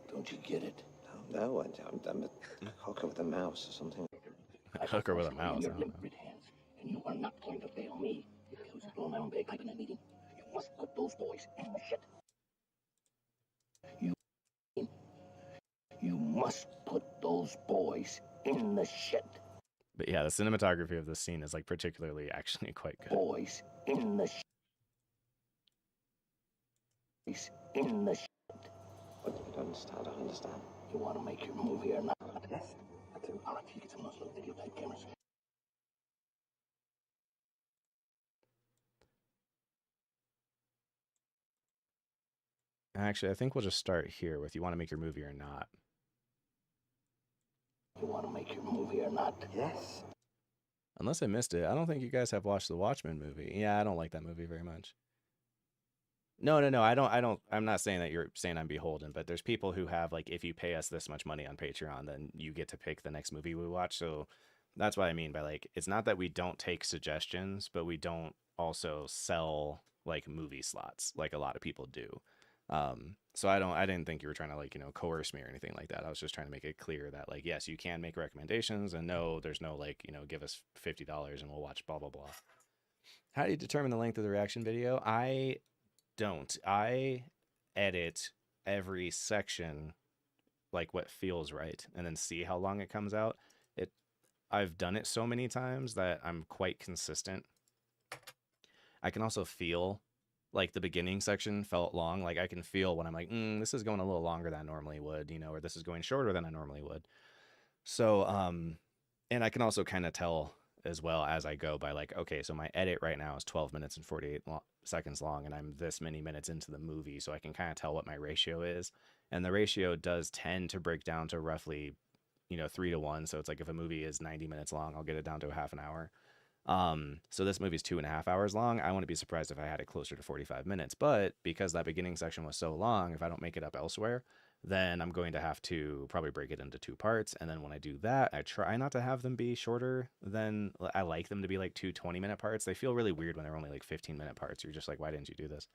Don't you get it? No, I'm a hooker with a mouse or something. A hooker with a mouse. Your limp hands, and you are not going to fail me. If I was to blow my own bagpipe in that meeting, you must put those boys in the shit. You must put those boys in the shit. But yeah, the cinematography of this scene is like particularly actually quite good. Boys in the shit. Boys in the shit. I don't understand. You want to make your movie or not? Yes, I do. All right, you get some of those little videotape cameras. Actually, I think we'll just start here with you want to make your movie or not. You want to make your movie or not? Yes. Unless I missed it, I don't think you guys have watched the Watchmen movie. Yeah, I don't like that movie very much. No, I'm not saying that you're saying I'm beholden, but there's people who have, like, if you pay us this much money on Patreon, then you get to pick the next movie we watch. So that's what I mean by, like, it's not that we don't take suggestions, but we don't also sell, like, movie slots like a lot of people do. So I didn't think you were trying to, like, you know, coerce me or anything like that. I was just trying to make it clear that, like, yes, you can make recommendations, and no, there's no, like, you know, give us $50 and we'll watch blah, blah, blah. How do you determine the length of the reaction video? I don't. I edit every section like what feels right and then see how long it comes out. I've done it so many times that I'm quite consistent. I can also feel like the beginning section felt long. Like I can feel when I'm like, this is going a little longer than I normally would, you know, or this is going shorter than I normally would. So, and I can also kind of tell as well as I go by, like, okay, so my edit right now is 12 minutes and 48 seconds long, and I'm this many minutes into the movie, so I can kind of tell what my ratio is. And the ratio does tend to break down to roughly, you know, 3-to-1. So it's like if a movie is 90 minutes long, I'll get it down to a half an hour. So this movie's 2.5 hours long. I wouldn't be surprised if I had it closer to 45 minutes. But because that beginning section was so long, if I don't make it up elsewhere, then I'm going to have to probably break it into 2 parts. And then when I do that, I try not to have them be shorter than, I like them to be like 2 20-minute parts. They feel really weird when they're only like 15-minute parts. You're just like, why didn't you do this?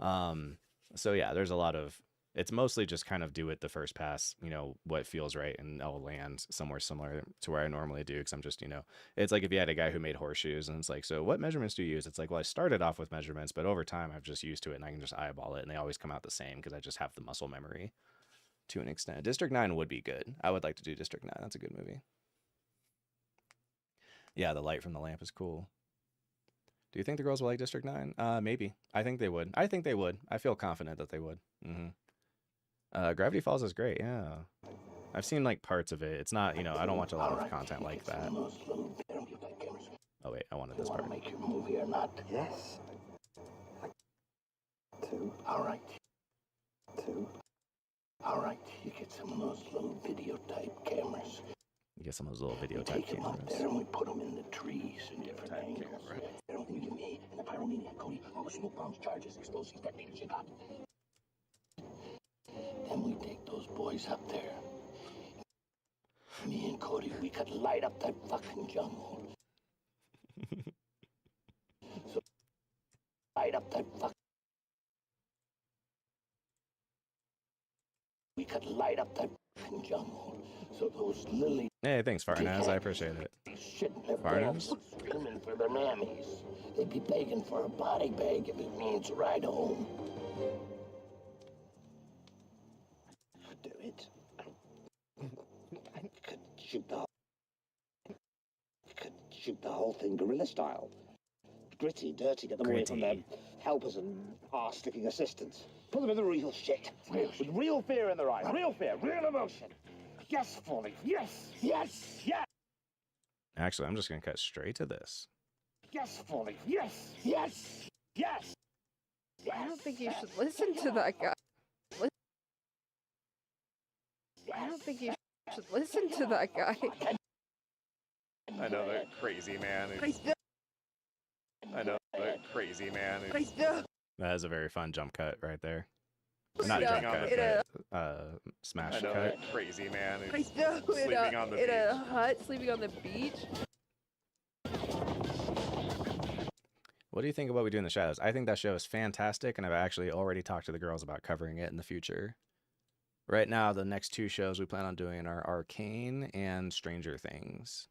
So yeah, there's a lot of, it's mostly just kind of do it the first pass, you know, what feels right, and I'll land somewhere similar to where I normally do, because I'm just, you know, it's like if you had a guy who made horseshoes and it's like, so what measurements do you use? It's like, well, I started off with measurements, but over time I've just used to it and I can just eyeball it and they always come out the same because I just have the muscle memory to an extent. District 9 would be good. I would like to do District 9. That's a good movie. Yeah, the light from the lamp is cool. Do you think the girls will like District 9? Maybe. I think they would. I think they would. I feel confident that they would. Gravity Falls is great, yeah. I've seen like parts of it. It's not, you know, I don't watch a lot of content like that. Oh wait, I wanted this part. Make your movie or not? Yes. 2. All right. 2. All right. You get some of those little video type cameras. You get some of those little video We type take them up cameras. there and we put them in the trees in different angles. Everything you need. And the pyromaniac, Cody, all the smoke bombs, charges, explosives, detonators you got. Then we take those boys up there. Me and Cody, we could light up that fucking jungle. So, light up that fucking... We could light up that fucking jungle. So those lily... Hey, thanks, Farnaz. I appreciate it. Shit in their Farnaz? pants, screaming for their mammies. They'd be begging for a body bag if it means a ride home. Do it. I could shoot the whole thing guerrilla style. Gritty, dirty, get them away from their helpers and arse-sticking assistants. Put them in the real shit. With real fear in their eyes. Real fear, real emotion. Yes, Foley. Yes. Yes. Yes. Actually, I'm just going to cut straight to this. Yes, Foley. Yes. Yes. Yes. I don't think you should listen to that guy. I don't think you should listen to that guy. I know that crazy man. I know that crazy man. That is a very fun jump cut right there. Not jump cut, but smash cut. That crazy man. Sleeping on the beach. In a hut, sleeping on the beach. What do you think of What We Do in the Shadows? I think that show is fantastic, and I've actually already talked to the girls about covering it in the future. Right now, the next 2 shows we plan on doing are Arcane and Stranger Things.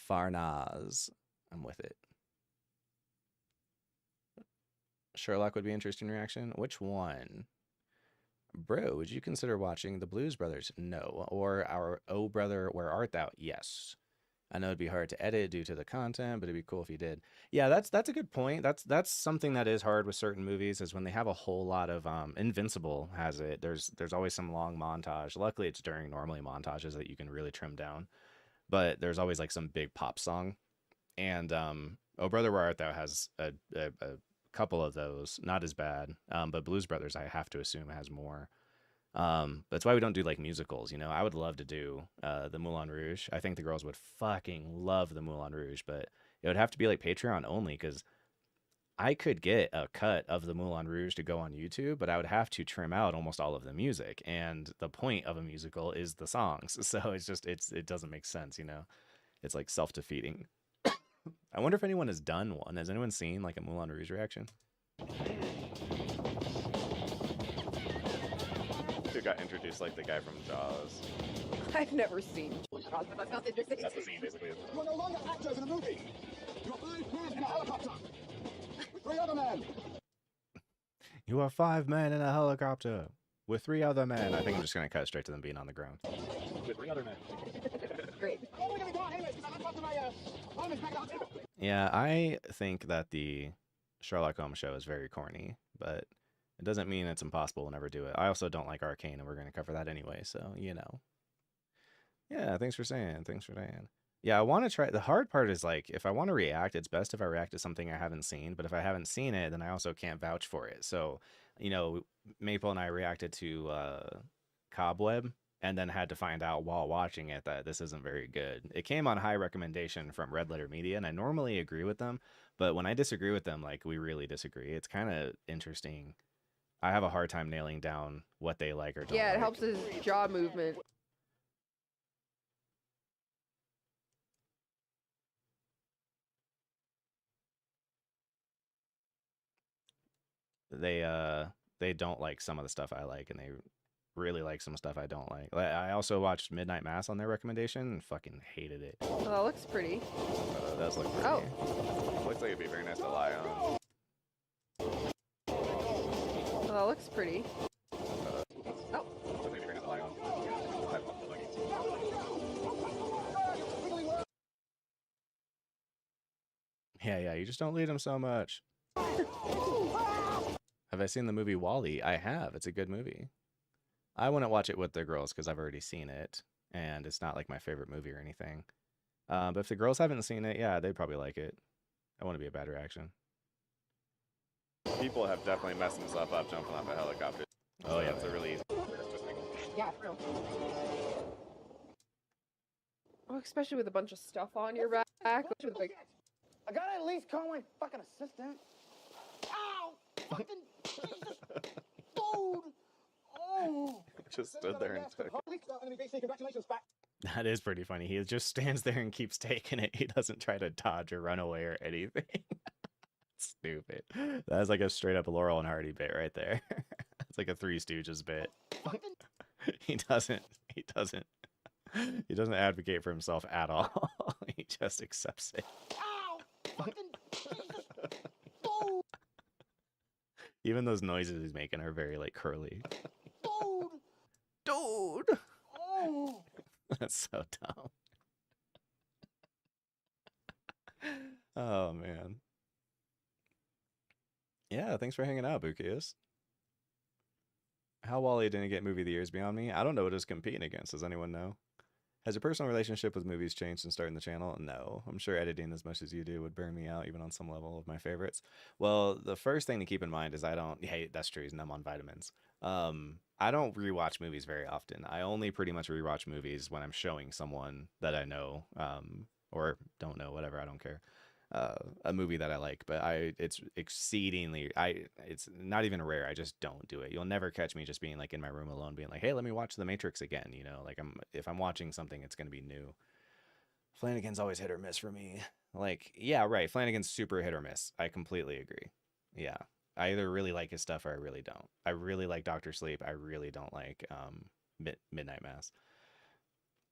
Farnaz. I'm with it. Sherlock would be interesting reaction. Which one? Bro, would you consider watching The Blues Brothers? No. Or our Oh Brother, Where Art Thou? Yes. I know it'd be hard to edit due to the content, but it'd be cool if you did. Yeah, that's a good point. That's something that is hard with certain movies, is when they have a whole lot of Invincible has it. There's always some long montage. Luckily, it's during normally montages that you can really trim down. But there's always like some big pop song. And Oh Brother, Where Art Thou has a couple of those, not as bad, but Blues Brothers I have to assume has more. That's why we don't do like musicals, you know. I would love to do the Moulin Rouge. I think the girls would fucking love the Moulin Rouge, but it would have to be like Patreon only, because I could get a cut of the Moulin Rouge to go on YouTube, but I would have to trim out almost all of the music, and the point of a musical is the songs, so it doesn't make sense, you know. It's like self-defeating. I wonder if anyone has done one. Has anyone seen like a Moulin Rouge reaction? Who got introduced like the guy from Jaws? I've never seen. That's the scene, basically. You're no longer actors in a movie. You're 5 men in a helicopter. With 3 other men. You are 5 men in a helicopter with 3 other men. I think I'm just gonna cut straight to them being on the ground. With 3 other men. Great. Yeah, I think that the Sherlock Holmes show is very corny, but it doesn't mean it's impossible to never do it. I also don't like Arcane, and we're going to cover that anyway, so, you know. Yeah, thanks for saying. Yeah, I want to try. The hard part is, like, if I want to react, it's best if I react to something I haven't seen, but if I haven't seen it, then I also can't vouch for it. So, you know, Maple and I reacted to Cobweb, and then had to find out while watching it that this isn't very good. It came on high recommendation from Red Letter Media, and I normally agree with them, but when I disagree with them, like, we really disagree. It's kind of interesting. I have a hard time nailing down what they like or don't Yeah, it like. helps his jaw movement. They don't like some of the stuff I like, and they really like some stuff I don't like. I also watched Midnight Mass on their recommendation and fucking hated it. Oh, that looks pretty. It does look pretty. Oh. Looks like it'd be very nice to lie on. Oh, that looks pretty. Oh. Yeah, you just don't lead him so much. Have I seen the movie WALL-E? I have. It's a good movie. I wouldn't watch it with the girls because I've already seen it, and it's not like my favorite movie or anything. But if the girls haven't seen it, yeah, they'd probably like it. I want to be a bad reaction. People have definitely messed themselves up jumping off a helicopter. Oh yeah, it's a really easy. Yeah, for real. Oh, especially with a bunch of stuff on your back. With like, I gotta at least call my fucking assistant. Ow! Fucking Jesus! Dude! Oh! Just stood there and took it. Congratulations, back. That is pretty funny. He just stands there and keeps taking it. He doesn't try to dodge or run away or anything. Stupid. That's like a straight up Laurel and Hardy bit right there. It's like a Three Stooges bit. He doesn't advocate for himself at all. He just accepts it. Ow! Fucking Jesus! Dude! Even those noises he's making are very like curly. Dude! Dude! Oh! That's so dumb. Oh man. Yeah, thanks for hanging out, Bukius. How WALL-E didn't get movie of the year is beyond me. I don't know what it's competing against. Does anyone know? Has your personal relationship with movies changed since starting the channel? No. I'm sure editing as much as you do would burn me out, even on some level of my favorites. Well, the first thing to keep in mind is hey, that's true, and I'm on vitamins. I don't rewatch movies very often. I only pretty much rewatch movies when I'm showing someone that I know, or don't know, whatever, I don't care. A movie that I like, but it's not even rare. I just don't do it. You'll never catch me just being like in my room alone being like, hey, let me watch The Matrix again, you know, like if I'm watching something, it's going to be new. Flanagan's always hit or miss for me. Like, yeah, right. Flanagan's super hit or miss. I completely agree. Yeah. I either really like his stuff or I really don't. I really like Dr. Sleep. I really don't like Midnight Mass.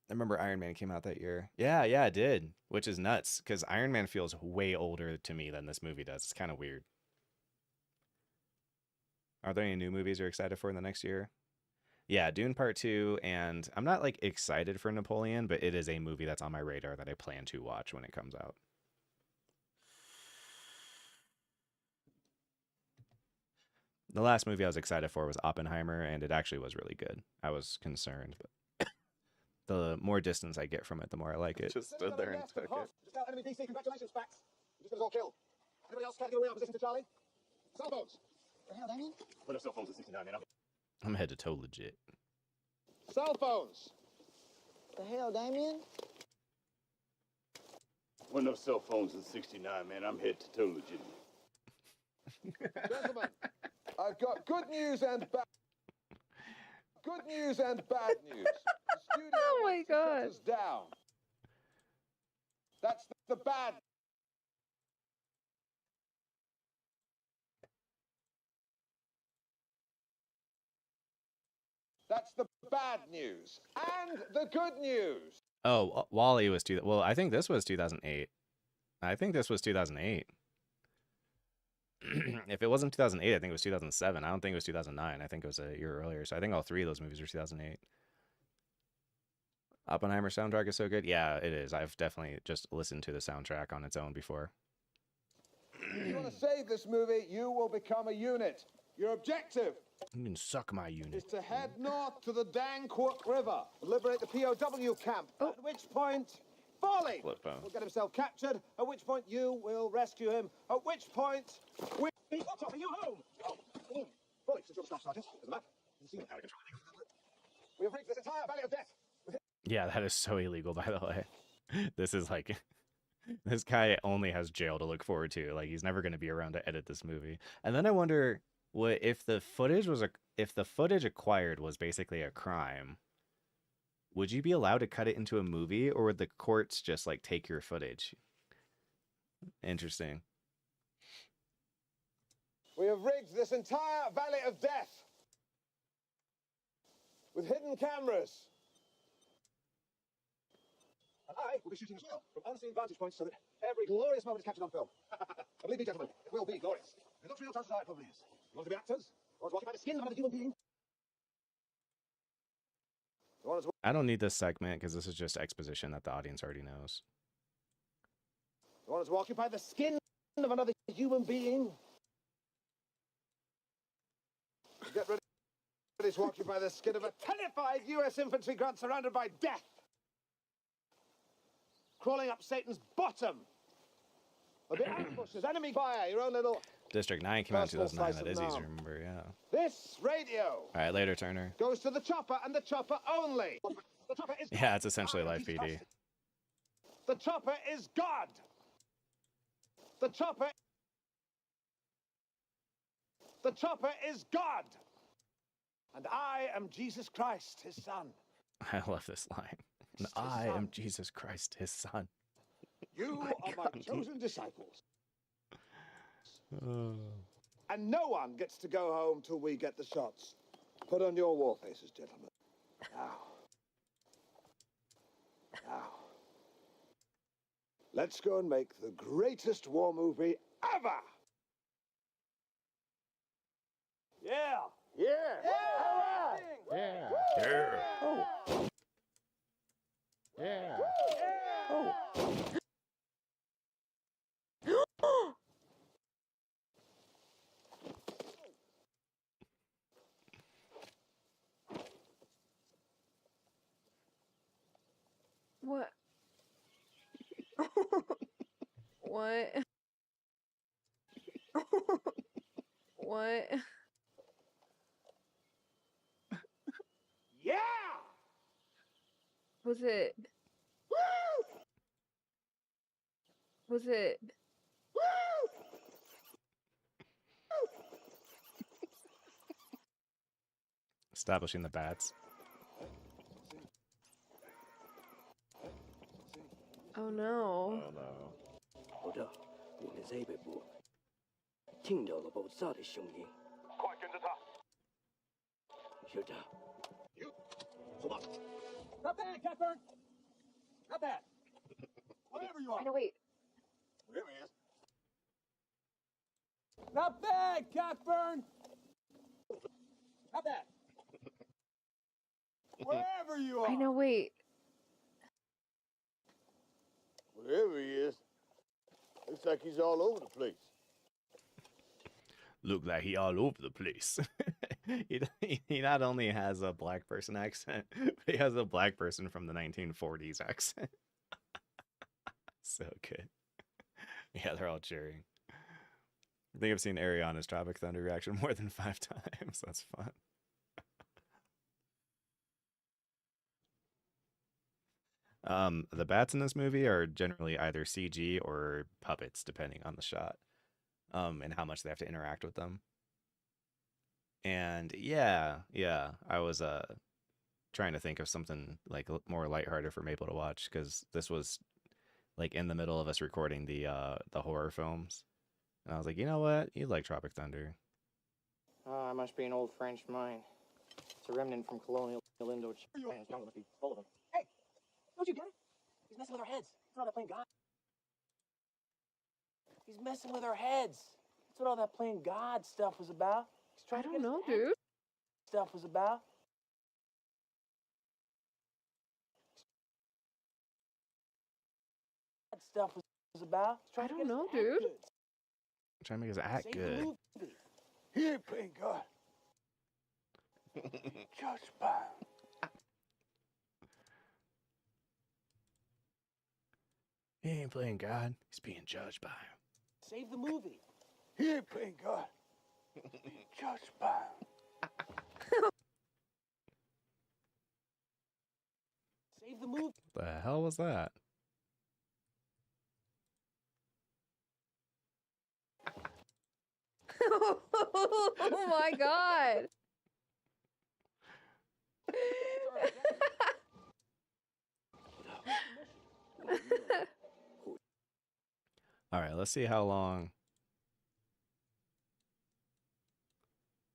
I remember Iron Man came out that year. Yeah, it did, which is nuts because Iron Man feels way older to me than this movie does. It's kind of weird. Are there any new movies you're excited for in the next year? Yeah, Dune Part 2, and I'm not like excited for Napoleon, but it is a movie that's on my radar that I plan to watch when it comes out. The last movie I was excited for was Oppenheimer, and it actually was really good. I was concerned, but the more distance I get from it, the more I like it. Just stood there and took it. Just out enemy DC, congratulations, Bax. You just got us all killed. Anybody else care to give away our position to Charlie? Cell phones. The hell, Damien? Put up cell phones at 69, man. I'm head to toe legit. Cell phones. The hell, Damien? When those cell phones at 69, man, I'm head to toe legit. Gentlemen, I've got good news and bad. Good news and bad news. The studio oh my God. Shut us down. That's the bad. That's the bad news. And the good news. Oh, WALL-E was well, I think this was 2008. I think this was 2008. If it wasn't 2008, I think it was 2007. I don't think it was 2009. I think it was a year earlier. So I think all three of those movies were 2008. Oppenheimer soundtrack is so good. Yeah, it is. I've definitely just listened to the soundtrack on its own before. If you want to save this movie, you will become a unit. Your objective You can suck my unit. is to head north to the Danquuk River, liberate the POW camp, at which point Farley will get himself captured, at which point you will rescue him, at which point we... What are you home? Farley, since you're the staff sergeant, there's a map. You see how to control it. We have reached this entire valley of death. Yeah, that is so illegal, by the way. This is like... This guy only has jail to look forward to. Like, he's never going to be around to edit this movie. And then I wonder... What if the footage acquired was basically a crime? Would you be allowed to cut it into a movie, or would the courts just like take your footage? Interesting. We have rigged this entire valley of death with hidden cameras. And I will be shooting as well, from unseen vantage points, so that every glorious moment is captured on film. Believe me, gentlemen, it will be glorious. It looks real, chances are it probably is. You want to be actors? You want to occupy the skin of another human being? I don't need this segment because this is just exposition that the audience already knows. You want to occupy the skin of another human being. Get ready to occupy the skin of a terrified U.S. infantry grunt surrounded by death. Crawling up Satan's bottom. There'll be ambushes, enemy fire, your own little... District 9 came out in personal 2009. slice That of is easy now. to remember, yeah. This radio All right, later, Turner. goes to the chopper and the chopper only. The chopper is Yeah, it's essentially Life PD. The chopper is God. The chopper is God. And I am Jesus Christ, his son. I love this line. And I am Jesus Christ, his son. You are my chosen disciples. And no one gets to go home till we get the shots. Put on your war faces, gentlemen. Now. Let's go and make the greatest war movie ever! Yeah! Yeah! Yeah. Oh. Yeah. Oh. What? What? What? Yeah! Was it? Was it? Establishing the bats. Oh no. Oh no. 好的，你们这边部听到了爆炸的声音。快跟着他！是的。 Not bad, Catburn! Not bad. Whatever you are. No, wait. Wherever he is. Not bad, Cockburn. Not bad. Wherever you are. I know, wait. Wherever he is. Looks like he's all over the place. Look like he all over the place. he not only has a black person accent, but he has a black person from the 1940s accent. So good. Yeah, they're all cheering. I think I've seen Ariana's Tropic Thunder reaction more than 5 times. That's fun. The bats in this movie are generally either CG or puppets, depending on the shot, and how much they have to interact with them. And yeah, I was trying to think of something like more lighthearted for Maple to watch, because this was like in the middle of us recording the horror films, and I was like, you know what, you'd like Tropic Thunder. Oh, I must be an old French mind. It's a remnant from colonial Indochina. This jungle must be full of them. Hey, don't you get it? He's messing with our heads. That's what all that playing God. He's messing with our heads. That's what all that playing God stuff was about. He's trying I to don't get know, us to dude. Stuff was about. That stuff was about. I don't know, dude. Trying to make us act good. He ain't playing God. Judged by him. He ain't playing God. He's being judged by him. Save the movie. He ain't playing God. Judged by him. Save the movie. The hell was that? Oh my god. All right, let's see how long.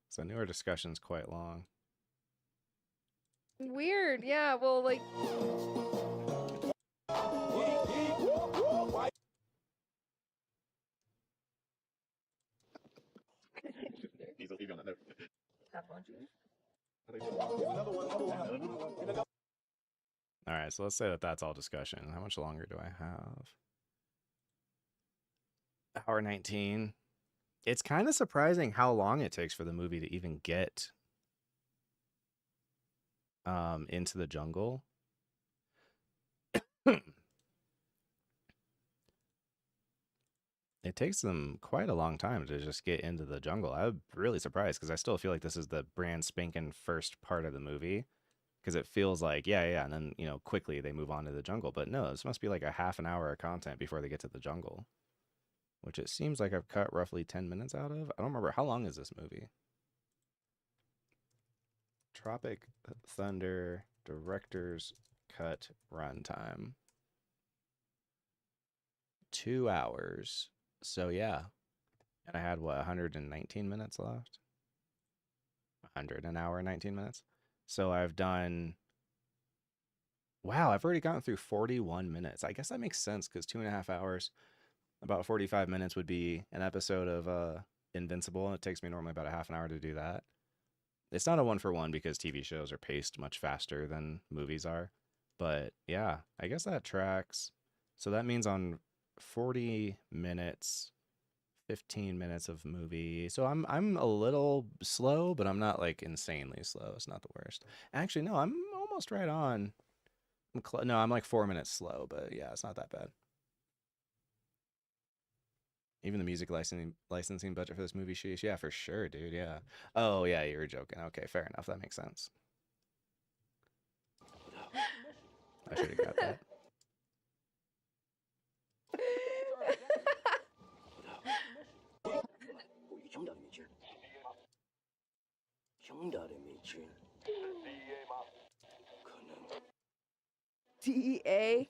So I knew our discussion's quite long. Weird, yeah, well, like... All right, so let's say that that's all discussion. How much longer do I have? Hour 19. It's kind of surprising how long it takes for the movie to even get into the jungle. It takes them quite a long time to just get into the jungle. I'm really surprised because I still feel like this is the brand spanking first part of the movie, because it feels like, yeah, and then, quickly they move on to the jungle. But no, this must be like a half an hour of content before they get to the jungle, which it seems like I've cut roughly 10 minutes out of. I don't remember. How long is this movie? Tropic Thunder director's cut runtime. 2 hours. So yeah. And I had 119 minutes left? 100 an hour, 19 minutes. So I've done, wow, I've already gotten through 41 minutes. I guess that makes sense because 2.5 hours, about 45 minutes would be an episode of Invincible, and it takes me normally about a half an hour to do that. It's not a 1-for-1 because TV shows are paced much faster than movies are. But yeah, I guess that tracks. So that means on 40 minutes, 15 minutes of movie. So I'm a little slow, but I'm not like insanely slow. It's not the worst. Actually, no, I'm almost right on. No, I'm like 4 minutes slow, but yeah, it's not that bad. Even the music licensing budget for this movie, sheesh. Yeah, for sure, dude. Yeah. Oh, yeah, you were joking. Okay, fair enough. That makes sense. I should have got that. DEA?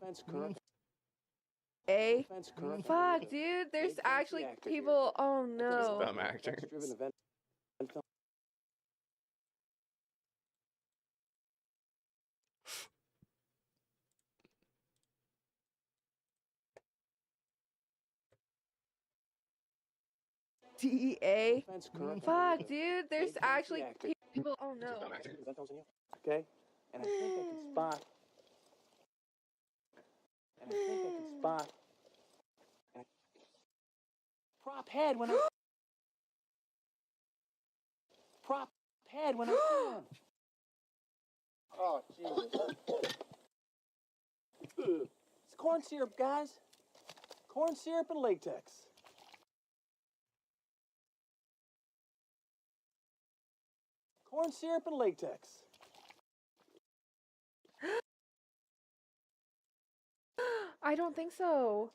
Fuck, dude. There's actually people. Oh no. Dumb actors. DEA? Fuck, dude. There's actually people. Oh no. Okay? And I think I can spot. Prop head when I. Prop head when I see him. Oh, Jesus. It's corn syrup, guys. Corn syrup and latex. Corn syrup and latex. I don't think so.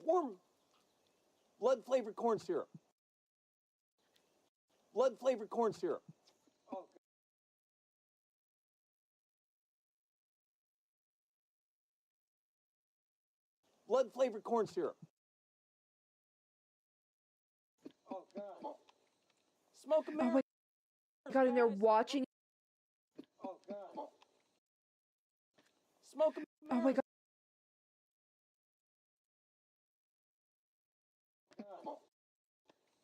Warm blood-flavored corn syrup. Blood-flavored corn syrup. Oh. Blood-flavored corn syrup. Oh, God. Smoke a mirror. Oh my God, and they're watching. Oh, God. Smoke a mirror. Oh my God.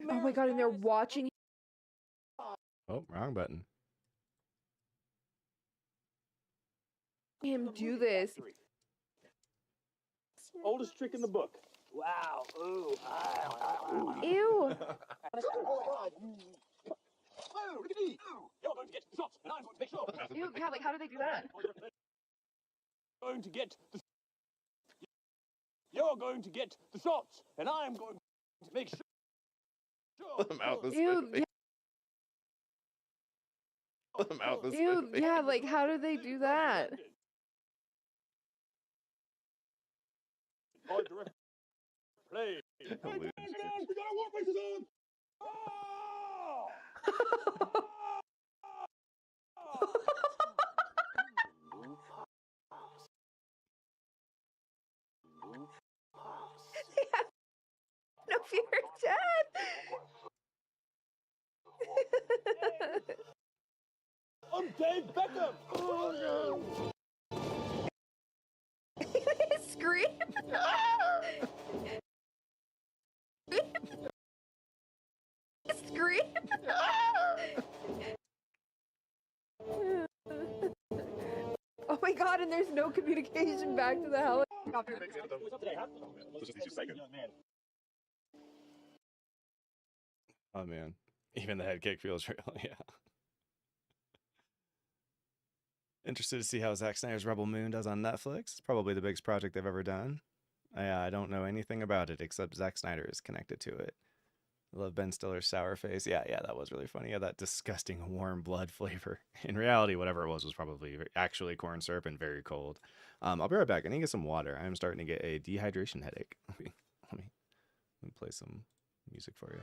Oh my God, and they're watching Oh, wrong button. him do this. Oldest trick in the book. Wow. Ooh. Ew. You're going to get the shots, and I'm going to make sure. Ew, yeah, like how do they do that? Going to get the. You're going to get the shots, and I'm going to make sure. The mouth is Ew, yeah. The mouth is Ew, yeah, like how do they do that? My direct play. We got our war faces on! They have no fear of death. I'm Dave Beckham! Scream. Scream. Oh my God, and there's no communication back to the helicopter. Oh man, even the head kick feels real. Yeah. Interested to see how Zack Snyder's Rebel Moon does on Netflix. It's probably the biggest project they've ever done. I don't know anything about it except Zack Snyder is connected to it. I love Ben Stiller's sour face. Yeah, that was really funny. Yeah, that disgusting warm blood flavor. In reality, whatever it was probably actually corn syrup and very cold. I'll be right back. I need to get some water. I'm starting to get a dehydration headache. Let me play some music for you.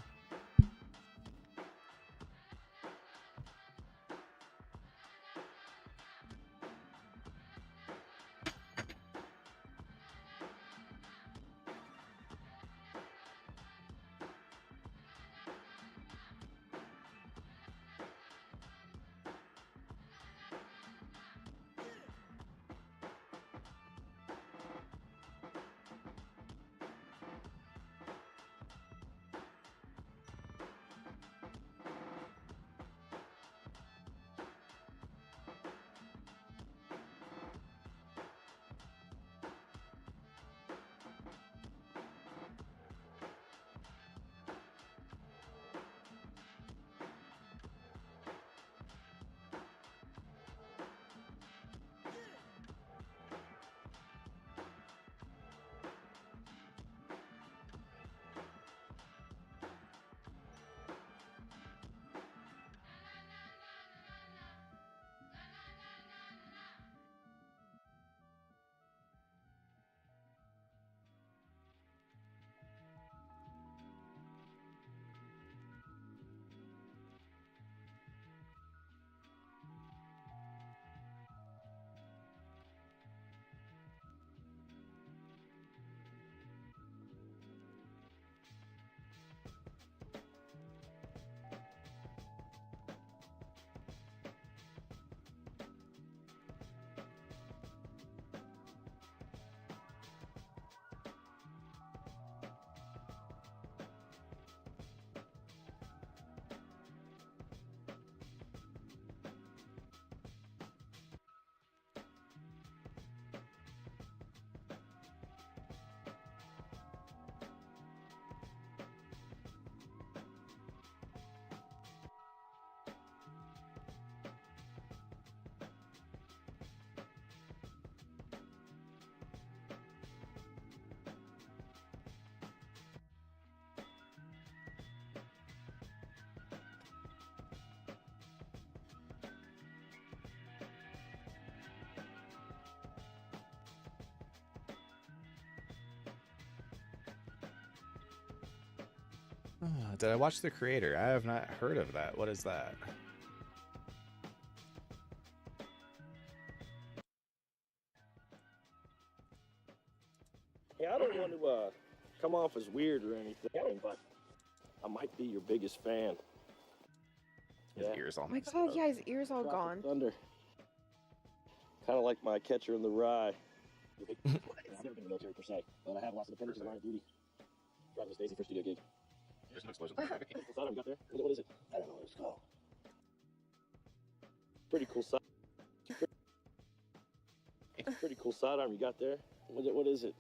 Did I watch The Creator? I have not heard of that. What is that? Hey, I don't want to come off as weird or anything, but I might be your biggest fan. His ears all Oh my god, yeah, his ears all gone. Thunder. Kind of like my Catcher in the Rye. I've never been in the military per se, but I have lots of appendages in line of duty. Driving Miss Daisy for studio gig. There's no explosion. What's that? We got there? What is it? I don't know what it's called. Pretty cool side. Pretty cool sidearm you got there. What is it?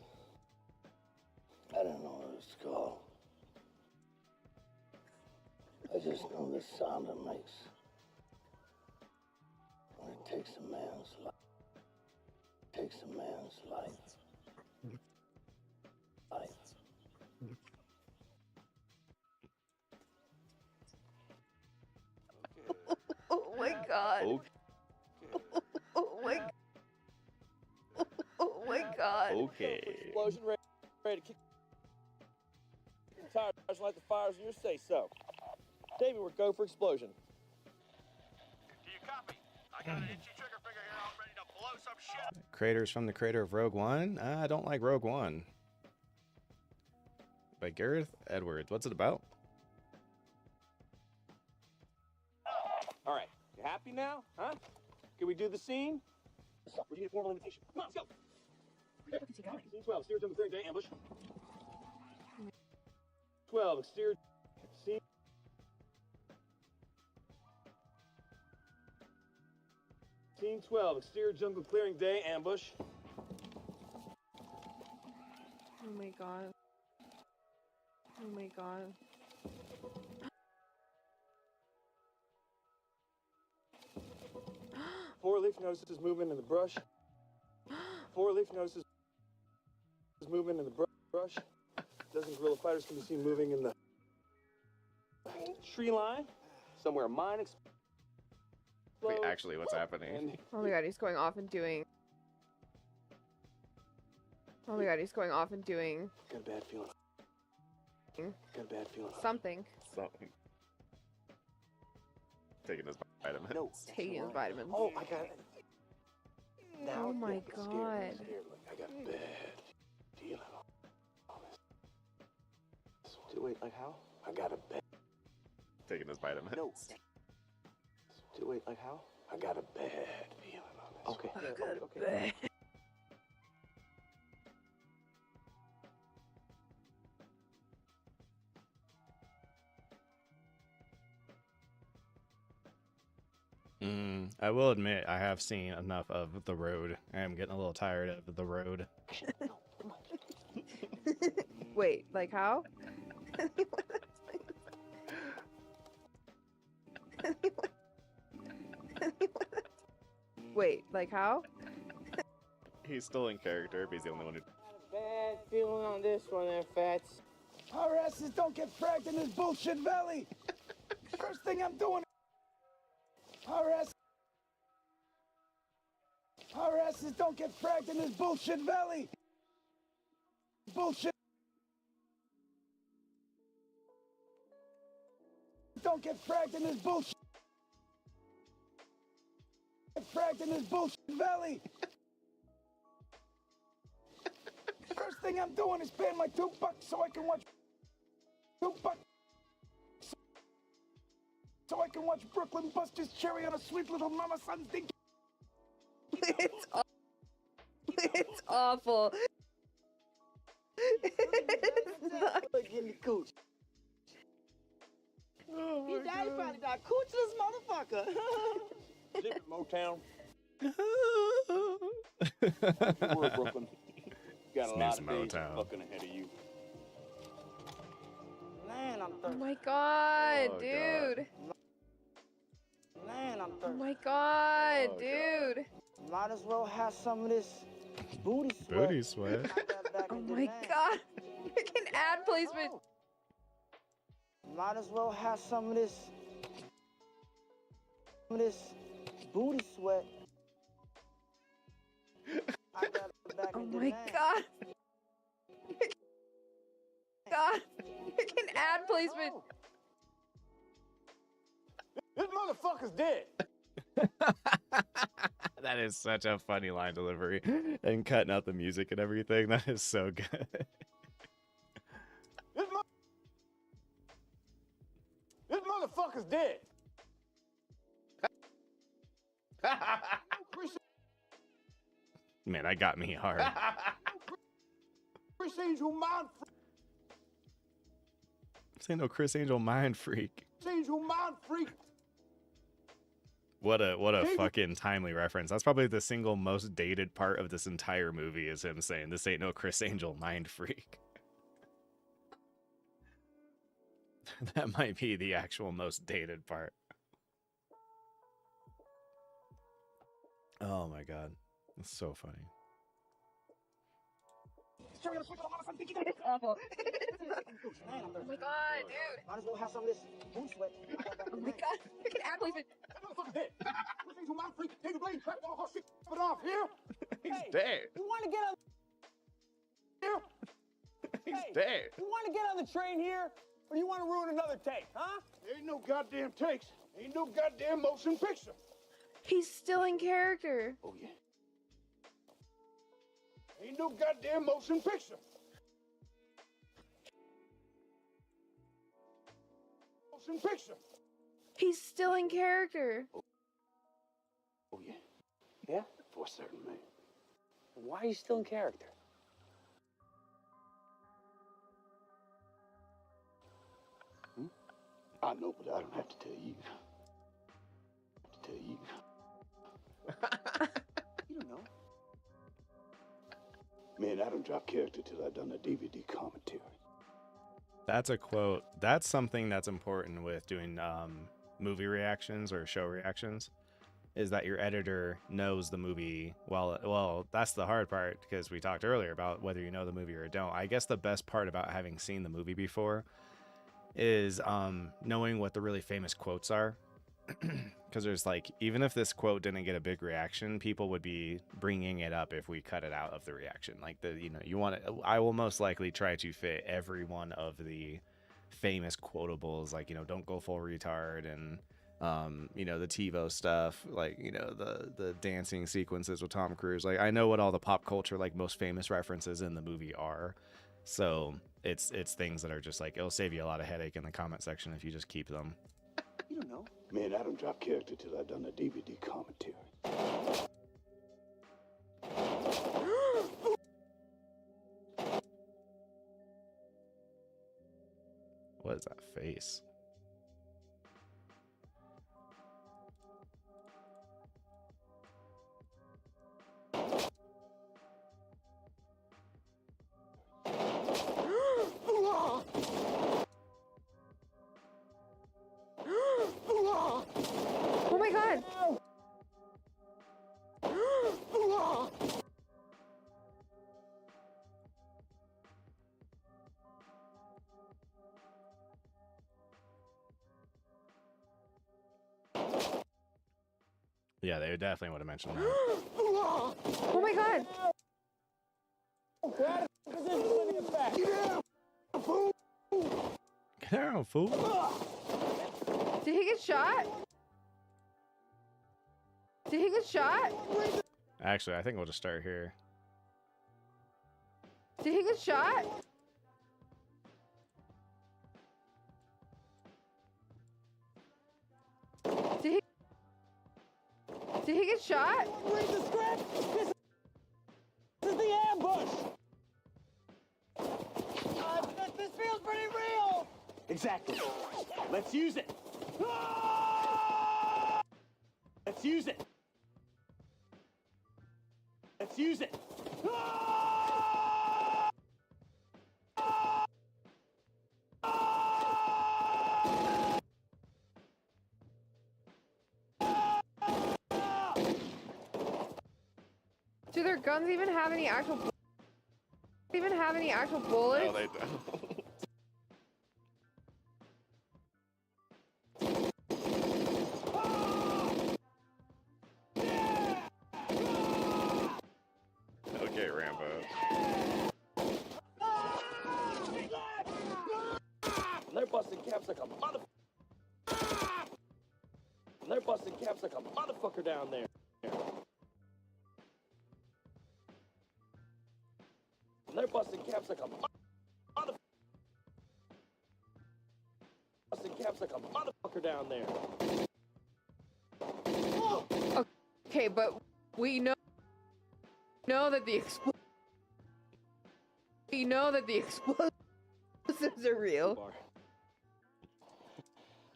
I don't know what it's called. I just know the sound it makes when it takes a man's life. Takes a man's life. Oh my god. Oh my. Oh my god. Okay. Explosion ready to kick. Tires like the fires in your say so. David, we're go for explosion. Do you copy? I got an itchy trigger finger here. I'm ready to blow some shit. Creators from the creator of Rogue One. I don't like Rogue One. By Gareth Edwards. What's it about? All right, you happy now? Huh? Can we do the scene? We're getting a formal invitation. Come on, let's go. Where is he going? Scene 12, steer jungle clearing day, ambush. 12, exterior scene. Scene 12, exterior jungle clearing day, ambush. my god. Oh my god. Four-leaf noses is moving in the brush. Four-leaf noses is moving in the brush. Dozen guerrilla fighters can be seen moving in the tree line. Somewhere mine explodes. Wait, actually, what's happening? Oh my god, he's going off and doing. Oh my god, he's going off and doing. Got a bad feeling. Got a bad feeling. Something. Something. Taking his vitamin. No. Taking his vitamins. Oh, I got it. Now, Oh my I'm god. scared. I got a bad feeling on this. Wait, like how? I got a bad. Taking his vitamin. No. Wait, like how? I got a bad feeling on this. Okay. Okay. I will admit, I have seen enough of The Road. I am getting a little tired of The Road. Wait, like how? Wait, like how? He's still in character, but he's the only one who... Bad feeling on this one there, Fats. Our asses don't get fragged in this bullshit valley. First thing I'm doing. Our asses don't get fragged in this bullshit valley. Bullshit. Don't get fragged in this bullshit. Get fragged in this bullshit valley. First thing I'm doing is paying my $2 so I can watch $2 so I can watch Brooklyn Buster's cherry on a sweet little mama son's dink. It's awful. Give me cooch. Oh Your daddy probably got coochless motherfucker. Zip it, Motown. We're in Brooklyn. Got a lot of days fucking ahead of you. Man, I'm thirsty. Oh my god, Oh, dude. Man, I'm Oh thirsty. my god, Oh, dude. Might as well have some of this booty sweat. Booty sweat. I got back Oh into my that. god. Freaking ad placement. Might as well have some of this booty sweat. I got back Oh into my that. god. God. Freaking ad placement. This motherfucker's dead. That is such a funny line delivery. And cutting out the music and everything. That is so good. This motherfucker's dead. Man, that got me hard. Chris Angel mind This ain't no Chris Angel mind freak. Angel mind freak. What a fucking timely reference. That's probably the single most dated part of this entire movie is him saying this ain't no Chris Angel mind freak. That might be the actual most dated part. Oh my god. It's so funny. It's awful. Oh my god, dude. Might as well have some of this booty sweat. Oh my god. Freaking ad placement. That motherfucker's dead. Chris Angel mind freak. David Blaine trapped all her shit. Put it off here. He's dead. You want to get on? Here. He's dead. You want to get on the train here, or you want to ruin another take, huh? Ain't no goddamn takes. Ain't no goddamn motion picture. He's still in character. Oh yeah. Ain't no goddamn motion picture. Motion picture. He's still in character. Oh yeah. Yeah? For certain, man. Why are you still in character? I know, but I don't have to tell you. You don't know. Man, and Adam dropped character till I'd done the DVD commentary. That's a quote. That's something that's important with doing movie reactions or show reactions, is that your editor knows the movie. Well, that's the hard part, because we talked earlier about whether you know the movie or don't. I guess the best part about having seen the movie before is knowing what the really famous quotes are. Because there's like, even if this quote didn't get a big reaction, people would be bringing it up if we cut it out of the reaction. Like I will most likely try to fit every one of the famous quotables, like, don't go full retard, and the TiVo stuff, like, the dancing sequences with Tom Cruise. Like, I know what all the pop culture, like, most famous references in the movie are. So it's things that are just like, it'll save you a lot of headache in the comment section if you just keep them. You don't know. Me and Adam dropped character till I'd done the DVD commentary. What is that face? Oh my god! Yeah, they definitely would have mentioned that. Oh my god! Get down, fool! Did he get shot? Did he get shot? Actually, I think we'll just start here. Did he get shot? Did he get shot? Where's the script? This is the ambush! This feels pretty real! Exactly. Let's use it. Let's use it. Let's use it. Do their guns even have any actual bullets? No, they don't. Okay, Rambo. They're busting caps like a motherfucker. They're busting caps like a motherfucker down there. They're busting caps like a motherfucker. Busting caps like a motherfucker down there. Okay, but we know that the explosives are real.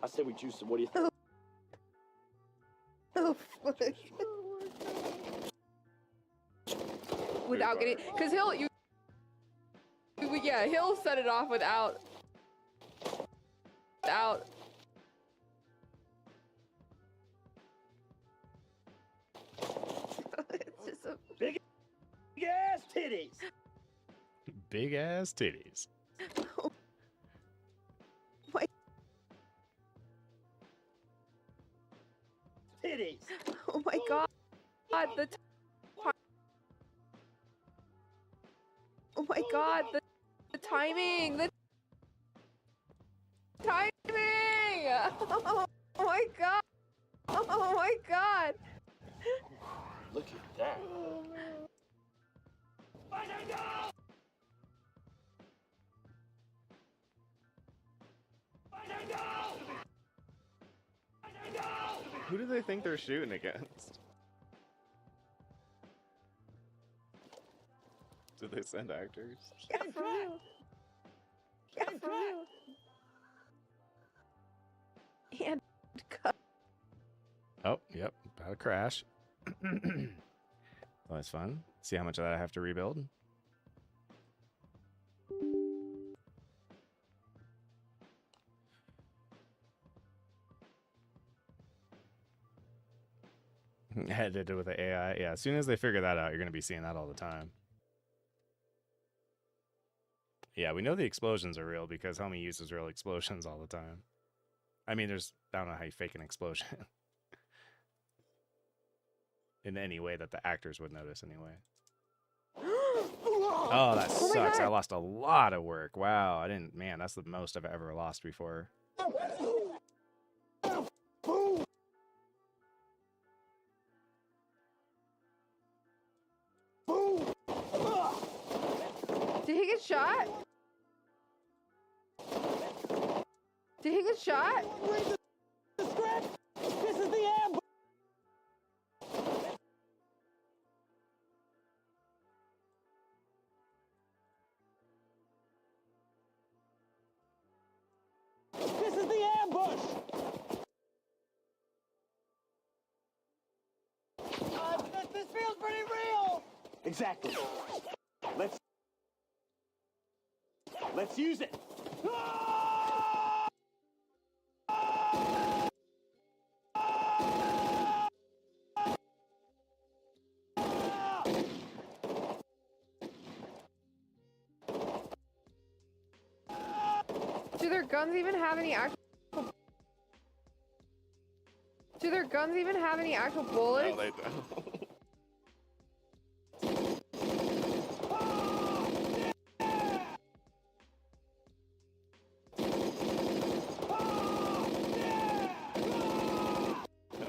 I said we juice them. What do you think? Oh, fuck. Without getting, because he'll set it off without. It's just a big ass titties. Big ass titties. Oh my. Titties. Oh my god. Oh my god, the timing! The timing! Oh my god! Oh my god! Look at that. Who do they think they're shooting against? Did they send actors? Yeah, for real. Yeah, for real. And cut. Oh, yep, about to crash. Well, that's fun. See how much of that I have to rebuild. Edited with the AI. Yeah, as soon as they figure that out, you're going to be seeing that all the time. Yeah, we know the explosions are real because Homie uses real explosions all the time. I mean, I don't know how you fake an explosion. In any way that the actors would notice anyway. Oh, that sucks. I lost a lot of work. Wow, man, that's the most I've ever lost before. Did he get shot? Did he get shot? This is the ambush! This is the ambush! This feels pretty real! Exactly. Let's use it. Do their guns even have any actual? Do their guns even have any actual bullets? No, they don't.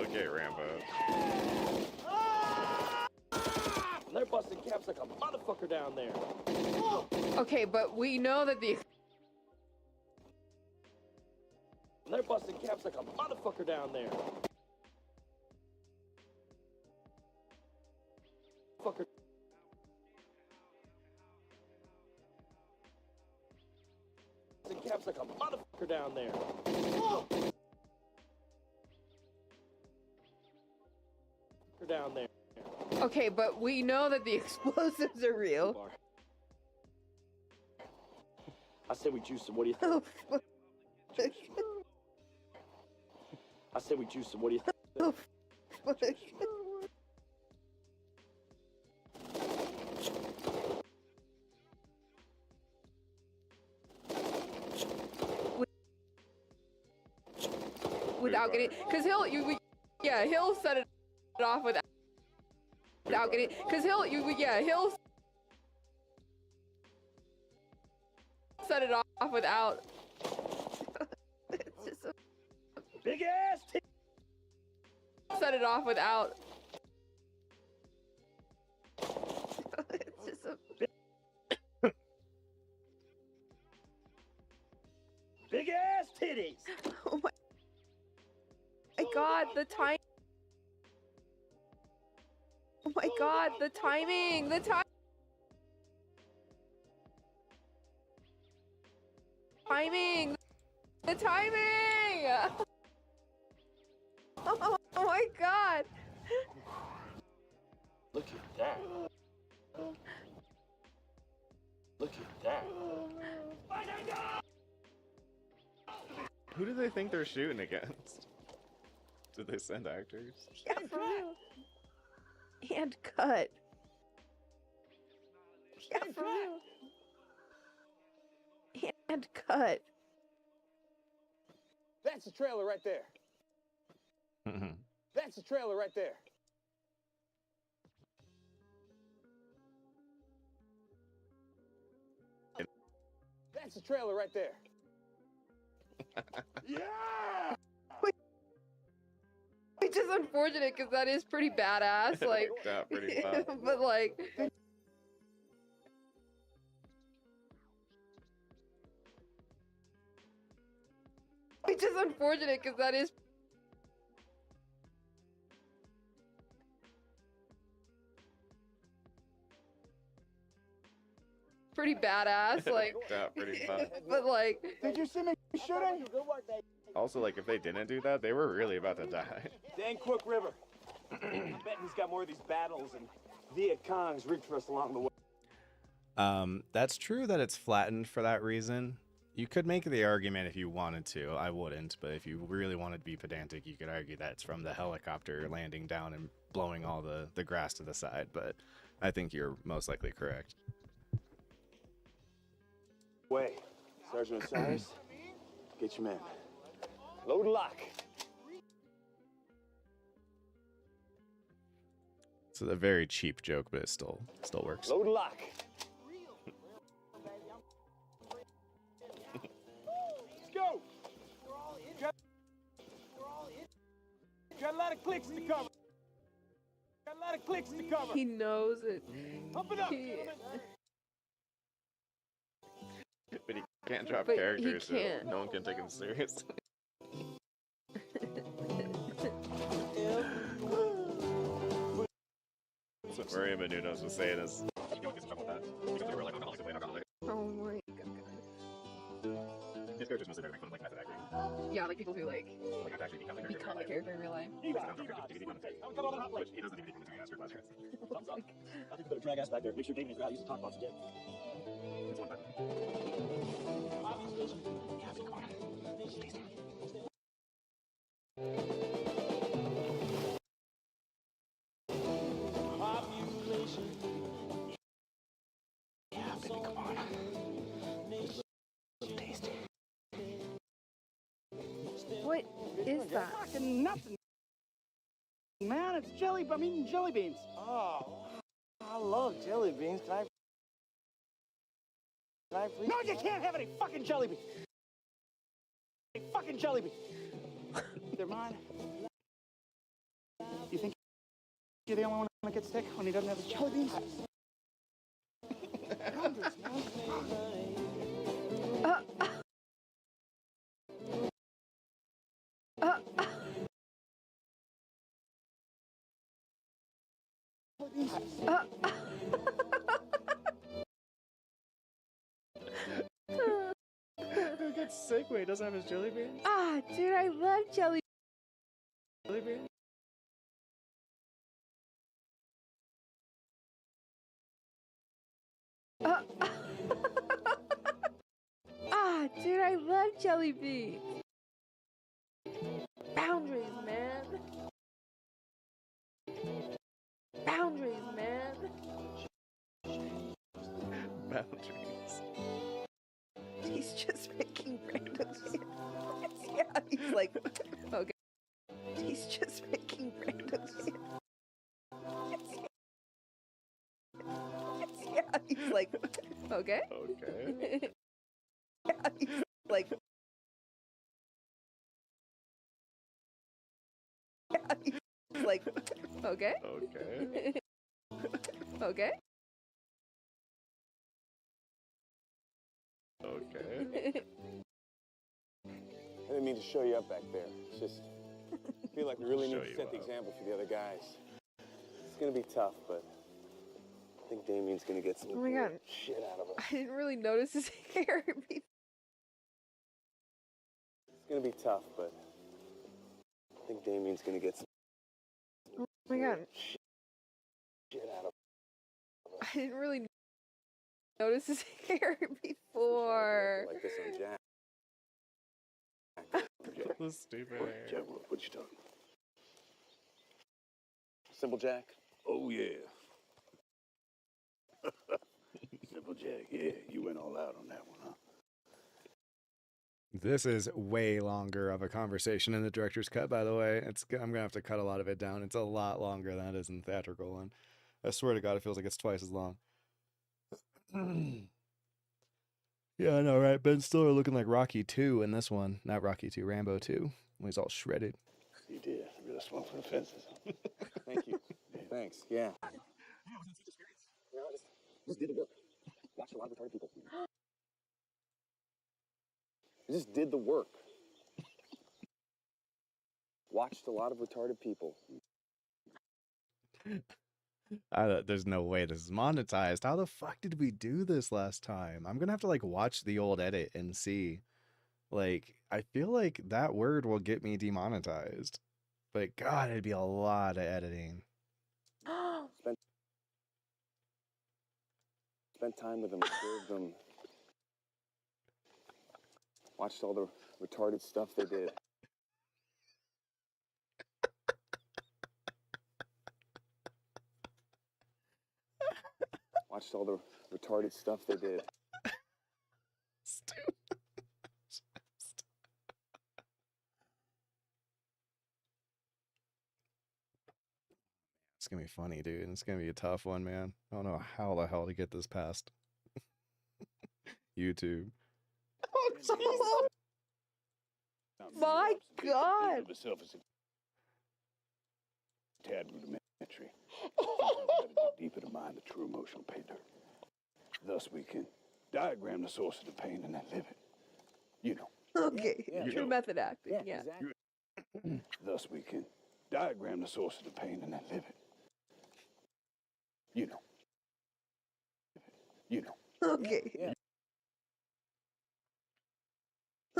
Okay, Rambo. They're busting caps like a motherfucker down there. Okay, but we know that the They're busting caps like a motherfucker down there. Fucker. Busting caps like a motherfucker down there. Down there. Okay, but we know that the explosives are real. I said we juice them. What do you think? I said we juice them. What do you think? Without getting, because he'll set it off without getting, because he'll set it off without. It's just a big ass. Set it off without. It's just a big ass titties. Oh my God, the time. Oh my God, the timing, timing, the timing. Oh my God. Look at that. Look at that. Who do they think they're shooting against? Did they send actors? Yeah, for real. And cut. Yeah, for real. And cut. That's the trailer right there. That's the trailer right there. That's the trailer right there. Yeah! Which is unfortunate because that is pretty badass. Like, yeah, pretty fun. But like. Which is unfortunate because that is pretty badass. Like, yeah, pretty fun. But like. Did you see me shooting? Also, like, if they didn't do that, they were really about to die. Dan Quick River. I bet he's got more of these battles and Viet Congs rigged for us along the way. That's true that it's flattened for that reason. You could make the argument if you wanted to. I wouldn't, but if you really wanted to be pedantic, you could argue that it's from the helicopter landing down and blowing all the grass to the side, but I think you're most likely correct. Way. Sergeant Osiris, get your men. Load and lock. It's a very cheap joke, but it still works. Load and lock. Let's go. Got a lot of clicks to cover. Got a lot of clicks to cover. He knows it. Pump it up. But he can't drop But characters, he can't. so no one can take him seriously. That's what Maria Menounos was saying is. Oh my god. His character's mostly there to make fun of like method acting. Yeah, like people who like Like actually become the become a character in real life. Which he does the DVD from the Oscar last year. I think you better drag ass back there. Make sure Damien forgot to use the talk box again. It's one button. Yeah, baby, come on. Taste. What is that? Fucking nothing, man. It's I'm eating jelly beans. Oh, I love jelly beans. Can I please? No, you can't have any fucking jelly beans. Any fucking jelly beans. They're mine. You think you're the only one that gets sick when he doesn't have his jelly beans? Who gets sick when he doesn't have his jelly beans? Ah, dude, I love jelly beans? Ah, dude, I love jelly beans. Boundaries, man. Boundaries, man. Boundaries. He's just making random Yeah, he's like, okay. He's just making random Yeah, he's like, okay. Okay. Yeah, he's like, yeah, he's like, okay. Okay. Okay. Okay. I didn't mean to show you up back there. It's just, I feel like we really need to set the example for the other guys. It's gonna be tough, but I think Damien's gonna get some Oh my god. shit out of it. I didn't really notice his hair. It's gonna be tough, but I think Damien's gonna get some Oh my god. shit out of it. I didn't really notice his hair before. Like this on Jack. The stupid hair. Jack, what you talking? Simple Jack? Oh, yeah. Simple Jack, yeah. You went all out on that one, huh? This is way longer of a conversation in the director's cut, by the way. I'm gonna have to cut a lot of it down. It's a lot longer than it is in the theatrical one. I swear to God, it feels like it's twice as long. Yeah, I know, right? Ben Stiller looking like Rocky 2 in this one. Not Rocky 2, Rambo 2. When he's all shredded. You did. Really swung for the fences. Thank you. Thanks, yeah. Just did the work. Watched a lot of retarded people. I just did the work. Watched a lot of retarded people. There's no way this is monetized. How the fuck did we do this last time? I'm gonna have to like watch the old edit and see. Like, I feel like that word will get me demonetized. But God, it'd be a lot of editing. Spent time with them, observed them. Watched all the retarded stuff they did. Watched all the retarded stuff they did. Stupid. It's gonna be funny, dude. It's gonna be a tough one, man. I don't know how the hell to get this past YouTube. Oh, my God. Of itself is a tad rudimentary. Sometimes dig deeper to mind the true emotional painter. Thus we can diagram the source of the pain and then live it. You know. Okay, true method acting, yeah. Exactly. Thus we can diagram the source of the pain and then live it. You know. You know. Okay.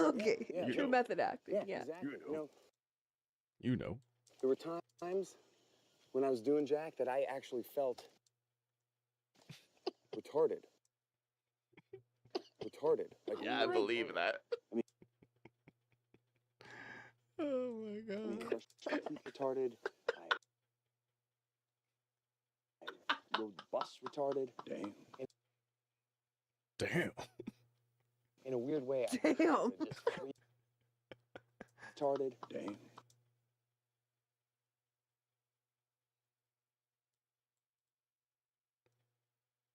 Okay, true method acting, yeah. Exactly. You know. There were times when I was doing Jack that I actually felt retarded. Retarded. Like, Yeah, I believe that. I mean, oh my God. Retarded. I rode the bus retarded. Damn. Damn. In a weird way. Damn. Just retarded. Damn.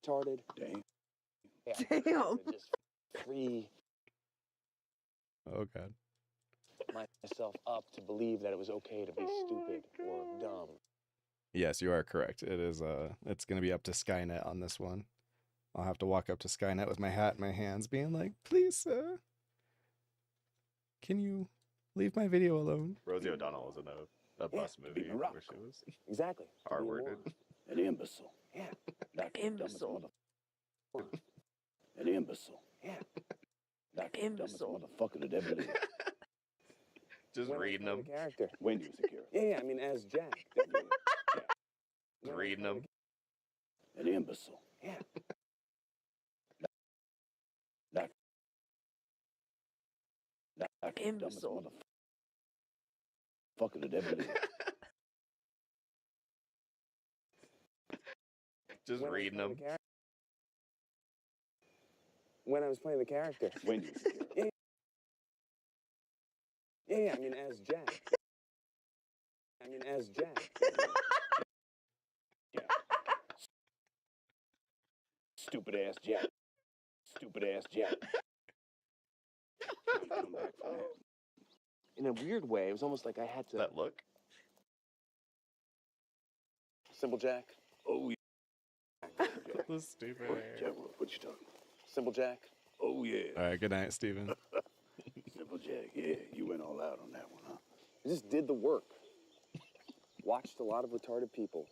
Retarded. Damn. Yeah. Damn. Just free Oh God. myself up to believe that it was okay to be stupid or dumb. Yes, you are correct. It is. It's gonna be up to Skynet on this one. I'll have to walk up to Skynet with my hat in my hands, being like, "Please, can you leave my video alone?" Rosie O'Donnell was in a bus movie where she was Exactly. R-worded. An imbecile. Yeah. That Imbecile. An imbecile. Yeah. That Imbecile. motherfucker that ever lived. Just When I was reading playing them. the character. When you secure. Yeah, I mean, as Jack. Just reading them. An imbecile. Yeah. That Imbecile. motherfucker that ever lived. Just When I was reading playing them. the When I was playing the character. When you secure. Yeah, I mean, as Jack. Stupid ass Jack. Stupid ass Jack. Come back from that. In a weird way, it was almost like I had to. That look. Simple Jack. Oh yeah. The stupid. Jack, what you talking? Simple Jack. Oh yeah. All right. Good night, Steven. Simple Jack. Yeah, you went all out on that one, huh? I just did the work. Watched a lot of retarded people.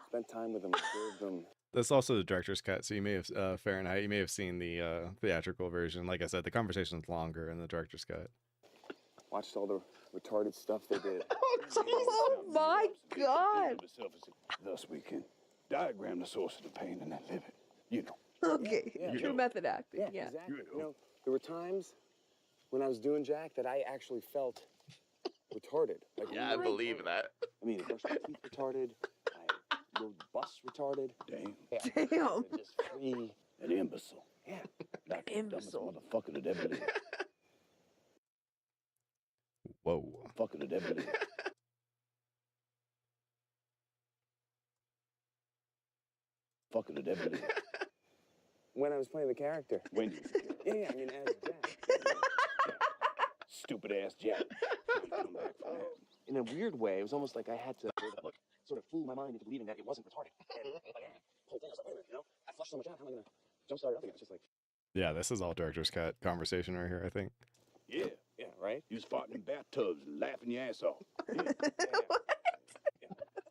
Spent time with them, observed them. That's also the director's cut, so you may have Fahrenheit. You may have seen the theatrical version. Like I said, the conversation's longer in the director's cut. Watched all the retarded stuff they did. Oh my God. Thus we can diagram the source of the pain and then live it. You know. Okay, true method acting, yeah. Exactly. There were times when I was doing Jack that I actually felt retarded. Like, Yeah, I believe that. I mean, brushed my teeth retarded. I rode the bus retarded. Damn. Yeah. Damn. Just free. An imbecile. Yeah. That Imbecile. motherfucker that ever lived. Whoa. Fucker that ever lived. Fucker that ever lived. When I was playing the character. When you secure. Yeah, I mean, as Jack. Stupid ass Jack. Come back from that. In a weird way, it was almost like I had to Look. sort of fool my mind into believing that it wasn't retarded. And like, whole thing, I was like, wait a minute, I flushed so much out, how am I going to jumpstart it up again? It's just like... Yeah, this is all director's cut conversation right here, I think. Yeah. Yeah, right? You was farting in bathtubs and laughing your ass off. Yeah.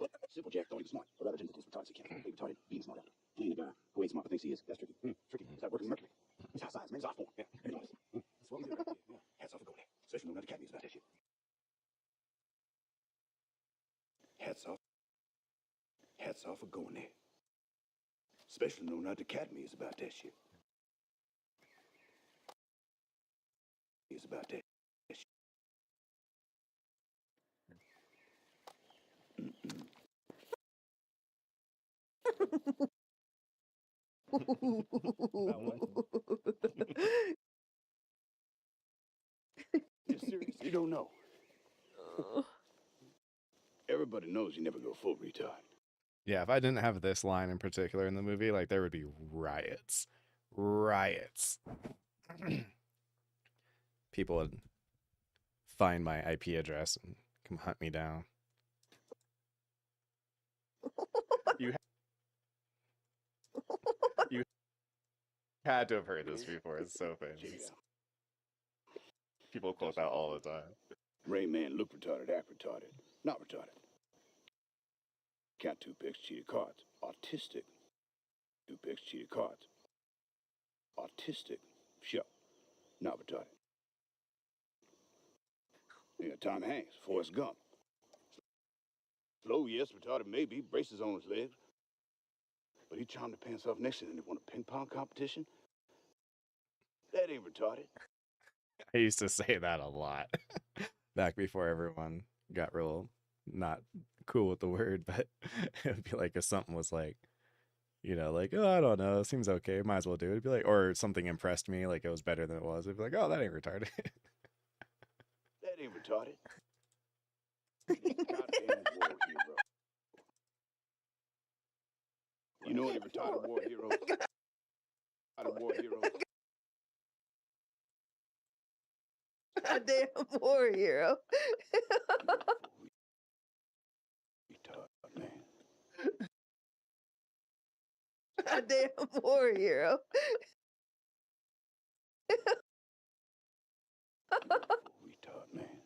Look, Simple Jack thought he was smart, but other than this retarded, he can't be retarded, being smart. Playing a guy who ain't smart but thinks he is. That's tricky. Tricky. Is that working Mercury? He's outside, man. He's off for. Yeah. Anyways. That's what we do right there. Yeah. Hats off for going there. Especially when the Academy's about that shit. Hats off. Hats off for going there. Especially knowing that the Academy is about that shit. is about that. You're serious. You don't know. Everybody knows you never go full retard. Yeah, if I didn't have this line in particular in the movie, like there would be riots. Riots. People would find my IP address and come hunt me down. You had to have heard this before. It's so famous. People quote that all the time. Rain Man look retarded, act retarded, not retarded. Count 2 picks, cheated cards. Autistic. 2 picks, cheated cards. Autistic. Sure. Not retarded. You got Tom Hanks, Forrest Gump. Slow, yes, retarded maybe, braces on his legs. But he charmed the pants off next to him and he won a ping pong competition? That ain't retarded. I used to say that a lot back before everyone got real not cool with the word, but it would be like if something was like, you know, like, oh, I don't know, it seems okay, might as well do it. It'd be like, or something impressed me, like it was better than it was. It'd be like, oh, that ain't retarded. That ain't retarded. Goddamn war hero. You know any retarded war heroes? Retarded war heroes? Goddamn war hero. Retard, man. Goddamn war hero. Retard, man.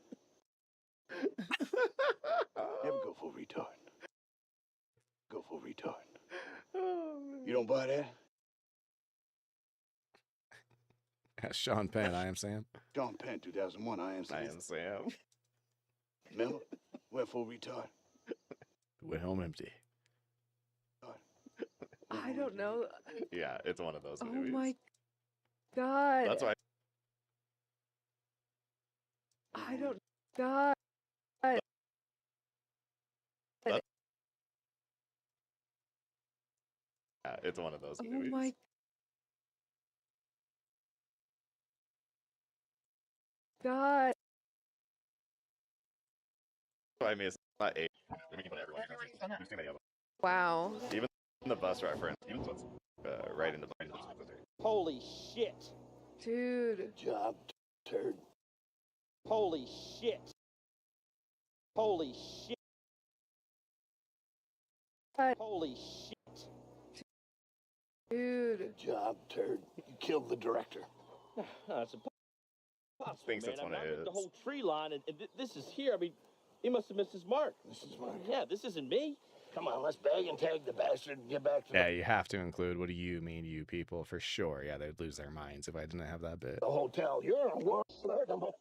Never go for retard. Go for retard. You don't buy that? That's Sean Penn, I Am Sam. Sean Penn, 2001, I Am Sam. I Am Sam. Remember? Went for retard. Went home empty. I don't know. Yeah, it's one of those Oh movies. my god. That's why. I don't. God. Yeah, it's one of those movies. Oh my. God. I mean, it's not eight. I mean, you can put everyone in there. There's too many of them. Wow. Even the bus reference, even what's right in the behind. Holy shit. Dude. Job, turd. Holy shit. Holy shit. Holy shit. Dude. Job, turd. You killed the director. That's impossible, Thinks man. that's what I it looked at is. the whole tree line, and this is here. I mean, he must have missed his mark. This is mine. Yeah, this isn't me. Come on, let's bag and tag the bastard and get back to Yeah, you have to include what do you mean, you people, for sure. Yeah, they'd lose their minds if I didn't have that bit. the hotel. You're in a world. We're in the wrong.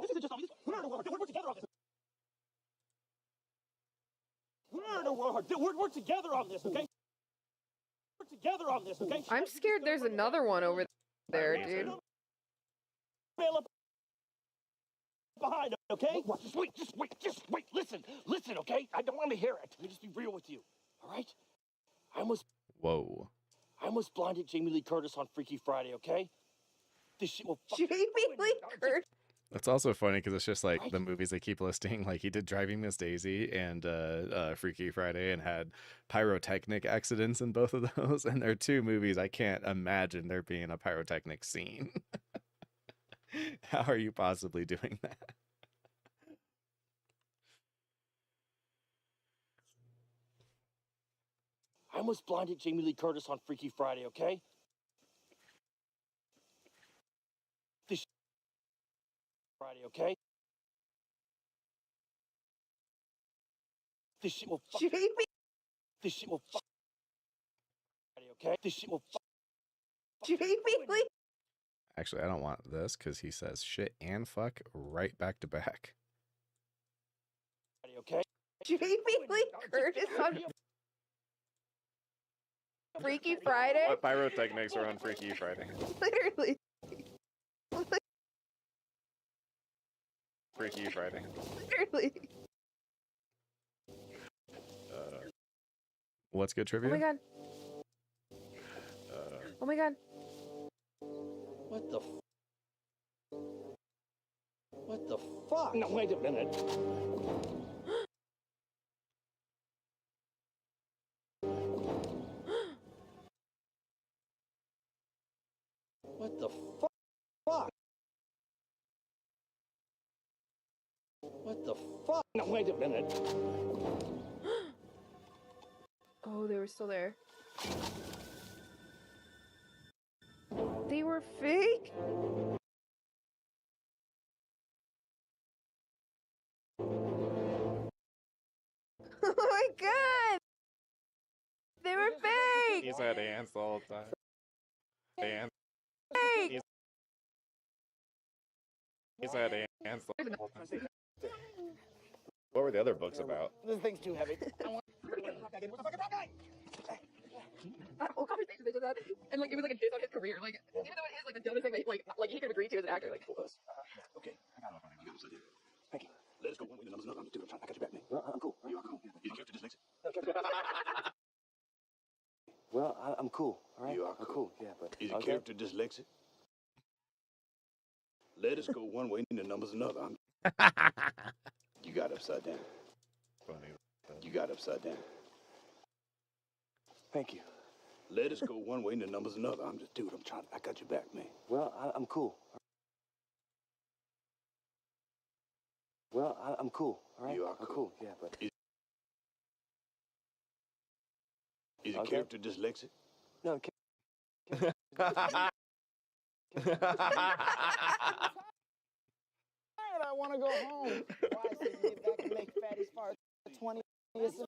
This isn't just on. We're in the wrong. We're together on this. We're in the wrong. We're together on this, okay? We're together on this, okay? I'm scared there's another one over there, dude. Bail up behind, okay? What? Just wait. Listen, okay? I don't want to hear it. Let me just be real with you, all right? I Whoa. almost blinded Jamie Lee Curtis on Freaky Friday, okay? This shit will fuck Jamie Lee Curtis. That's also funny because it's just like the movies they keep listing. Like he did Driving Miss Daisy and Freaky Friday and had pyrotechnic accidents in both of those. And they're two movies I can't imagine there being a pyrotechnic scene. How are you possibly doing that? I almost blinded Jamie Lee Curtis on Freaky Friday, okay? This Friday, okay? This shit will fuck. Jamie. This shit will fuck. Friday, okay? This shit will fuck. Jamie Lee. Actually, I don't want this because he says shit and fuck right back to back. Friday, okay? Jamie Lee Curtis on Freaky Friday. What pyrotechnics are on Freaky Friday? Literally. Freaky Friday. Literally. What's good Oh trivia? my god. Oh my god. What the What the fuck? No, wait a minute. What the fuck? What the fuck? No, wait a minute. Oh, they were still there. They were fake? Oh my god! They were fake! He's had ants all the time. Ants. Fake! He's had ants the whole time. What were the other books about? This thing's too heavy. Whole conversation they just had, and like it was like a diss on his career, like even though it is like the dumbest thing that like he could agree to as an actor, like. Okay, I got it. You got this idea. Thank you. Let us go one way, the numbers another. I'm just doing. I got your back, man. I'm cool. You are cool. Is your character dyslexic? Well, I'm cool. All right. You are I'm cool. Yeah, but Is your character dyslexic? Let us go one way, and the numbers another. You got upside down. Funny. You got upside down. Thank you. Let us go one way, and the numbers another. I'm just, dude. I got your back, man. Well, I'm cool. Well, I'm cool. All right. You are I'm cool. Yeah, but is your character dyslexic? No. I want to go home. Why? So you get back and make fatties fart 20 or some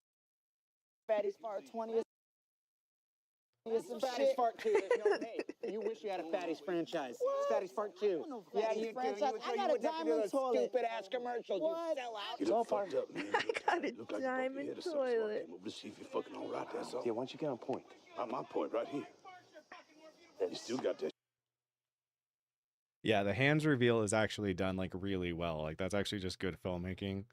fatties fart 20 or some Fatties shit. Fart 2. Hey, you wish you had a Fatties franchise. It's Fatties Fart 2. Yeah, you do. Franchise. I got a diamond toilet. Stupid ass commercials. What? You sell out. You look fucked up, man. I got a Look like diamond you bumped your head or something, so I toilet. came over to see if you're fucking all right, that's all. Yeah, why don't you get on point? I'm on point right here. You still got that. Yeah, the hands reveal is actually done like really well. Like that's actually just good filmmaking.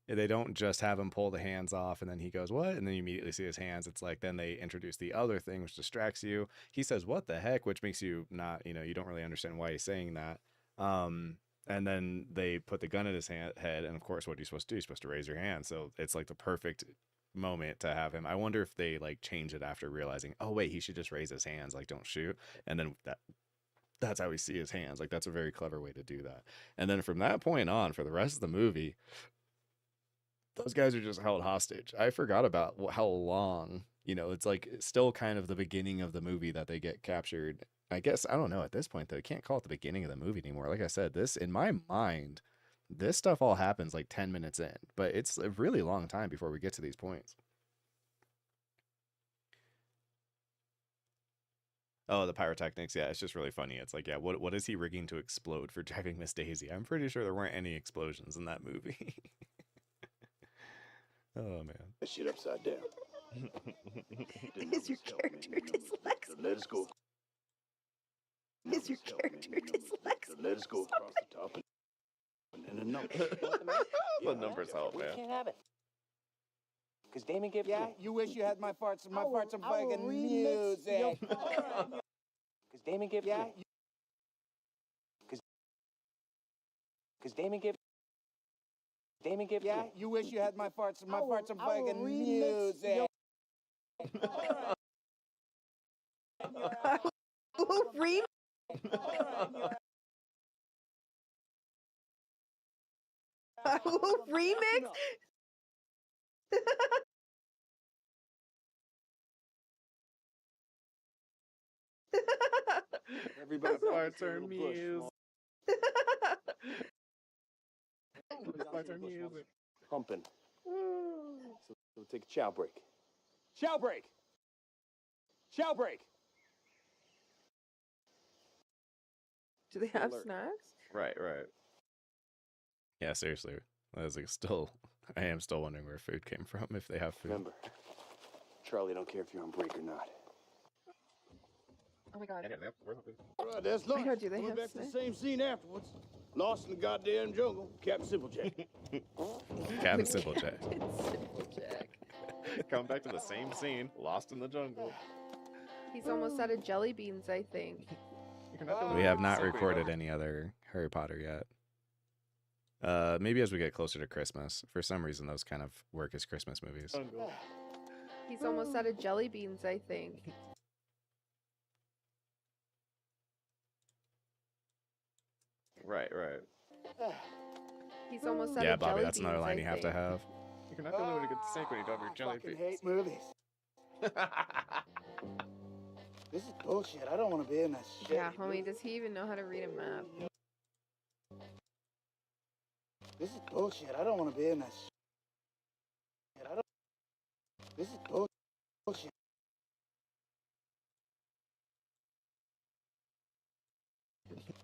They don't just have him pull the hands off and then he goes, what? And then you immediately see his hands. It's like then they introduce the other thing, which distracts you. He says, what the heck? Which makes you not, you don't really understand why he's saying that. And then they put the gun at his head. And of course, what are you supposed to do? You're supposed to raise your hand. So it's like the perfect moment to have him. I wonder if they like change it after realizing, oh, wait, he should just raise his hands. Like, don't shoot. And then that's how we see his hands. Like, that's a very clever way to do that. And then from that point on, for the rest of the movie, those guys are just held hostage. I forgot about how long, it's like still kind of the beginning of the movie that they get captured. I guess, I don't know at this point though, you can't call it the beginning of the movie anymore. Like I said, this, in my mind, this stuff all happens like 10 minutes in, but it's a really long time before we get to these points. Oh, the pyrotechnics. Yeah, it's just really funny. It's like, yeah, what is he rigging to explode for driving Miss Daisy? I'm pretty sure there weren't any explosions in that movie. Oh, man. That shit upside down. Is your character dyslexic? Let us go. Is your character dyslexic? Let us go across the top and then the numbers. The numbers help, We man. can't have it. Because Damon gave Yeah, you wish you had my farts. My farts are fucking music. Because Damon gave Yeah. Because Damon gave. Yeah, you wish you had my farts. My farts are fucking music. Remix? Everybody farts are music. Farts are music. Humping. So we'll take a chow break. Chow break. Chow break. Do they have Alert. snacks? Right. Yeah, seriously. I am still wondering where food came from, if they have food. Remember, Charlie don't care if you're on break or not. Oh my god. All right, that's lunch. I know, do they Going have back to the snacks? same scene afterwards. Lost in the goddamn jungle. Captain Simplejack. Captain Simplejack. Simplejack. Coming back to the same scene. Lost in the jungle. He's almost out of jelly beans, I think. We have not recorded any other Harry Potter yet. Maybe as we get closer to Christmas. For some reason, those kind of work as Christmas movies. He's almost out of jelly beans, I think. Right. He's almost out Yeah, of Bobby, jelly that's beans, another line I you have to think. have. You're not the only one who gets sick when you don't have your jelly fucking beans. hate movies. This is bullshit. I don't want to be in this shit. Yeah, homie, does he even know how to read a map? This is bullshit. I don't want to be in this shit. This is bullshit.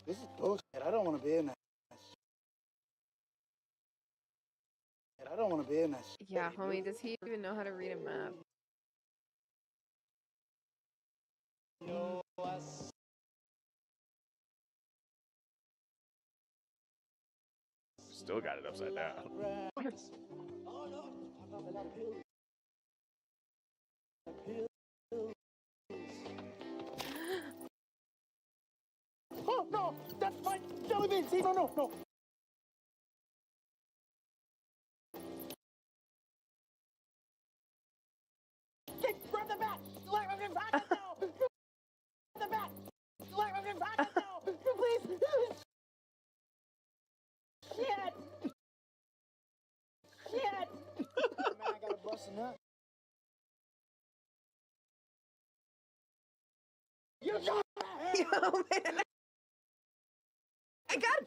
This is bullshit. I don't want to be in this shit. I don't want to be in this. Yeah, homie, does he even know how to read a map? Still got it upside down. Oh no, that's my jelly beans. No. Grab the bat! Let me back now! Grab the bat! Let me back now! Please! Shit! Man, I gotta bust a nut. You shot Yo, man! I got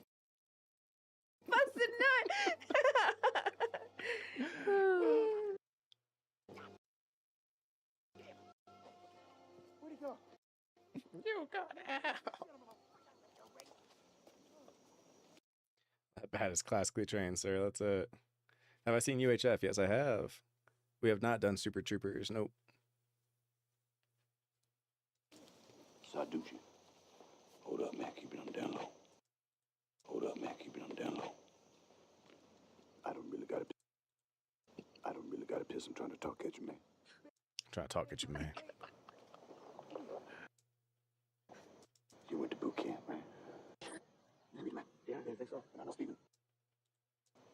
busted nut! Where'd he go? You got out. That bat is classically trained, sir. That's it. Have I seen UHF? Yes, I have. We have not done Super Troopers. Nope. Saducci. Hold up, man. Keep it on the down low. Hold up, man. Keep it on the down low. I don't really gotta piss. I'm trying to talk at you, man. Trying to talk at you, man. You went to boot camp, man. You read the map? Yeah, I think so. And I know Steven.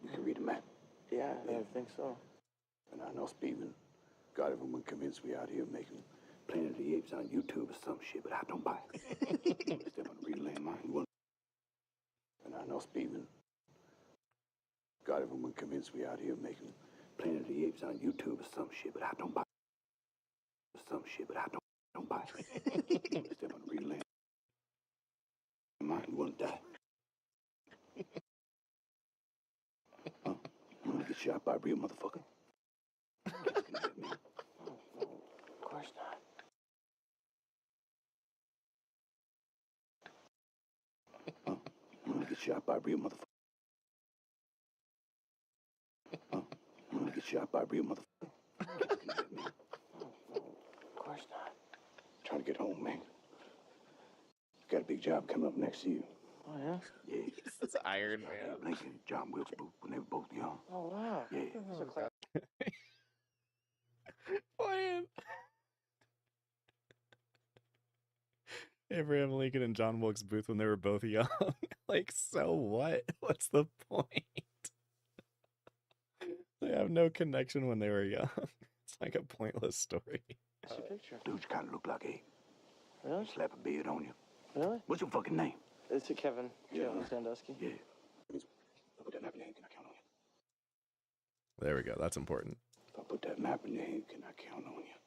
You can read the map. Yeah, I think so. And I know Steven. God, everyone convinced we out here making Planet of the Apes on YouTube or some shit, but I don't buy it. Step on the real landmine. You want? And I know Steven. God, everyone convinced we out here making Planet of the Apes on YouTube or some shit, but I don't buy it. Some shit, but I don't buy it. Step on the real landmine. You want to die? Huh? You want to get shot by a real motherfucker? Of course not. Huh? You want to get shot by a real motherfucker? Huh? You want to get shot by a real motherfucker? Of course not. Trying to get home, man. Got a big job coming up next year. Oh, yeah? Yeah. It's Iron Man. Lincoln, John Wilkes Booth, when they were both young. Oh, wow. Yeah. That's a class. Playing. Abraham Lincoln and John Wilkes Booth when they were both young. Like, so what? What's the point? They have no connection when they were young. It's like a pointless story. What's your picture? Dude, you kind of look like Abe. Really? Slap a beard on you. Really? What's your fucking name? It's a Kevin. Yeah. Kevin Sandusky. Yeah. If I put that map in your hand, can I count on you? There we go. That's important. If I put that map in your hand, can I count on you?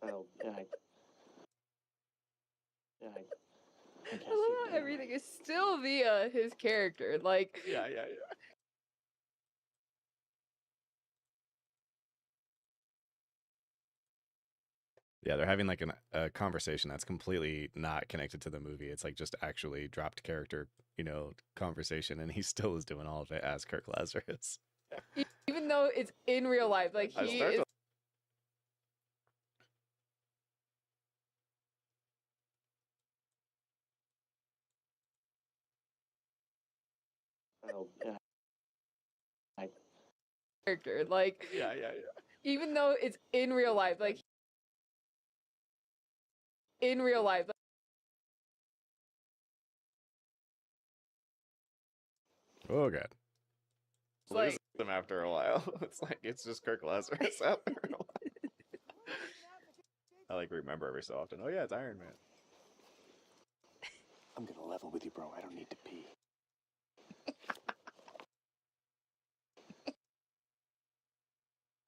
Well, yeah, I I love how everything is still via his character. Like, Yeah. Yeah, they're having like a conversation that's completely not connected to the movie. It's like just actually dropped character, conversation, and he still is doing all of it as Kirk Lazarus. even though it's in real life, like I he start is. Oh, yeah. Character, like, yeah. even though it's in real life, like, in real life, Oh god. like, Lose them after a while. It's like it's just Kirk Lazarus after a while. I like remember every so often. Oh yeah, it's Iron Man. I'm gonna level with you, bro. I don't need to pee.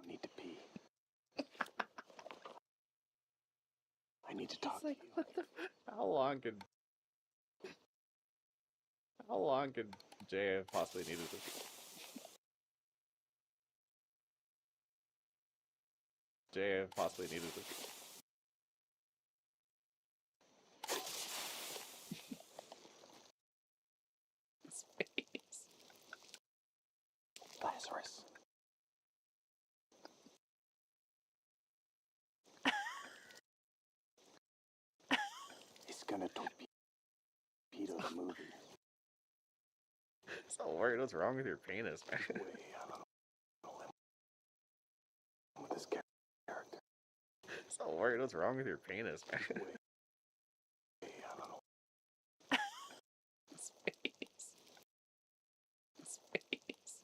I need to pee. I need to talk to like, you. what the How long could Jay have possibly needed to pee? Jay have possibly needed to pee. Space. Lazarus. He's gonna torpedo the movie. So weird. What's wrong with your penis, man? With this character. So weird. What's wrong with your penis, man? Space. Space.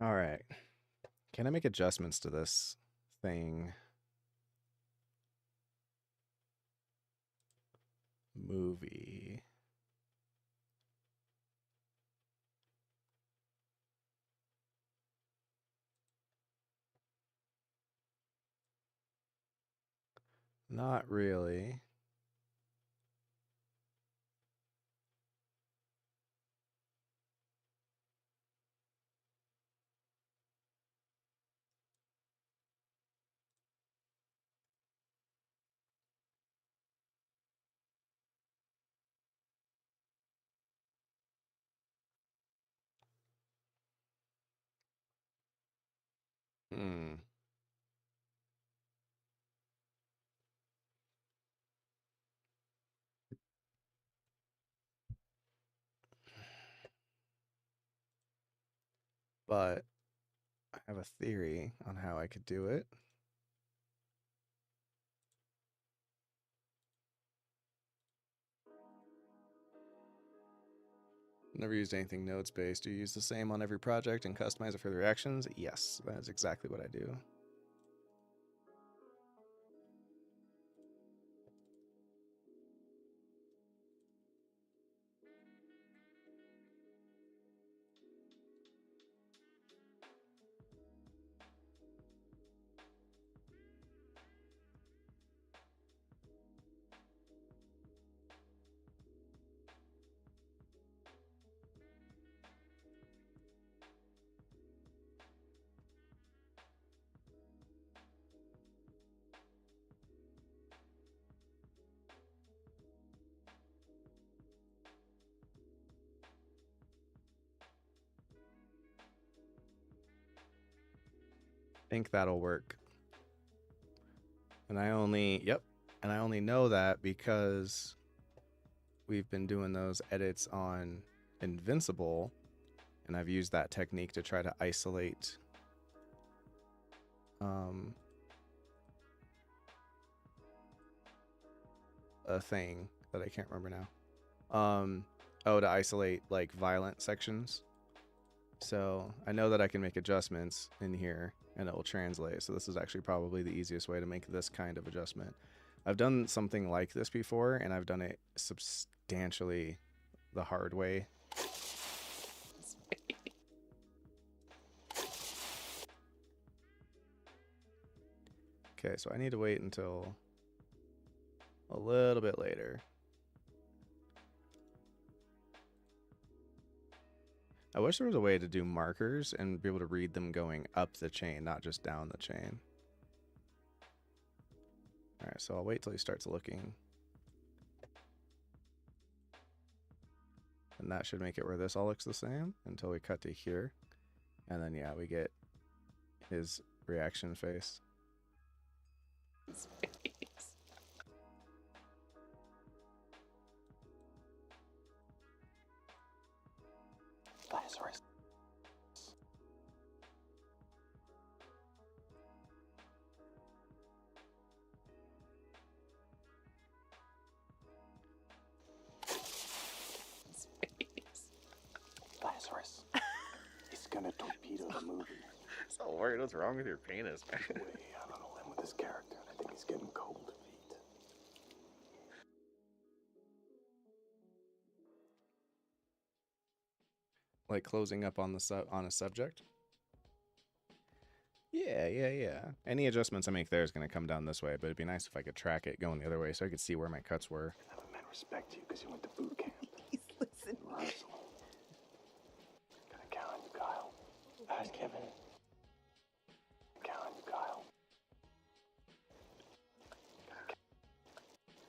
All right. Can I make adjustments to this thing? Movie. Not really. Hmm. But I have a theory on how I could do it. Never used anything nodes based. Do you use the same on every project and customize it for the reactions? Yes, that is exactly what I do. Think that'll work. And I only know that because we've been doing those edits on Invincible, and I've used that technique to try to isolate a thing that I can't remember now. To isolate like violent sections. So I know that I can make adjustments in here and it will translate. So this is actually probably the easiest way to make this kind of adjustment. I've done something like this before and I've done it substantially the hard way. Okay, so I need to wait until a little bit later. I wish there was a way to do markers and be able to read them going up the chain, not just down the chain. All right, so I'll wait till he starts looking. And that should make it where this all looks the same until we cut to here. And then, yeah, we get his reaction face. Diegesis. Diegesis. He's gonna torpedo the movie. So weird. What's wrong with your penis, man? I don't know him with this character, and I think he's getting cold feet. Like closing up on the on a subject. Yeah. Any adjustments I make there is going to come down this way, but it'd be nice if I could track it going the other way so I could see where my cuts were. Have a man respect you because you went to boot camp. He's listening. Rehearsal. Gotta count on you, Kyle. Ask Kevin. Count on you, Kyle.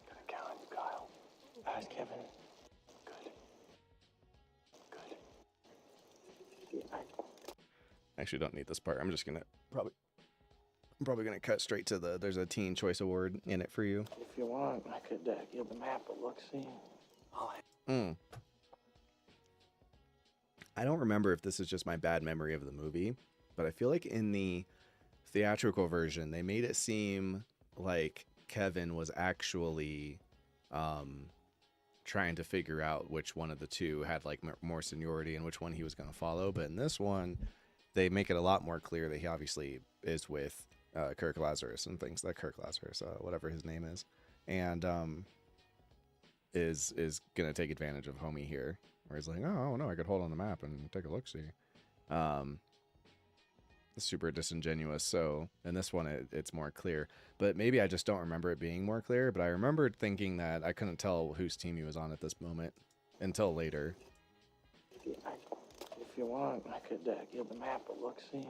Gotta count on you, Kyle. Ask Kevin. I actually don't need this part. I'm just gonna probably gonna cut straight to there's a Teen Choice Award in it for you. If you want, I could give the map a look-see. I don't remember if this is just my bad memory of the movie, but I feel like in the theatrical version they made it seem like Kevin was actually trying to figure out which one of the two had like more seniority and which one he was going to follow. But in this one, they make it a lot more clear that he obviously is with Kirk Lazarus and things like Kirk Lazarus, whatever his name is, and is going to take advantage of Homie here, where he's like, oh no, I could hold on the map and take a look see. Super disingenuous. So in this one it's more clear, but maybe I just don't remember it being more clear. But I remembered thinking that I couldn't tell whose team he was on at this moment until later. If you want, I could give the map a look-see.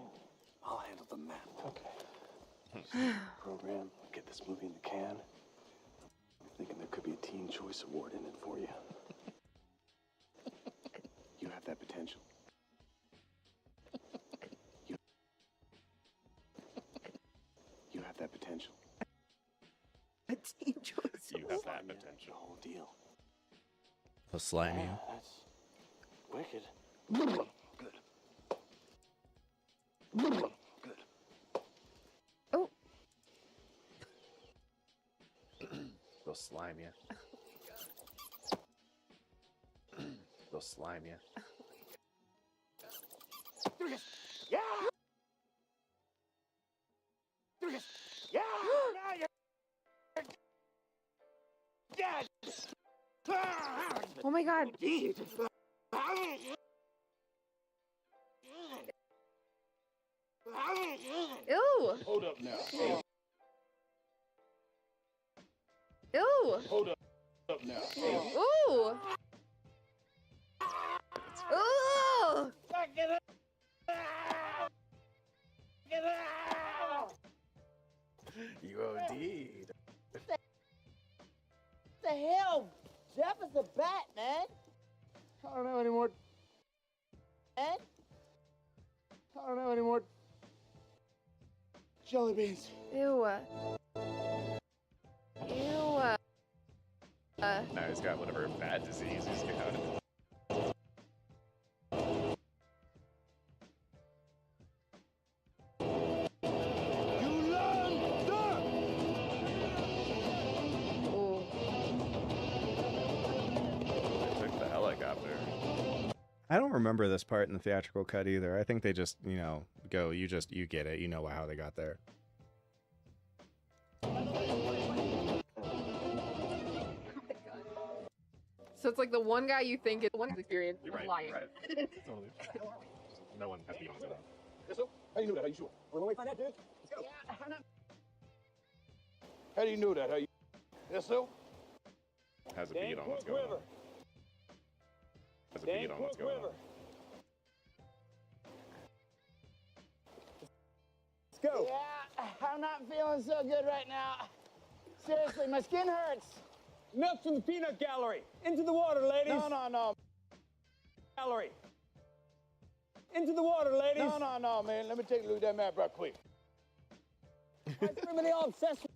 I'll handle the map. Okay. Program, get this movie in the can. I'm thinking there could be a Teen Choice Award in it for you. You have that potential. You have that potential. A Teen Choice. You have that potential. The whole deal. He'll slime you. Yeah, that's wicked. Good. Good. Oh. They'll slime you. They'll slime you. Yeah! Yeah! Now you're dead! Oh my god. Ew. Hold up now. Ew. Hold up now. Ooh. Ooh. Get out! Get out! You OD'd. What the hell? Jeff is a bat, man. I don't know anymore. Man? I don't know anymore. Jelly beans. Ew. Ew. Now he's got whatever bad disease he's got. I don't remember this part in the theatrical cut either. I think they just, go, you get it. You know how they got there. So it's like the one guy you think is the one experience You're right. lying. Right. Totally. No one has to be honest with that. Yes, sir? How you know that? How you sure? Well, when we find out, dude. Let's go. Yeah, How do you know that? How you? Yes, sir? Has a beat on what's going on. Has a beat on what's going on. Let's go. Yeah, I'm not feeling so good right now. Seriously, my skin hurts. Milk from the peanut gallery. Into the water, ladies. No. Gallery. Into the water, ladies. No, man. Let me take a look at that map right quick. Why is everybody all obsessed with...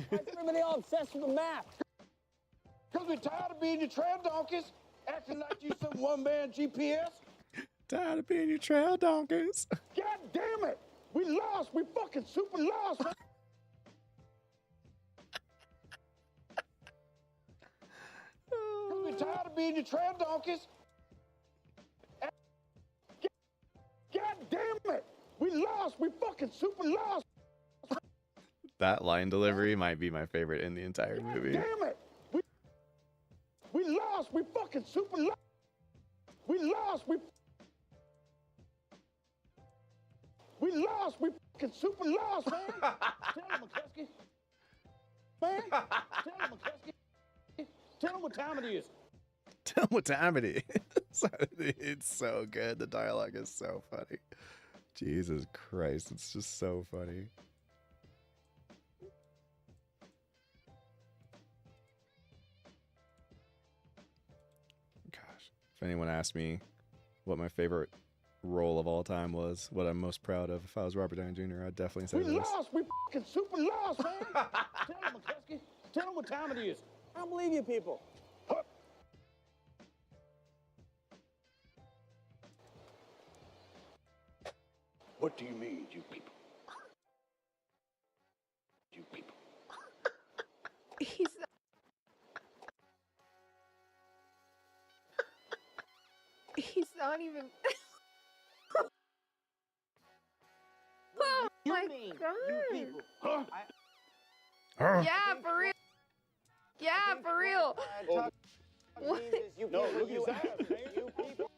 Why is everybody all obsessed with the map? Because we're tired of being your tramp donkeys. Acting like you some one-man GPS? Tired of being your trail donkeys. God damn it! We lost! We fucking super lost, man! We tired of being your trail donkeys? God damn it! We lost! We fucking super lost! That line delivery might be my favorite in the entire movie. Damn it! We lost! We fucking super lost! We lost! We lost! We fucking super lost, man! Tell him, McCluskey. Man, tell him, McCluskey. Tell him what time it is. Tell him what time it is. It's so good. The dialogue is so funny. Jesus Christ, it's just so funny. Gosh, if anyone asked me what my favorite role of all time was, what I'm most proud of, if I was Robert Downey Jr., I'd definitely say We this. lost! We fucking super lost, man! Tell him, McCluskey. Tell him what time it is. I don't believe you people. What do you mean, you people? You people. He's not... He's not even... Oh my god! Huh? Yeah, for real! Yeah, for real! What? No, look at his ass, man. You people.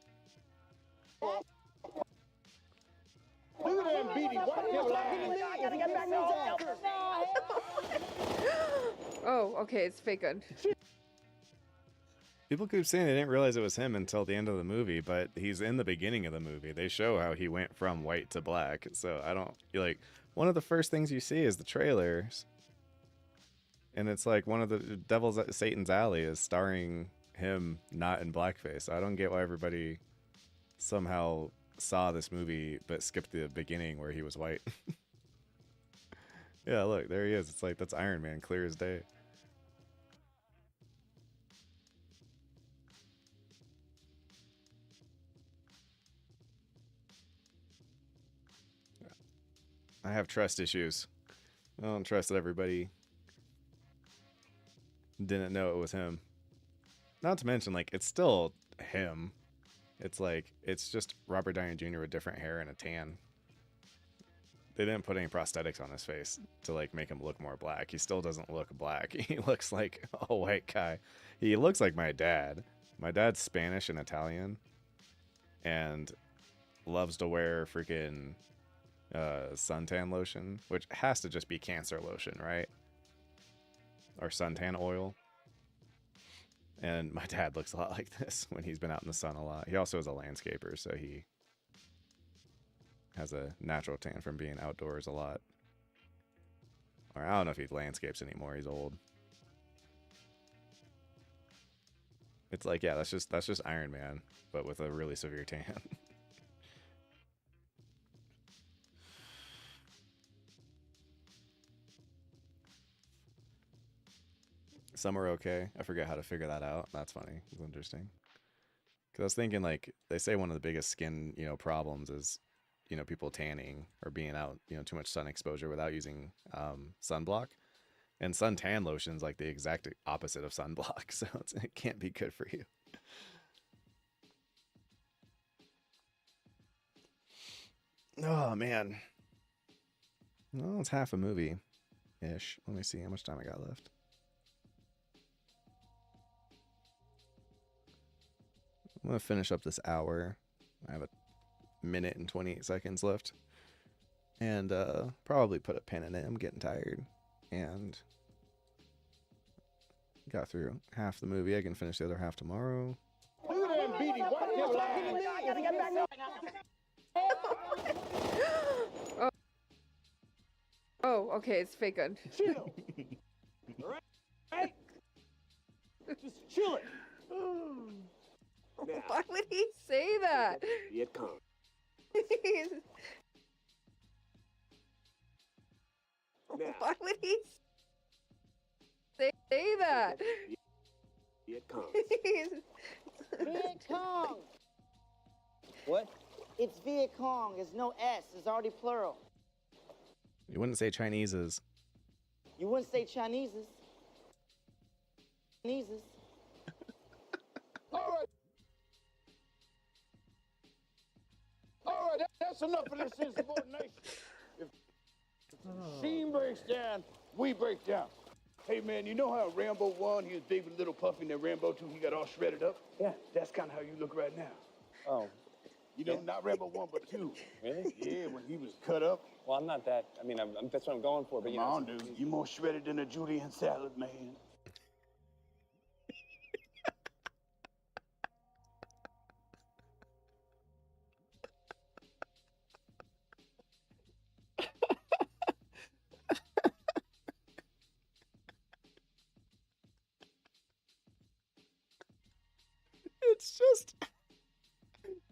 Look at that beady. Why are you laughing at me? I gotta get back to Oh, okay, it's fake gun. People keep saying they didn't realize it was him until the end of the movie, but he's in the beginning of the movie. They show how he went from white to black. So I don't like one of the first things you see is the trailers. And it's like one of the Devil's Satan's Alley is starring him not in blackface. I don't get why everybody somehow saw this movie but skipped the beginning where he was white. Yeah, look, there he is. It's like that's Iron Man, clear as day. I have trust issues. I don't trust that everybody didn't know it was him. Not to mention, like, it's still him. It's like, it's just Robert Downey Jr. with different hair and a tan. They didn't put any prosthetics on his face to, like, make him look more black. He still doesn't look black. He looks like a white guy. He looks like my dad. My dad's Spanish and Italian. And loves to wear freaking suntan lotion, which has to just be cancer lotion, right? Or suntan oil. And my dad looks a lot like this when he's been out in the sun a lot. He also is a landscaper, so he has a natural tan from being outdoors a lot. Or I don't know if he landscapes anymore. He's old. It's like, yeah, that's just Iron Man, but with a really severe tan. Some are okay. I forget how to figure that out. That's funny. It's interesting. Because I was thinking, like, they say one of the biggest skin, problems is, people tanning or being out, too much sun exposure without using sunblock. And suntan lotion's like the exact opposite of sunblock, so it can't be good for you. Oh, man. Well, it's half a movie-ish. Let me see how much time I got left. I'm going to finish up this hour. I have a minute and 28 seconds left. And probably put a pin in it. I'm getting tired. And got through half the movie. I can finish the other half tomorrow. Look at that beady. Why are you laughing at me? I gotta get back to Oh, okay, it's fake gun. Chill. Alright? Right? Just chill it. Why would he say that? It comes. Why would he say that? It comes. Viet Cong. What? It's Viet Cong. There's no S. It's already plural. You wouldn't say Chinese's. You wouldn't say Chinese's. Chinese's. All right. All right, that's enough of this insubordination. If the machine breaks down, we break down. Hey, man, you know how Rambo 1, he was big with little puffy, and then Rambo 2, he got all shredded up? Yeah. That's kind of how you look right now. Oh. You know, not Rambo 1, but 2. Really? Yeah, when he was cut up. Well, I'm not that. I mean, that's what I'm going for, but you Come know. on, dude. You more shredded than a Julian salad, man.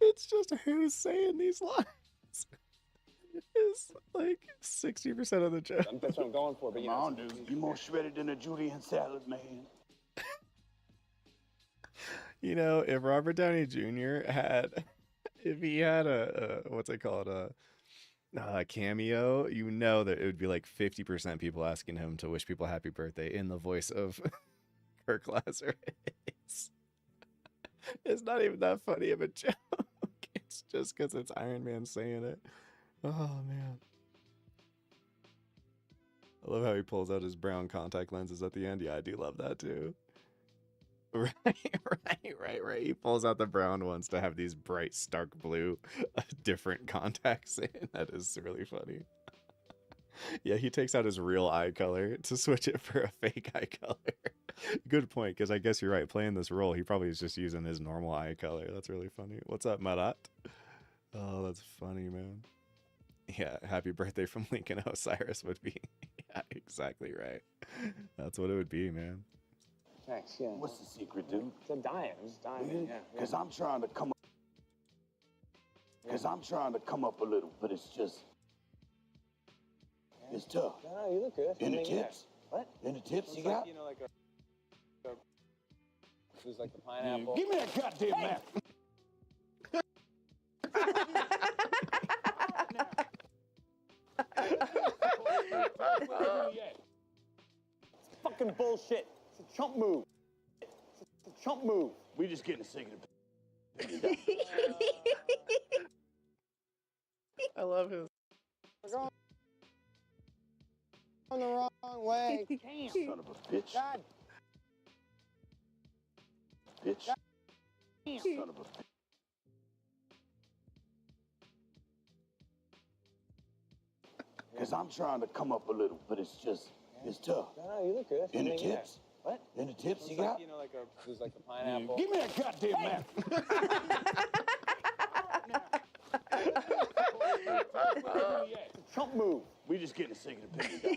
It's just who's saying these lines. It's like 60% of the joke. That's what I'm going for, but you know. Come on, dude. You more shredded than a Julian salad, man. You know, if Robert Downey Jr. if he had a what's it called, a cameo, you know that it would be like 50% people asking him to wish people happy birthday in the voice of Kirk Lazarus. It's not even that funny of a joke. It's just because it's Iron Man saying it. Oh, man. I love how he pulls out his brown contact lenses at the end. Yeah, I do love that too. Right. He pulls out the brown ones to have these bright, stark blue, different contacts in. That is really funny. Yeah, he takes out his real eye color to switch it for a fake eye color. Good point, because I guess you're right. Playing this role, he probably is just using his normal eye color. That's really funny. What's up, Marat? Oh, that's funny, man. Yeah, happy birthday from Lincoln Osiris would be. Yeah, exactly right. That's what it would be, man. Thanks, yeah. What's the secret, dude? It's a diet. It's dying. Yeah. Because I'm trying to come up. Because I'm trying to come up a little, but it's just. It's tough. No, you look good. Any tips? What? Any tips It's you like, got? you know, like there's like the pineapple. Give me that goddamn map. It's fucking bullshit. It's a chump move. It's a chump move. We just getting sick of it. I love his. We're going the wrong way. Damn. Son of a bitch. God. Bitch. Damn. Son of a bitch. Because I'm trying to come up a little, but it's just, it's tough. No, you look good. Any tips? What? Any tips It's you like, got? you know, like there's like the pineapple. Give me that goddamn map. It's a chump move. We just getting a second opinion.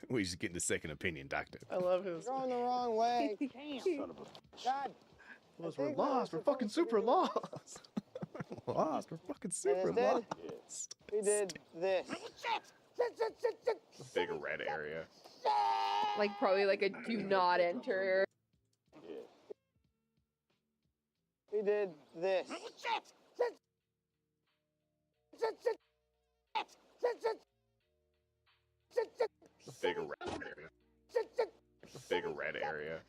We just getting a second opinion, doctor. I love his. We're going the wrong way. Damn. Son of a bitch. God. We're lost. We're fucking super lost. Lost. We're fucking super lost. We did this. Big red area. Like probably like a do not enter. We did this. Big red area. Big red area.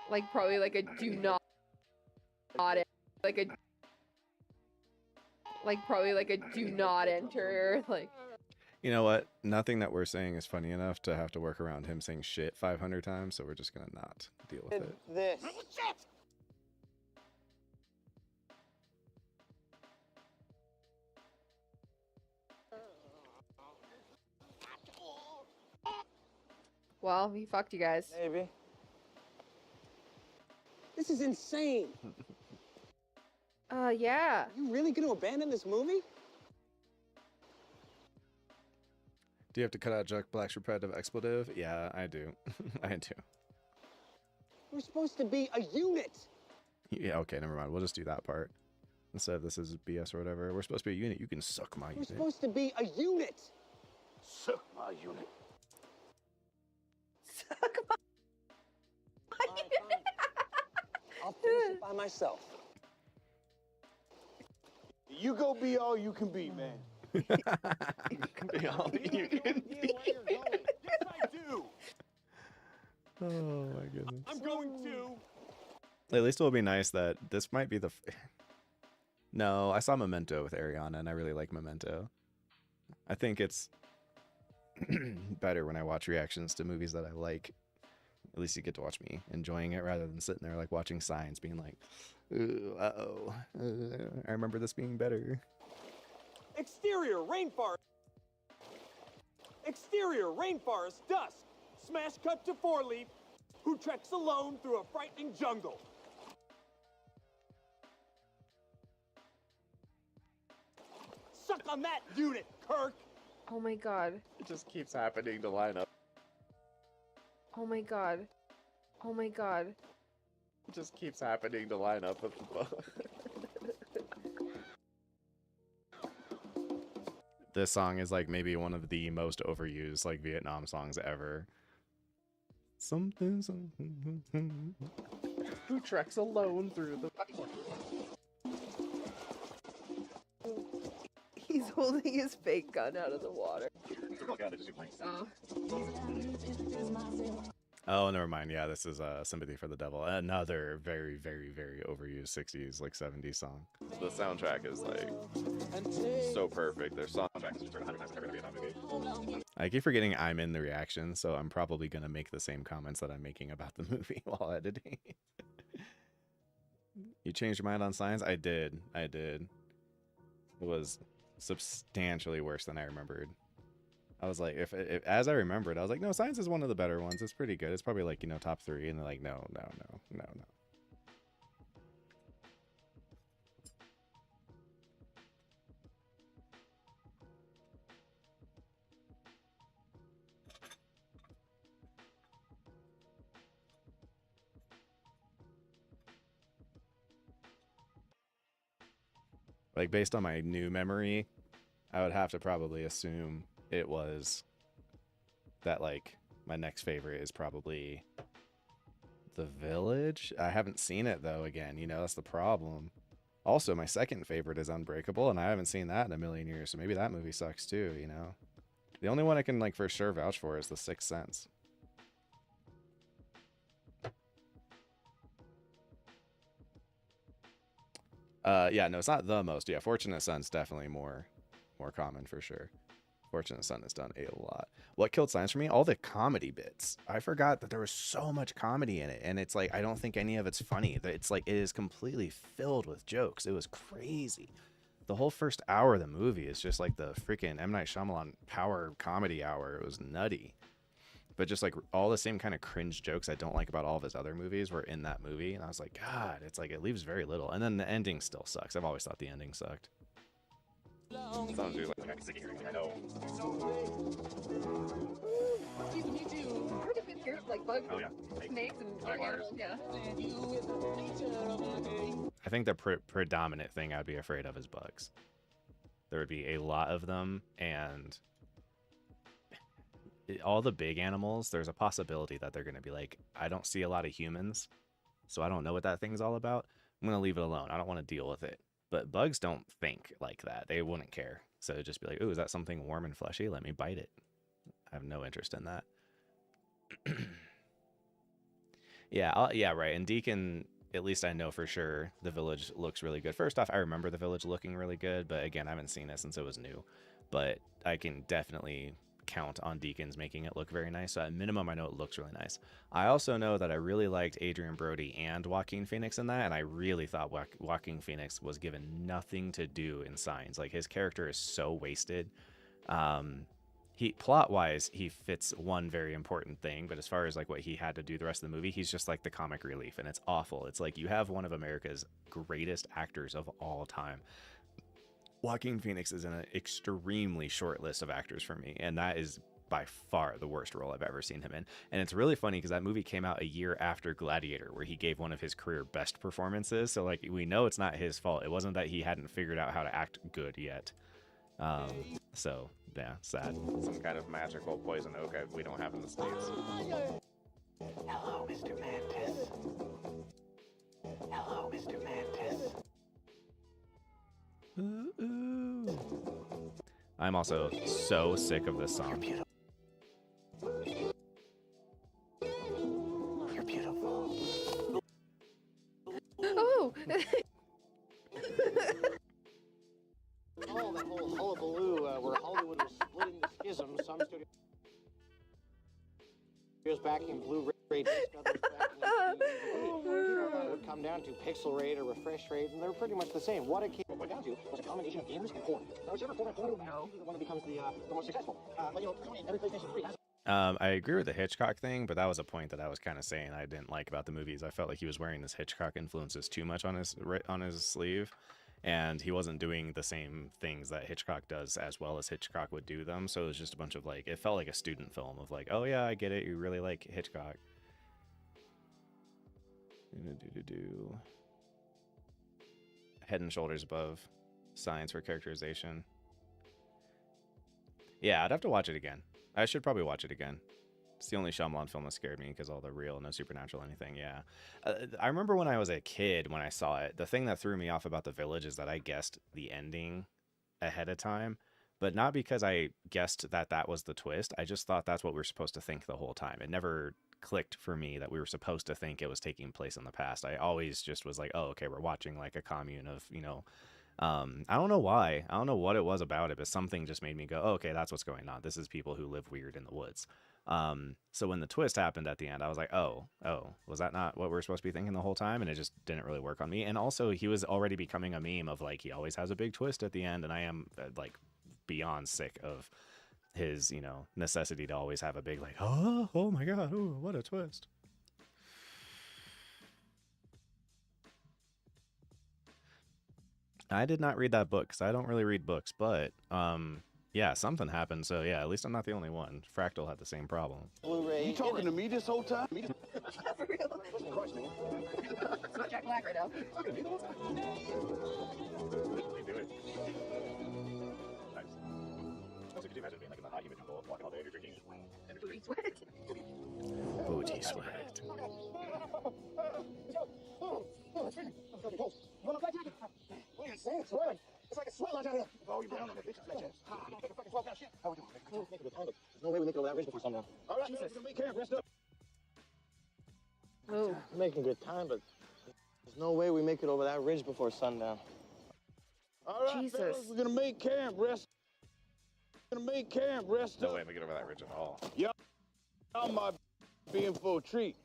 Like probably like a do not like a like probably like a do not enter like. You know what? Nothing that we're saying is funny enough to have to work around him saying shit 500 times, so we're just gonna not deal with it. This. Well, he fucked you guys. Maybe. This is insane. Yeah. Are you really gonna abandon this movie? Do you have to cut out Jack Black's repetitive expletive? Yeah, I do. I do. We're supposed to be a unit. Yeah, okay, never mind. We'll just do that part. Instead of this is BS or whatever. We're supposed to be a unit. You can suck my We're unit. supposed to be a unit. Suck my unit. by myself. You go be all you can be, man. You can be all you can be. Yes, I do. Oh my goodness. I'm going to. At least it will be nice that this might be the. No, I saw Memento with Ariana, and I really like Memento. I think it's better when I watch reactions to movies that I like. At least you get to watch me enjoying it rather than sitting there like watching Signs, being like, "Uh-oh, I remember this being better." Exterior rainforest. Exterior rainforest dusk. Smash cut to Four Leaf, who treks alone through a frightening jungle. Suck on that unit, Kirk. Oh my god. It just keeps happening to line up. Oh my god. Oh my god. It just keeps happening to line up with the book. This song is like maybe one of the most overused like Vietnam songs ever. Something. Who treks alone through the. He's holding his fake gun out of the water. Oh, never mind. Yeah, this is Sympathy for the Devil. Another very, very, very overused 60s, like 70s song. The soundtrack is like so perfect. Their soundtrack is just 100 times better than every movie. I keep forgetting I'm in the reaction, so I'm probably going to make the same comments that I'm making about the movie while editing. You changed your mind on Signs? I did. It was substantially worse than I remembered. I was like, if as I remembered, I was like, no, Signs is one of the better ones. It's pretty good. It's probably like, you know, top 3. And they're like, no. Like, based on my new memory, I would have to probably assume it was that, like, my next favorite is probably The Village. I haven't seen it, though, again. You know, that's the problem. Also, my second favorite is Unbreakable, and I haven't seen that in a million years, so maybe that movie sucks, too, you know? The only one I can, like, for sure vouch for is The Sixth Sense. Yeah, no, it's not the most. Yeah, Fortunate Son's definitely more common for sure. Fortunate Son has done a lot. What killed Signs for me? All the comedy bits. I forgot that there was so much comedy in it, and it's like I don't think any of it's funny. It's like it is completely filled with jokes. It was crazy. The whole first hour of the movie is just like the freaking M. Night Shyamalan power comedy hour. It was nutty. But just like all the same kind of cringe jokes I don't like about all of his other movies were in that movie. And I was like, God, it's like it leaves very little. And then the ending still sucks. I've always thought the ending sucked. Sounds like I can sick of hearing. I know. Me too. We're different here, like bugs, oh, yeah. snakes, and animals. Yeah. I think the predominant thing I'd be afraid of is bugs. There would be a lot of them, and all the big animals, there's a possibility that they're going to be like, I don't see a lot of humans, so I don't know what that thing's all about. I'm going to leave it alone. I don't want to deal with it. But bugs don't think like that. They wouldn't care. So it'd just be like, ooh, is that something warm and fleshy? Let me bite it. I have no interest in that. Yeah, right. And Deacon, at least I know for sure, The Village looks really good. First off, I remember The Village looking really good, but again, I haven't seen it since it was new. But I can definitely count on Deacon's making it look very nice. So at minimum, I know it looks really nice. I also know that I really liked Adrian Brody and Joaquin Phoenix in that, and I really thought Joaquin Phoenix was given nothing to do in Signs. Like, his character is so wasted. Plot-wise, he fits one very important thing, but as far as like what he had to do the rest of the movie, he's just like the comic relief, and it's awful. It's like you have one of America's greatest actors of all time. Joaquin Phoenix is in an extremely short list of actors for me, and that is by far the worst role I've ever seen him in. And it's really funny because that movie came out a year after Gladiator, where he gave one of his career best performances. So like we know it's not his fault. It wasn't that he hadn't figured out how to act good yet. So yeah, sad. Some kind of magical poison oak we don't have in the States. Hello, Mr. Mantis. Hello, Mr. Mantis. I'm also so sick of this song. You're beautiful. Oh! Oh, that whole hullabaloo where Hollywood was splitting the schism. Some studios backing Blu-ray disc, others backing DVD. It would come down to pixel rate or refresh rate, and they were pretty much the same. What it came down to was a combination of gamers and porn. Now, whichever format porn the one that becomes the most successful. But you know, every PlayStation 3 has. I agree with the Hitchcock thing, but that was a point that I was kind of saying I didn't like about the movies. I felt like he was wearing this Hitchcock influences too much on his sleeve, and he wasn't doing the same things that Hitchcock does as well as Hitchcock would do them. So it was just a bunch of like, it felt like a student film of like, oh yeah, I get it, you really like Hitchcock. Head and shoulders above science for characterization. Yeah, I'd have to watch it again. I should probably watch it again. It's the only Shyamalan film that scared me because all the real, no supernatural anything. Yeah. I remember when I was a kid, when I saw it, the thing that threw me off about The Village is that I guessed the ending ahead of time, but not because I guessed that that was the twist. I just thought that's what we were supposed to think the whole time. It never clicked for me that we were supposed to think it was taking place in the past. I always just was like, oh, okay, we're watching like a commune of, you know, I don't know why. I don't know what it was about it, but something just made me go, oh, okay, that's what's going on. This is people who live weird in the woods. So when the twist happened at the end, I was like, oh, was that not what we were supposed to be thinking the whole time? And it just didn't really work on me. And also he was already becoming a meme of like, he always has a big twist at the end. And I am like beyond sick of his, you know, necessity to always have a big like, oh my God, ooh, what a twist. I did not read that book because I don't really read books, but yeah, something happened. So yeah, at least I'm not the only one. Fractal had the same problem. Blu-ray. You talking to me this whole time? For real. It's not Jack Black right now. They do it. Nice. Also, could you imagine being like in the hot humid jungle, walking all day, you're drinking Booty sweat. Booty sweat. It's like a sweat lodge out here. Oh, you're down on the bitch. Like a fucking 12-pound shit. How we doing? There's no way we make it over that ridge before sundown. All right, we're gonna make camp. Rest up. Oh. We're making good time, but there's no way we make it over that ridge before sundown. All right, Jesus. fellas, we're gonna make camp. Rest. We're gonna make camp. Rest No up. way we get over that ridge at all. Y'all might be in for a treat.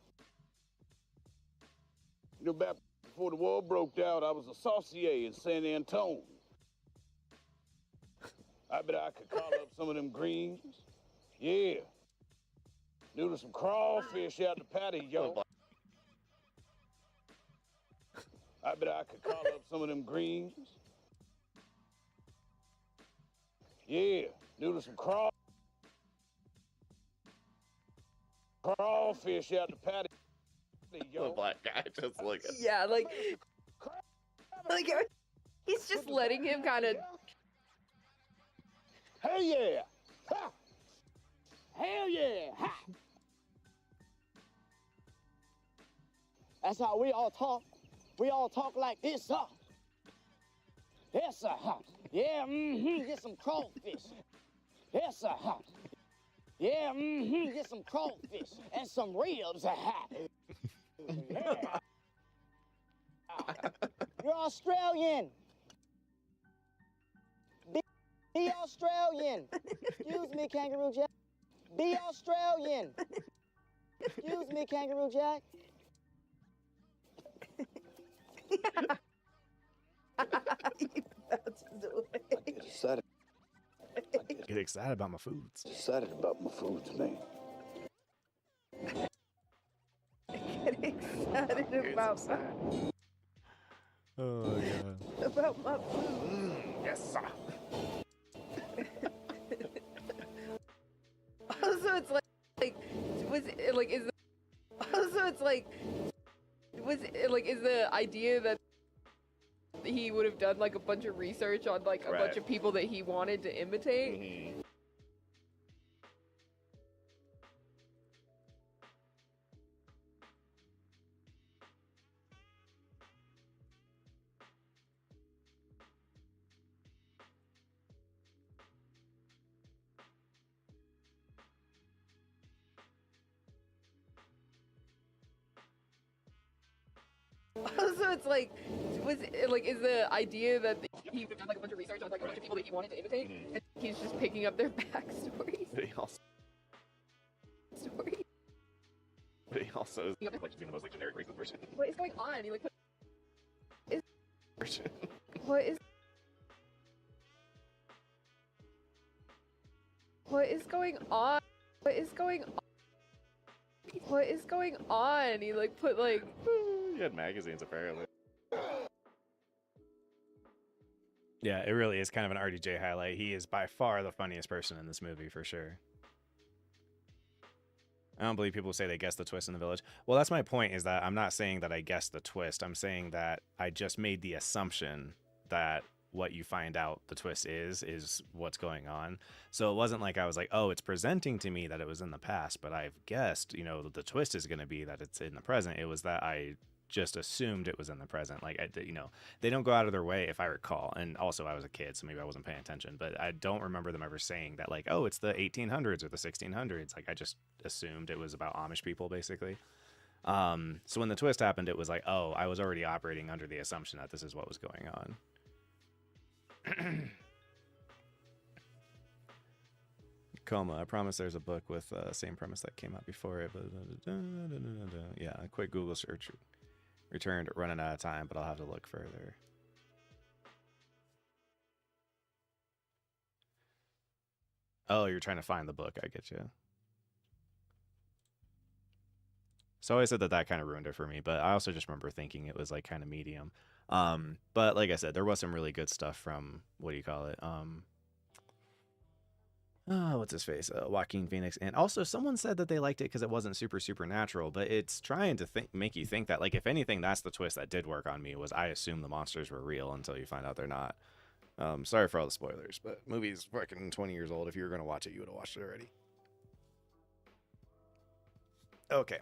You know, back before the war broke out, I was a saucier in San Antone. I bet I could call up some of them greens. Yeah. Noodle some crawfish out the patty, yo. I bet I could call up some of them greens. Yeah. Noodle some crawfish out the patty, yo. The black guy just looking. Yeah, like he's just letting him kind of. Hell yeah! Ha! Hell yeah! Ha! That's how we all talk. We all talk like this, huh? Yes, sir, huh? Yeah, get some crawfish. Yes, sir, huh? Yeah, get some crawfish and some ribs, huh? Yeah. You're Australian. Be Australian. Excuse me, Kangaroo Jack. Be Australian. Excuse me, Kangaroo Jack. Excited. Get excited about my foods. Excited about my foods, man. Get excited about my, Oh yeah. about my food. Yes, sir. Also, it's like, was it, like, is the, also, it's like, was it, like, is the idea that he would have done like a bunch of research on like a bunch of people that he wanted to imitate? Mm-hmm. Also, it's like, is the idea that he done like a bunch of research on like a bunch of people that he wanted to imitate, and he's just picking up their backstories? But he also, Story. But he also is like being the most like generic racist person. What is going on? He like Person. what is going on? What is going on? What is going on? He like put like He had magazines apparently. yeah, it really is kind of an RDJ highlight. He is by far the funniest person in this movie for sure. I don't believe people say they guessed the twist in the village. Well, that's my point, is that I'm not saying that I guessed the twist. I'm saying that I just made the assumption that what you find out the twist is what's going on. So it wasn't like I was like, oh, it's presenting to me that it was in the past, but I've guessed, you know, the twist is going to be that it's in the present. It was that I just assumed it was in the present. Like, you know, they don't go out of their way, if I recall. And also I was a kid, so maybe I wasn't paying attention, but I don't remember them ever saying that, like, oh, it's the 1800s or the 1600s. Like, I just assumed it was about Amish people, basically. So when the twist happened, it was like, oh, I was already operating under the assumption that this is what was going on. Coma, I promise there's a book with same premise that came out before it, but yeah, a quick Google search returned running out of time, but I'll have to look further. Oh, you're trying to find the book. I get you. So I said that kind of ruined it for me, but I also just remember thinking it was like kind of medium. But like I said, there was some really good stuff from, what do you call it? Oh, what's his face? Joaquin Phoenix. And also someone said that they liked it because it wasn't super supernatural, but it's trying to make you think that, like, if anything, that's the twist that did work on me, was I assumed the monsters were real until you find out they're not. Sorry for all the spoilers, but movie's fucking 20 years old. If you were going to watch it, you would have watched it already. Okay.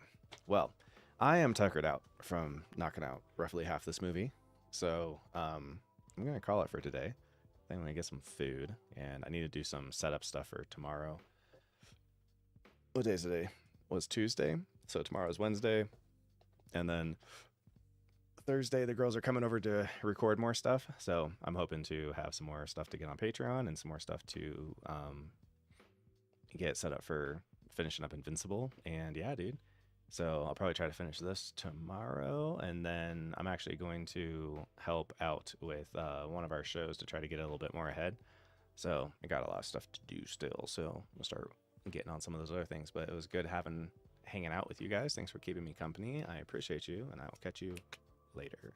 Well, I am tuckered out from knocking out roughly half this movie. So I'm going to call it for today. I think I'm going to get some food, and I need to do some setup stuff for tomorrow. What day is today? Was Tuesday, so tomorrow's Wednesday. And then Thursday, the girls are coming over to record more stuff. So I'm hoping to have some more stuff to get on Patreon and some more stuff to get set up for finishing up Invincible. And yeah, dude. So I'll probably try to finish this tomorrow, and then I'm actually going to help out with one of our shows to try to get a little bit more ahead. So I got a lot of stuff to do still, so we'll start getting on some of those other things. But it was good hanging out with you guys. Thanks for keeping me company. I appreciate you, and I will catch you later.